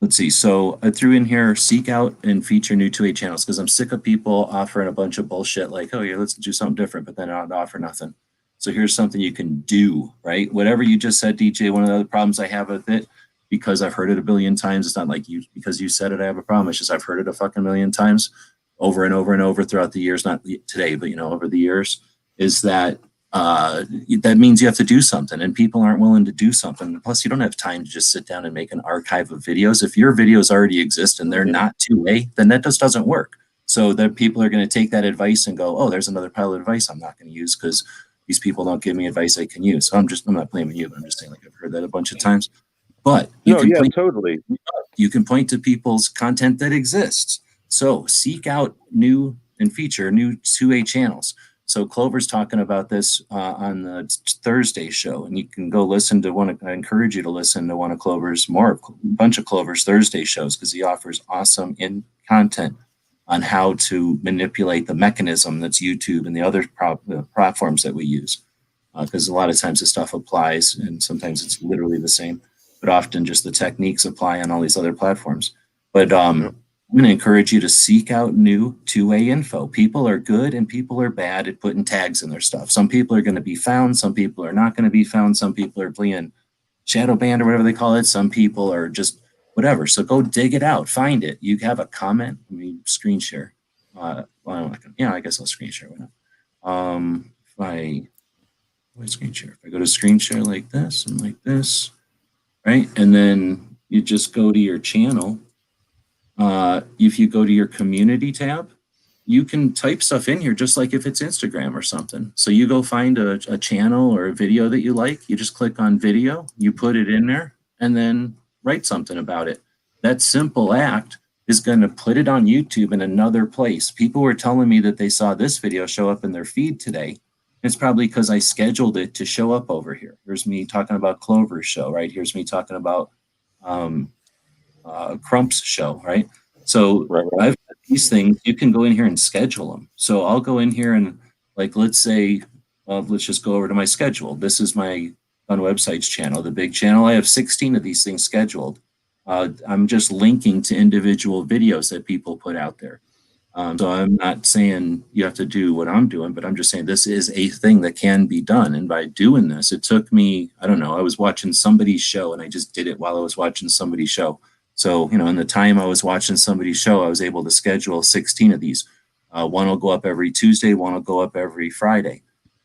Let's see. So I threw in here, seek out and feature new 2A channels because I'm sick of people offering a bunch of bullshit like, oh yeah, let's do something different, but then not offer nothing. So here's something you can do, right? Whatever you just said, DJ, one of the other problems I have with it, because I've heard it a billion times, it's not like because you said it, I have a problem. It's just I've heard it a fucking million times over and over and over throughout the years, not today, but, you know, over the years, is that that means you have to do something and people aren't willing to do something. Plus, you don't have time to just sit down and make an archive of videos. If your videos already exist and they're not 2A, then that just doesn't work. So that people are going to take that advice and go, oh, there's another pile of advice I'm not going to use because these people don't give me advice I can use. So I'm not blaming you, but I'm just saying, like, I've heard that a bunch of times. But you can point to people's content that exists. So seek out new and feature new 2A channels. So Clover's talking about this on the Thursday show, and you can go listen to I encourage you to listen to a bunch of Clover's Thursday shows because he offers awesome content on how to manipulate the mechanism that's YouTube and the other platforms that we use. Because a lot of times the stuff applies and sometimes it's literally the same, but often just the techniques apply on all these other platforms. But I'm going to encourage you to seek out new 2A info. People are good and people are bad at putting tags in their stuff. Some people are going to be found. Some people are not going to be found. Some people are playing shadow banned or whatever they call it. Some people are just whatever. So go dig it out, find it. You have a comment. Let me screen share. I guess I'll screen share. If I screen share, if I go to screen share like this and like this, right? And then you just go to your channel. If you go to your community tab, you can type stuff in here just like if it's Instagram or something. So you go find a channel or a video that you like. You just click on video, you put it in there, and then write something about it. That simple act is going to put it on YouTube in another place. People were telling me that they saw this video show up in their feed today. It's probably because I scheduled it to show up over here. Here's me talking about Clover's show, right? Here's me talking about Crump's show, right? So I've got these things, you can go in here and schedule them. So I'll go in here and, like, let's say, let's just go over to my schedule. This is my Fun Websites channel, the big channel. I have 16 of these things scheduled. I'm just linking to individual videos that people put out there. So I'm not saying you have to do what I'm doing, but I'm just saying this is a thing that can be done. And by doing this, it took me, I don't know, I was watching somebody's show and I just did it while I was watching somebody's show. So, you know, in the time I was watching somebody's show, I was able to schedule 16 of these. One will go up every Tuesday, one will go up every Friday.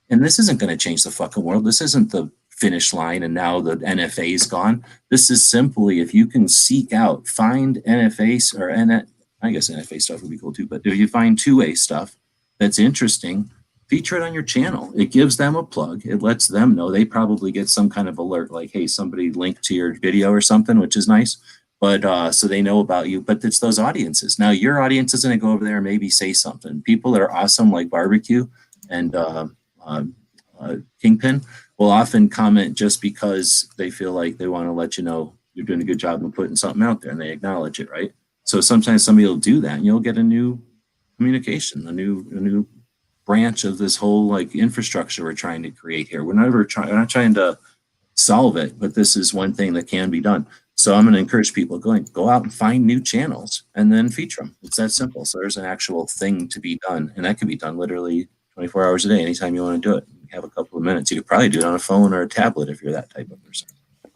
And this isn't going to change the fucking world. This isn't the finish line and now the NFA is gone. This is simply, if you can seek out, find NFA or I guess NFA stuff would be cool too, but if you find 2A stuff that's interesting, feature it on your channel. It gives them a plug. It lets them know. They probably get some kind of alert like, hey, somebody linked to your video or something, which is nice. But so they know about you, but it's those audiences. Now your audience is going to go over there and maybe say something. People that are awesome like Barbecue and Kingpin will often comment just because they feel like they want to let you know you're doing a good job of putting something out there and they acknowledge it, right? So sometimes somebody will do that and you'll get a new communication, a new branch of this whole like infrastructure we're trying to create here. We're not trying to solve it, but this is one thing that can be done. So I'm going to encourage people go out and find new channels and then feature them. It's that simple. So there's an actual thing to be done, and that can be done literally 24 hours a day, anytime you want to do it. You have a couple of minutes. You could probably do it on a phone or a tablet if you're that type of person.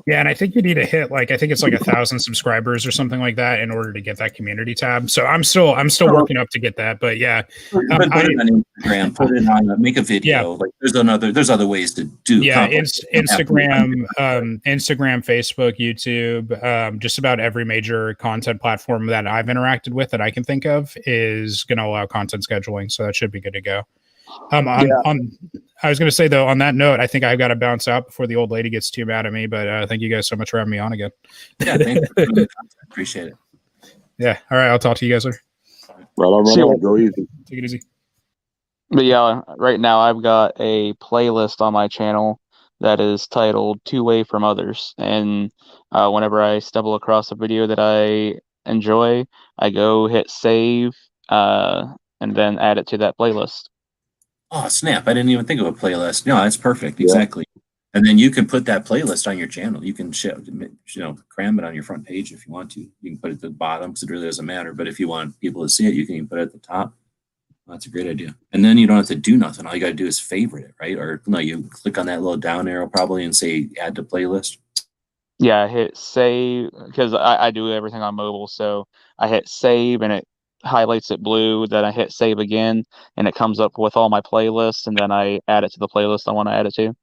Yeah, and I think you need to hit I think it's like 1,000 subscribers or something like that in order to get that community tab. So I'm still working up to get that, but yeah. Put it on Instagram, put it on, make a video. Yeah. Like there's other ways to do. Yeah, Instagram, Facebook, YouTube, just about every major content platform that I've interacted with that I can think of is going to allow content scheduling. So that should be good to go. I was going to say though, on that note, I think I've got to bounce out before the old lady gets too mad at me. But thank you guys so much for having me on again. Yeah, thanks for doing the content. Appreciate it. Yeah. All right. I'll talk to you guys later. Right, go easy. Take it easy. But yeah, right now I've got a playlist on my channel that is titled Two Way from Others. And whenever I stumble across a video that I enjoy, I go hit save and then add it to that playlist. Oh, snap. I didn't even think of a playlist. No, that's perfect. Exactly. And then you can put that playlist on your channel. You can cram it on your front page if you want to. You can put it at the bottom because it really doesn't matter. But if you want people to see it, you can even put it at the top. That's a great idea. And then you don't have to do nothing. All you got to do is favorite it, right? Or no, you click on that little down arrow probably and say add to playlist. Yeah, I hit save because I do everything on mobile. So I hit save and it highlights it blue. Then I hit save again and it comes up with all my playlists. And then I add it to the playlist I want to add it to.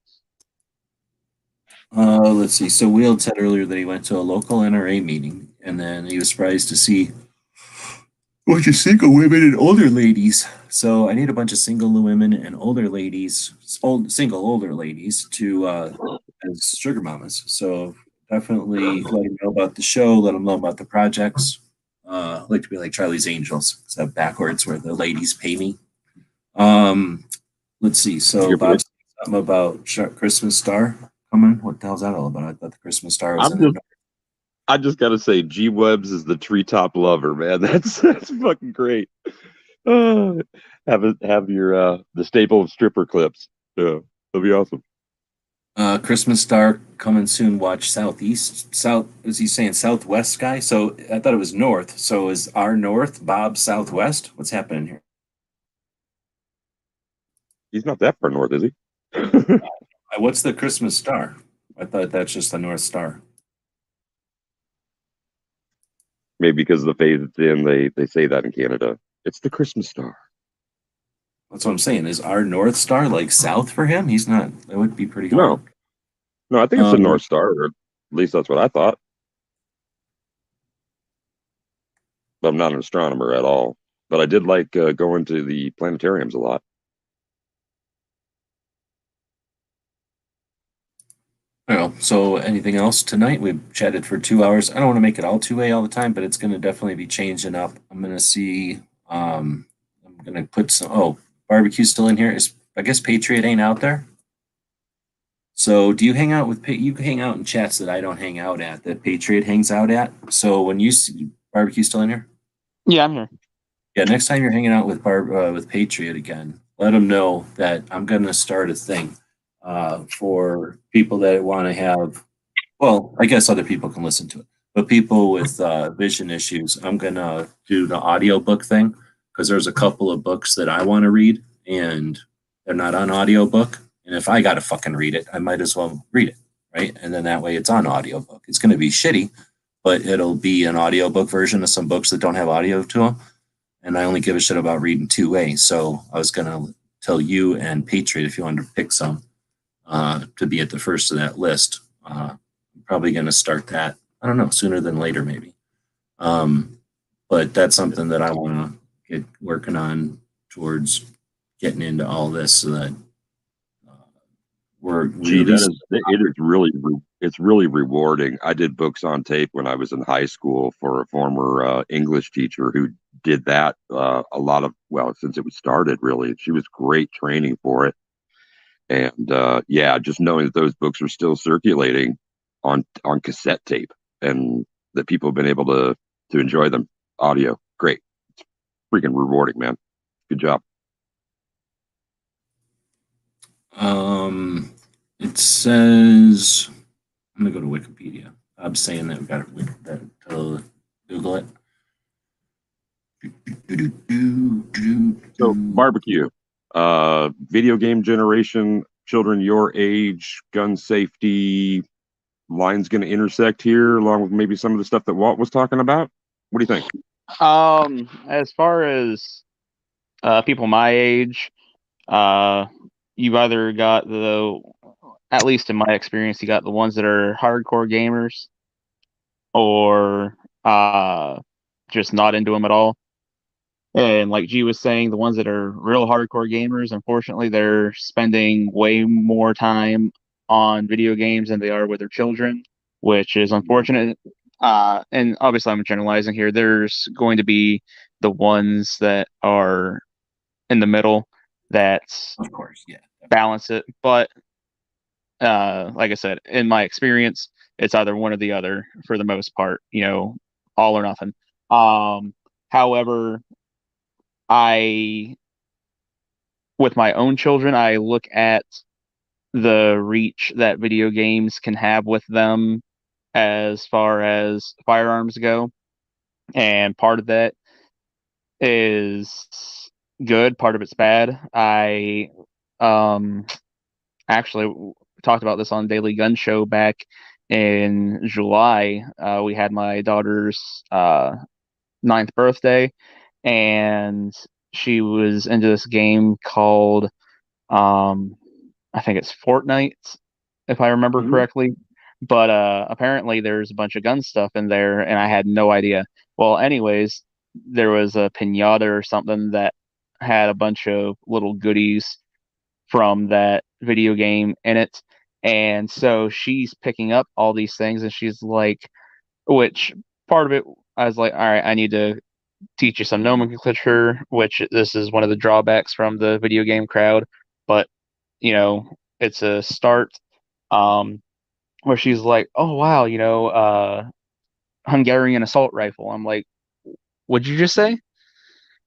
Let's see. So Wield said earlier that he went to a local NRA meeting and then he was surprised to see a bunch of single women and older ladies. So I need a bunch of single women and older ladies, single older ladies to as sugar mamas. So definitely let them know about the show, let them know about the projects. I like to be like Charlie's Angels, except backwards where the ladies pay me. Let's see. So Bob said something about Christmas Star coming. What the hell's that all about? I thought the Christmas Star was I just gotta say, G Webs is the treetop lover, man. That's fucking great. Have your the staple of stripper clips. Yeah, that'll be awesome. Christmas Star coming soon. Watch South. Is he saying Southwest guy? So I thought it was North. So is our North Bob Southwest? What's happening here? He's not that far north, is he? What's the Christmas Star? I thought that's just the North Star. Maybe because of the phase it's in, they say that in Canada. It's the Christmas Star. That's what I'm saying. Is our North Star like south for him? He's not. That would be pretty hard. No, I think it's the North Star, or at least that's what I thought. But I'm not an astronomer at all. But I did like going to the planetariums a lot. Well, so anything else tonight? We've chatted for 2 hours. I don't want to make it all 2A all the time, but it's going to definitely be changing up. I'm going to see. I'm going to put some. Oh, barbecue's still in here. I guess Patriot ain't out there. So do you hang out with? You hang out in chats that I don't hang out at. That Patriot hangs out at. So when you see barbecue still in here? Yeah, I'm here. Yeah, next time you're hanging out with Patriot again, let them know that I'm going to start a thing. For people that want to have, well, I guess other people can listen to it, but people with vision issues, I'm going to do the audiobook thing because there's a couple of books that I want to read and they're not on audiobook. And if I got to fucking read it, I might as well read it, right? And then that way it's on audiobook. It's going to be shitty, but it'll be an audiobook version of some books that don't have audio to them. And I only give a shit about reading 2A. So I was going to tell you and Patriot if you wanted to pick some. To be at the first of that list. I'm probably going to start that, I don't know, sooner than later maybe. But that's something that I want to get working on towards getting into all this so that it's really rewarding. I did books on tape when I was in high school for a former English teacher who did that since it was started really. She was great training for it. And just knowing that those books are still circulating on cassette tape and that people have been able to enjoy them audio, great. It's freaking rewarding, man. Good job. It says, I'm gonna go to Wikipedia. I'm saying that we got to Google it. So barbecue, video game generation, children your age, gun safety, lines going to intersect here, along with maybe some of the stuff that Walt was talking about. What do you think? As far as people my age, you've either got at least in my experience, you got the ones that are hardcore gamers, or just not into them at all. And like G was saying, the ones that are real hardcore gamers, unfortunately, they're spending way more time on video games than they are with their children, which is unfortunate. And obviously, I'm generalizing here. There's going to be the ones that are in the middle that Of course, yeah. balance it. But like I said, in my experience, it's either one or the other for the most part, all or nothing. However, with my own children, I look at the reach that video games can have with them as far as firearms go. And part of that is good, part of it's bad. I actually talked about this on Daily Gun Show back in July. We had my daughter's 9th birthday, and she was into this game called I think it's Fortnite, if I remember correctly. But apparently there's a bunch of gun stuff in there, and I had no idea. Well, anyways, there was a pinata or something that had a bunch of little goodies from that video game in it. And so she's picking up all these things, and she's like, which part of it, I was like, all right, I need to teach you some nomenclature, which this is one of the drawbacks from the video game crowd. But, it's a start where she's like, oh, wow, Hungarian assault rifle. I'm like, what'd you just say?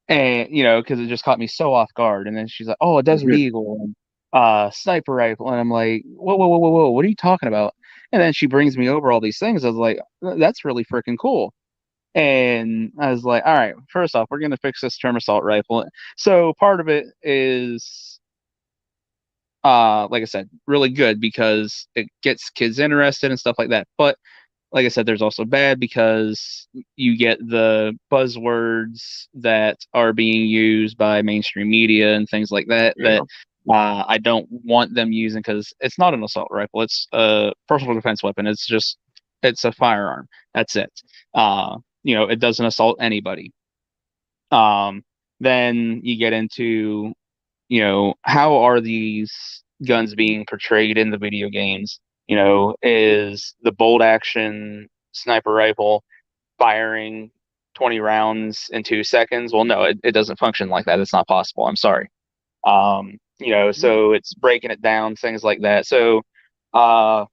And, because it just caught me so off guard. And then she's like, oh, a Desert Eagle, and sniper rifle. And I'm like, whoa, whoa, whoa, whoa, whoa, what are you talking about? And then she brings me over all these things. I was like, that's really freaking cool. And I was like, all right, first off, we're going to fix this term assault rifle. So part of it is, like I said, really good because it gets kids interested and stuff like that. But like I said, there's also bad because you get the buzzwords that are being used by mainstream media and things like that that I don't want them using, because it's not an assault rifle. It's a personal defense weapon. It's a firearm. That's it. It doesn't assault anybody. Then you get into, how are these guns being portrayed in the video games? Is the bolt action sniper rifle firing 20 rounds in 2 seconds? Well, no, it doesn't function like that. It's not possible. I'm sorry. So it's breaking it down, things like that. So I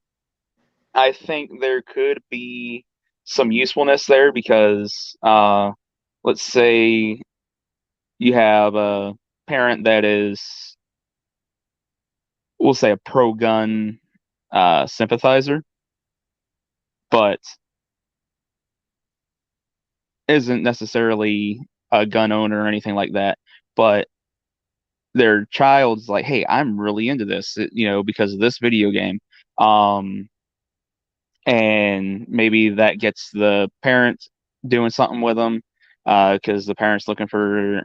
think there could be some usefulness there because let's say you have a parent that is, we'll say, a pro-gun sympathizer, but isn't necessarily a gun owner or anything like that. But their child's like, hey, I'm really into this, because of this video game. And maybe that gets the parent doing something with them, because the parent's looking for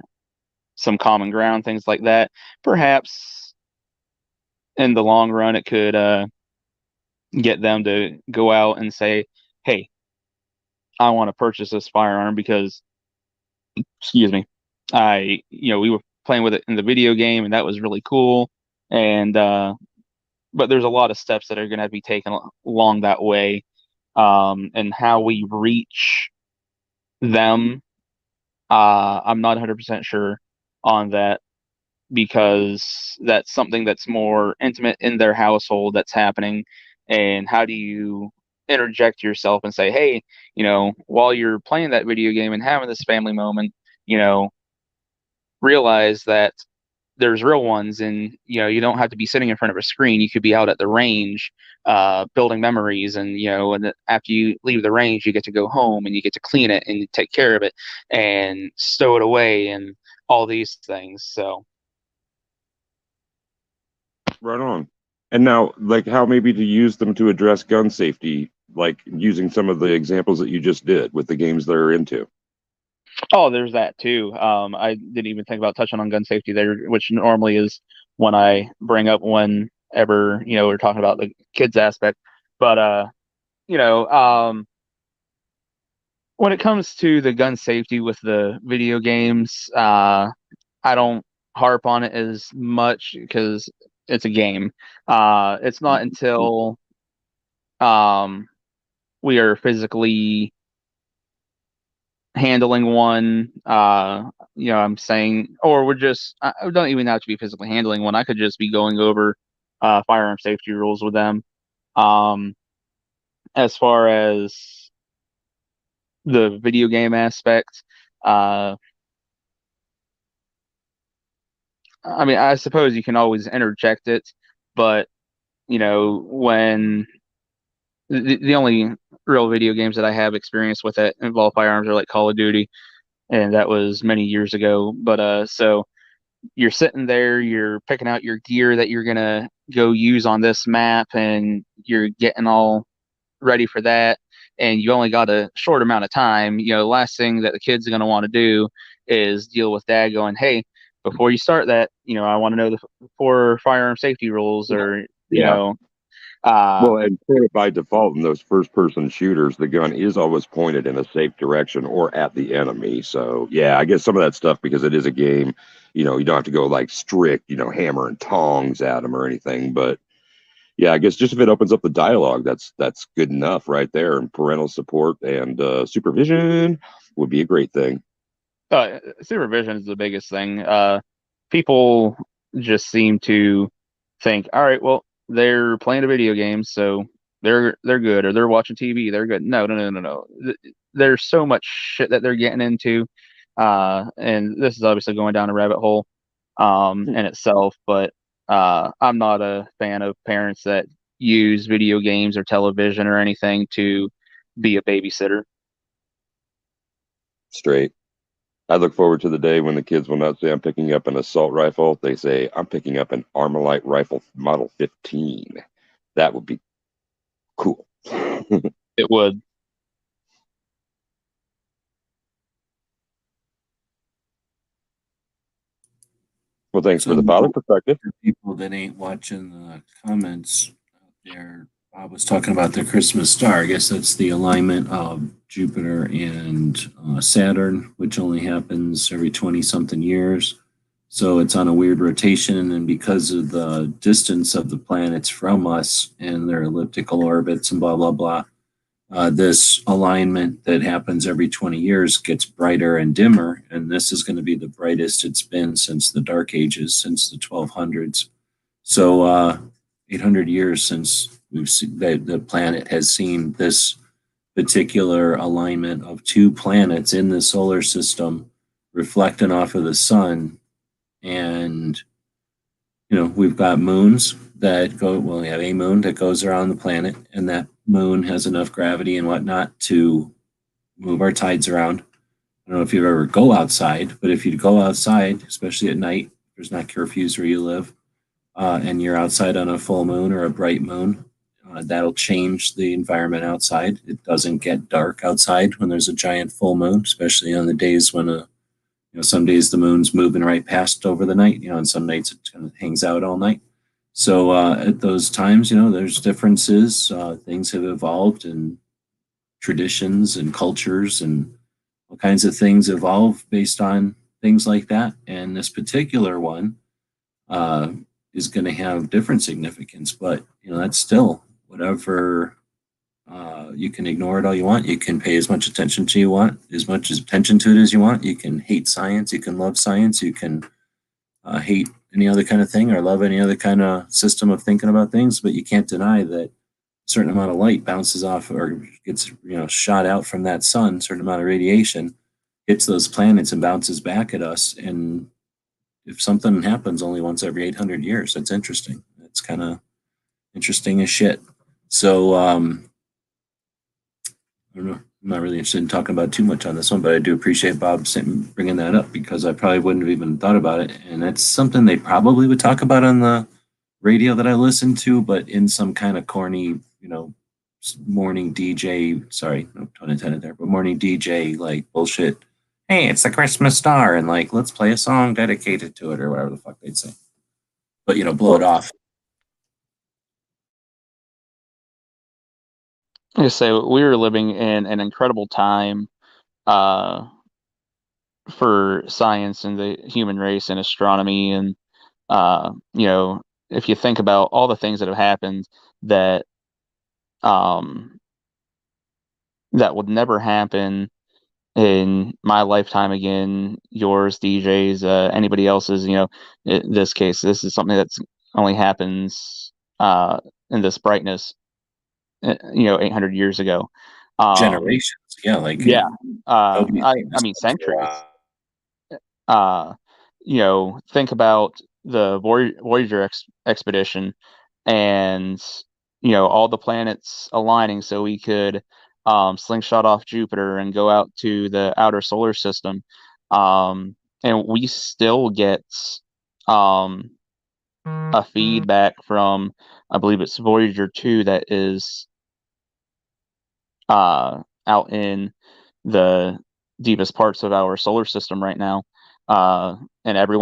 some common ground, things like that. Perhaps in the long run, it could get them to go out and say, hey, I want to purchase this firearm because, excuse me, we were playing with it in the video game and that was really cool. And, but there's a lot of steps that are going to be taken along that way. And how we reach them, I'm not 100% sure on that, because that's something that's more intimate in their household that's happening. And how do you interject yourself and say, hey, while you're playing that video game and having this family moment, realize that there's real ones, and you don't have to be sitting in front of a screen. You could be out at the range, building memories, and after you leave the range, you get to go home and you get to clean it and take care of it and stow it away and all these things. So Right on. And now, like, how maybe to use them to address gun safety, like using some of the examples that you just did with the games they're into. Oh, there's that too. I didn't even think about touching on gun safety there, which normally is when I bring up whenever we're talking about the kids aspect. But when it comes to the gun safety with the video games, I don't harp on it as much because it's a game. It's not until we are handling one, I'm saying, or we're just, I don't even have to be physically handling one. I could just be going over firearm safety rules with them. As far as the video game aspect, I mean, I suppose you can always interject it, but when the only real video games that I have experience with that involve firearms are like Call of Duty, and that was many years ago. But so you're sitting there, you're picking out your gear that you're gonna go use on this map, and you're getting all ready for that, and you only got a short amount of time. The last thing that the kids are gonna want to do is deal with dad going, "Hey, before you start that, I want to know the four firearm safety rules," or well, and sort of by default in those first-person shooters, the gun is always pointed in a safe direction or at the enemy. So, yeah, I guess some of that stuff, because it is a game, you don't have to go like strict, hammer and tongs at them or anything. But yeah, I guess just if it opens up the dialogue, that's good enough right there. And parental support and supervision would be a great thing. Supervision is the biggest thing. People just seem to think, all right, well, they're playing a video game, so they're good, or they're watching TV, they're good. No. There's so much shit that they're getting into, and this is obviously going down a rabbit hole in itself. But I'm not a fan of parents that use video games or television or anything to be a babysitter. Straight. I look forward to the day when the kids will not say I'm picking up an assault rifle. They say I'm picking up an Armalite rifle model 15. That would be cool. It would. Well, thanks for the father perspective. For people that ain't watching the comments out there, Bob was talking about the Christmas star. I guess that's the alignment of Jupiter and Saturn, which only happens every 20-something years. So it's on a weird rotation, and because of the distance of the planets from us and their elliptical orbits and blah, blah, blah, this alignment that happens every 20 years gets brighter and dimmer, and this is going to be the brightest it's been since the Dark Ages, since the 1200s. So 800 years since we've seen the planet has seen this particular alignment of two planets in the solar system reflecting off of the sun. And we've got moons that go, well, we have a moon that goes around the planet, and that moon has enough gravity and whatnot to move our tides around. I don't know if you ever go outside, but if you go outside, especially at night, there's not curfews where you live, and you're outside on a full moon or a bright moon, that'll change the environment outside. It doesn't get dark outside when there's a giant full moon, especially on the days when some days the moon's moving right past over the night, and some nights it kind of hangs out all night. So at those times, there's differences. Things have evolved, and traditions and cultures and all kinds of things evolve based on things like that. And this particular one is going to have different significance, but that's still whatever. You can ignore it all you want. You can pay as much attention to it as you want. You can hate science. You can love science. You can hate any other kind of thing or love any other kind of system of thinking about things. But you can't deny that a certain amount of light bounces off or gets shot out from that sun. A certain amount of radiation hits those planets and bounces back at us, and if something happens only once every 800 years, that's interesting. It's kind of interesting as shit. So I don't know. I'm not really interested in talking about too much on this one, but I do appreciate Bob bringing that up because I probably wouldn't have even thought about it. And that's something they probably would talk about on the radio that I listen to, but in some kind of corny, morning DJ, sorry, no pun intended there, but morning DJ, like bullshit. Hey, it's the Christmas star, and like, let's play a song dedicated to it or whatever the fuck they'd say. But, blow it off. I say we were living in an incredible time for science and the human race and astronomy. And, if you think about all the things that have happened that that would never happen in my lifetime again, yours, DJ's, anybody else's, in this case, this is something that's only happens in this brightness, 800 years ago. Generations. Yeah. I mean, centuries. Think about the Voyager expedition and, all the planets aligning so we could slingshot off Jupiter and go out to the outer solar system. And we still get a feedback from, I believe it's Voyager 2 that is out in the deepest parts of our solar system right now. And every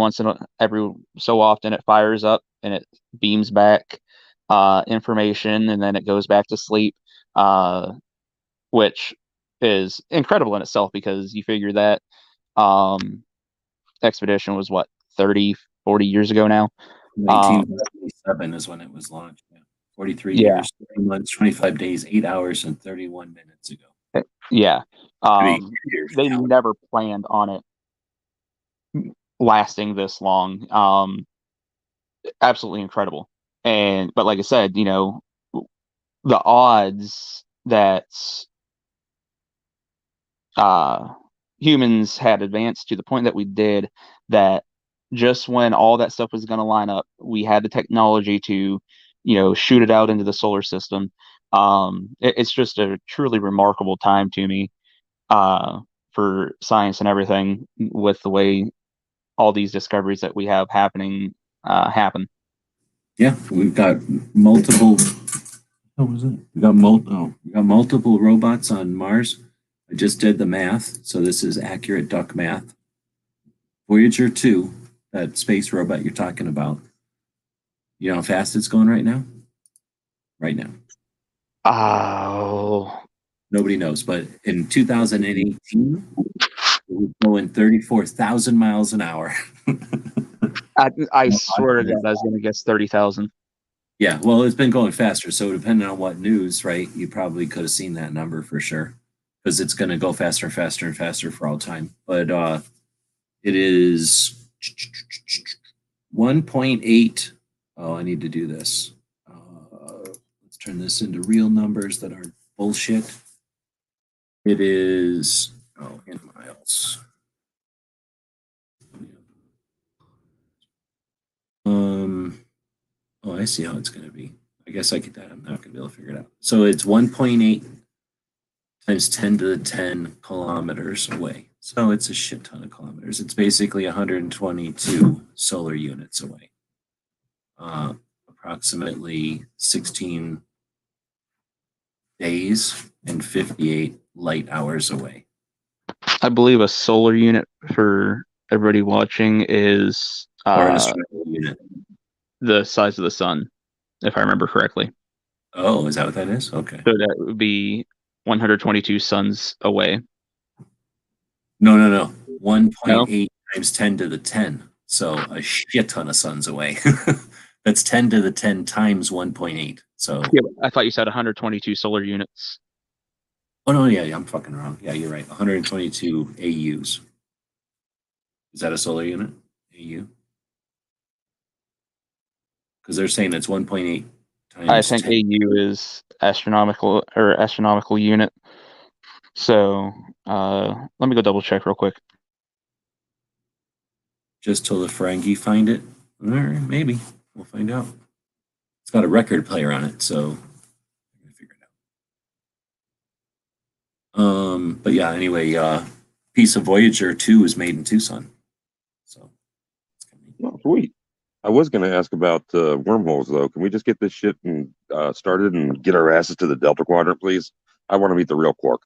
so often it fires up and it beams back information, and then it goes back to sleep, which is incredible in itself because you figure that expedition was 30, 40 years ago now. 1977 is when it was launched. Yeah. 43 years, 30 months, 25 days, 8 hours, and 31 minutes ago. Yeah. They never planned on it lasting this long. Absolutely incredible. But like I said, the odds that humans had advanced to the point that we did, that just when all that stuff was going to line up, we had the technology to, shoot it out into the solar system. It's just a truly remarkable time to me for science and everything, with the way all these discoveries that we have happening happen. Yeah, we've got multiple. What was it? We got multiple robots on Mars. I just did the math, so this is accurate duck math. Voyager 2, that space robot you're talking about. You know how fast it's going right now? Right now. Oh. Nobody knows, but in 2018, it was going 34,000 miles an hour. I swear to God, I was going to guess 30,000. Yeah, well, it's been going faster, so depending on what news, right, you probably could have seen that number for sure, because it's going to go faster and faster and faster for all time. But it is 1.8. Oh, I need to do this. Let's turn this into real numbers that aren't bullshit. It is, in miles. I see how it's going to be. I guess I get that. I'm not going to be able to figure it out. So it's 1.8 times 10 to the 10 kilometers away. So it's a shit ton of kilometers. It's basically 122 solar units away. Approximately 16 days and 58 light hours away. I believe a solar unit, for everybody watching, is unit. The size of the sun, if I remember correctly. Oh, is that what that is? Okay. So that would be 122 suns away. No. 1.8 times 10 to the 10. So a shit ton of suns away. That's 10 to the 10 times 1.8. So yeah, I thought you said 122 solar units. Oh no, yeah, I'm fucking wrong. Yeah, you're right. 122 AUs. Is that a solar unit? AU? Because they're saying it's 1.8 times. I think 10. AU is astronomical unit. So let me go double check real quick. just till the Ferengi find it. Or maybe we'll find out. It's got a record player on it, so I'm gonna figure it out. But yeah, anyway, Piece of Voyager 2 was made in Tucson. So it's gonna be Oh, sweet. I was going to ask about wormholes, though. Can we just get this shit started and get our asses to the Delta Quadrant, please? I want to meet the real Quark.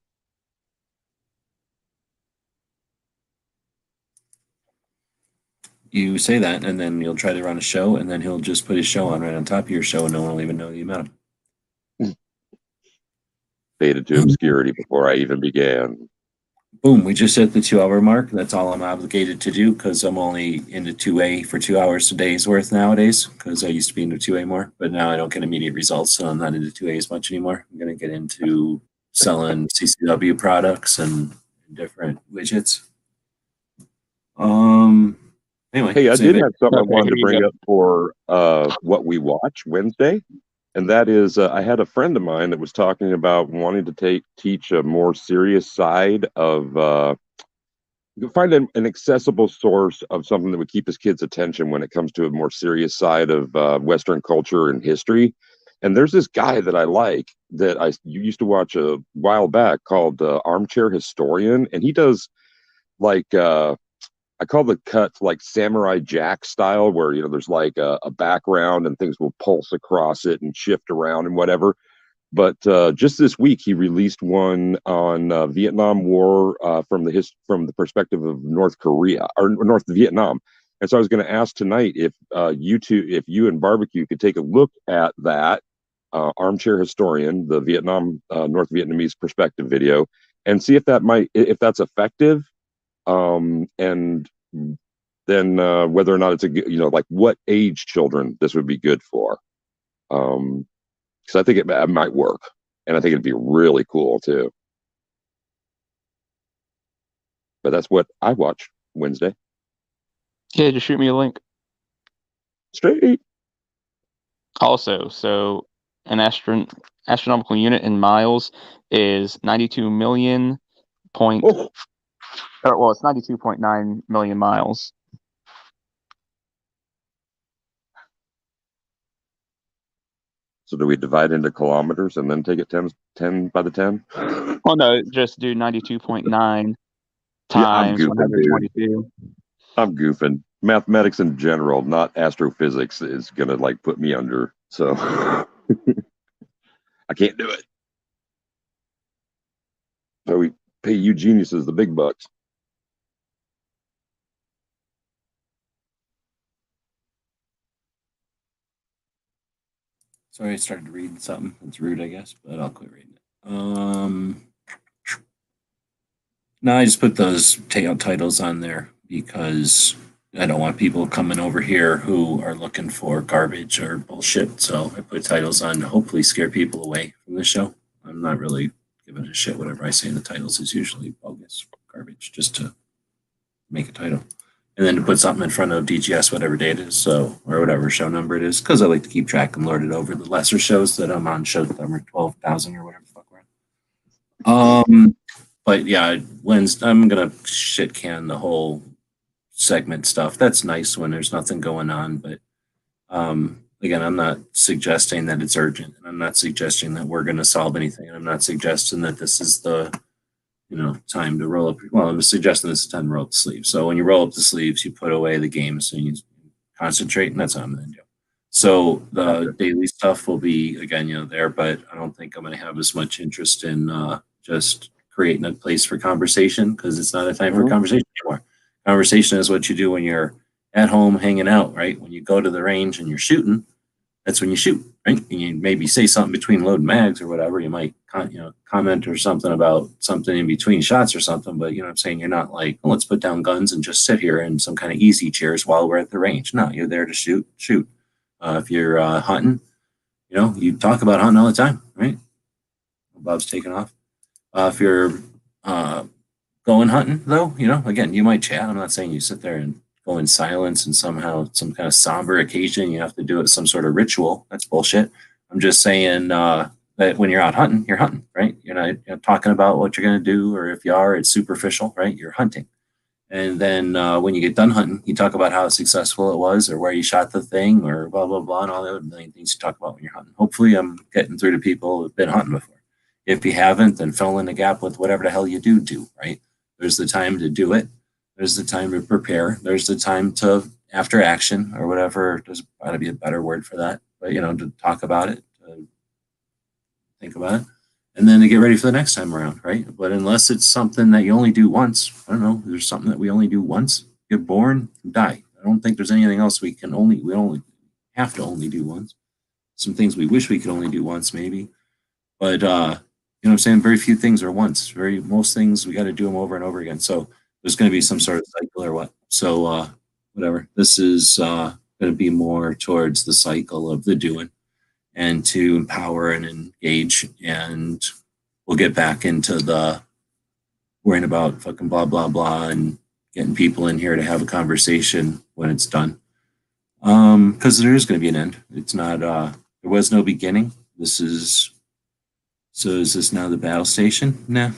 You say that, and then you'll try to run a show, and then he'll just put his show on right on top of your show, and no one will even know you met him. Faded to obscurity before I even began. Boom, we just hit the 2-hour mark. That's all I'm obligated to do because I'm only into 2A for 2 hours a day's worth nowadays because I used to be into 2A more, but now I don't get immediate results, so I'm not into 2A as much anymore. I'm going to get into selling CCW products and different widgets. Anyway. Hey, I did have something I Okay, wanted here to you bring go. up for what we watch Wednesday. And that is, I had a friend of mine that was talking about wanting to teach a more serious side of find an accessible source of something that would keep his kids' attention when it comes to a more serious side of Western culture and history. And there's this guy that I like that you used to watch a while back called Armchair Historian, and he does like I call the cuts like Samurai Jack style, where there's like a background and things will pulse across it and shift around and whatever. But just this week, he released one on Vietnam War from the perspective of North Korea or North Vietnam. And so I was going to ask tonight if you and Barbecue could take a look at that Armchair Historian, the North Vietnamese perspective video, and see if that's effective. And then whether or not it's like what age children this would be good for. Because I think it might work, and I think it'd be really cool too. But that's what I watch Wednesday. Yeah, just shoot me a link. Straight. Also, so an astronomical unit in miles is 92 million point. Oh. Well, it's 92.9 million miles. So do we divide into kilometers and then take it 10 by the 10? Oh no, just do 92.9 times goofing, 122. I'm goofing. Mathematics in general, not astrophysics, is gonna like put me under. So I can't do it. So we pay you geniuses the big bucks. Sorry, I started to read something. It's rude, I guess, but I'll quit reading it. No, I just put those titles on there because I don't want people coming over here who are looking for garbage or bullshit. So I put titles on to hopefully scare people away from the show. I'm not really giving a shit. Whatever I say in the titles is usually bogus garbage just to make a title. And then to put something in front of DGS, whatever day it is, or whatever show number it is, because I like to keep track and lord it over the lesser shows that I'm on, show number 12,000 or whatever the fuck we're on. But yeah, Wednesday, I'm going to shit can the whole segment stuff. That's nice when there's nothing going on. But again, I'm not suggesting that it's urgent. And I'm not suggesting that we're going to solve anything. I'm not suggesting that this is the time to roll up. Well, I'm suggesting this is time to roll up the sleeves. So when you roll up the sleeves, you put away the games and you concentrate, and that's what I'm going to do. So the daily stuff will be, again, there, but I don't think I'm going to have as much interest in just creating a place for conversation because it's not a time for conversation anymore. Conversation is what you do when you're at home hanging out, right? When you go to the range and you're shooting, that's when you shoot, right? And you maybe say something between load mags or whatever. You might, comment or something about something in between shots or something. But I'm saying, you're not like, let's put down guns and just sit here in some kind of easy chairs while we're at the range. No, you're there to shoot. If you're hunting, you talk about hunting all the time, right? Bob's taking off. If you're going hunting, though, again, you might chat. I'm not saying you sit there and go in silence and somehow some kind of somber occasion you have to do it some sort of ritual. That's bullshit. I'm just saying that when you're out hunting, you're hunting, right? You're not talking about what you're going to do, or if you are, it's superficial, right? You're hunting. And then when you get done hunting, you talk about how successful it was, or where you shot the thing, or blah blah blah, and all the other million things you talk about when you're hunting. Hopefully, I'm getting through to people who've been hunting before. If you haven't, then fill in the gap with whatever the hell you do. Right? There's the time to do it. There's the time to prepare. There's the time to after action or whatever. There's got to be a better word for that, but to talk about it, to think about it, and then to get ready for the next time around, right? But unless it's something that you only do once, I don't know, there's something that we only do once, get born, die. I don't think there's anything else we only have to only do once. Some things we wish we could only do once, maybe. But you know what I'm saying? Very few things are once. Most things we got to do them over and over again. So there's going to be some sort of cycle or what. So whatever. This is going to be more towards the cycle of the doing, and to empower and engage, and we'll get back into the worrying about fucking blah blah blah and getting people in here to have a conversation when it's done. Because there is going to be an end. It's not there was no beginning. Is this now the battle station? Nah,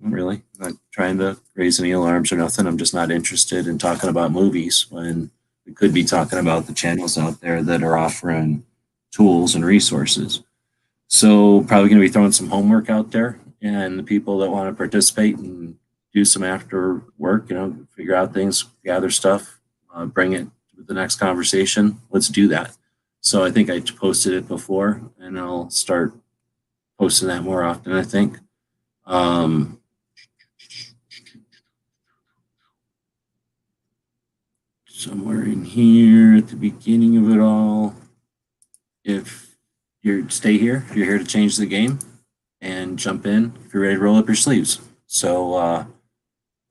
not really. I'm not trying to raise any alarms or nothing. I'm just not interested in talking about movies when we could be talking about the channels out there that are offering tools and resources. So probably going to be throwing some homework out there, and the people that want to participate and do some after work, figure out things, gather stuff, bring it to the next conversation. Let's do that. So I think I posted it before, and I'll start posting that more often, I think. Somewhere in here at the beginning of it all, if you're here to change the game and jump in, if you're ready to roll up your sleeves. So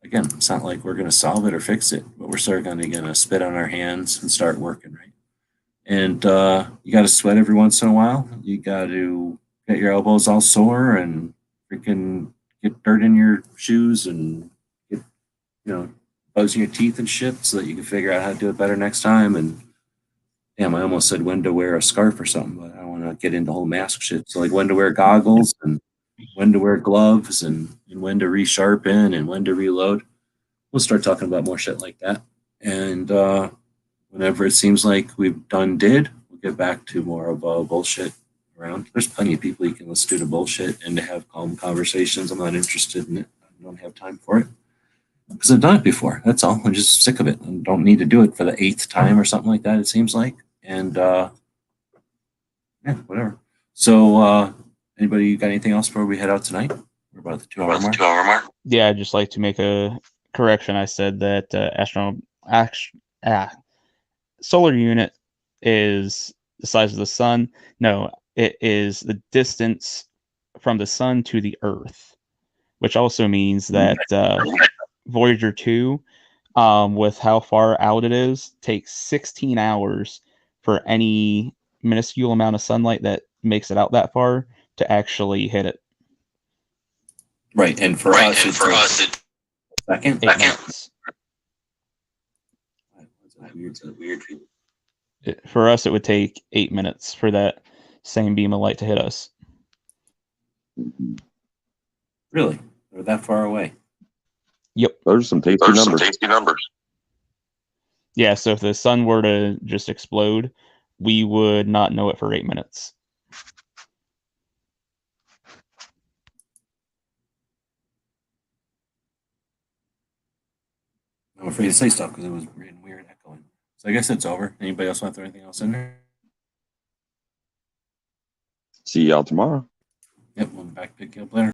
again, it's not like we're going to solve it or fix it, but we're certainly going to spit on our hands and start working, right? And you got to sweat every once in a while. You got to get your elbows all sore and freaking get dirt in your shoes and get bugs in your teeth and shit, so that you can figure out how to do it better next time. And damn, I almost said when to wear a scarf or something, but I don't want to get into whole mask shit. So like when to wear goggles and when to wear gloves and when to resharpen and when to reload. We'll start talking about more shit like that. And whenever it seems like we've we'll get back to more of a bullshit around. There's plenty of people you can listen to bullshit and to have calm conversations. I'm not interested in it. I don't have time for it. Because I've done it before. That's all. I'm just sick of it. I don't need to do it for the 8th time or something like that, it seems like. And yeah, whatever. So anybody got anything else before we head out tonight? We're about the 2-hour mark. Yeah, I'd just like to make a correction. I said that solar unit is the size of the sun. No, it is the distance from the sun to the Earth, which also means that Voyager 2, with how far out it is, takes 16 hours for any minuscule amount of sunlight that makes it out that far to actually hit it. Right, and for us, it's second. 8 minutes. It's weird. For us, it would take 8 minutes for that same beam of light to hit us. Really? They're that far away? Yep. Those are some tasty numbers. Yeah, so if the sun were to just explode, we would not know it for 8 minutes. I'm afraid to say stuff because it was weird echoing. So I guess it's over. Anybody else want to throw anything else in there? See y'all tomorrow. Yep, we'll be back to pick you up later.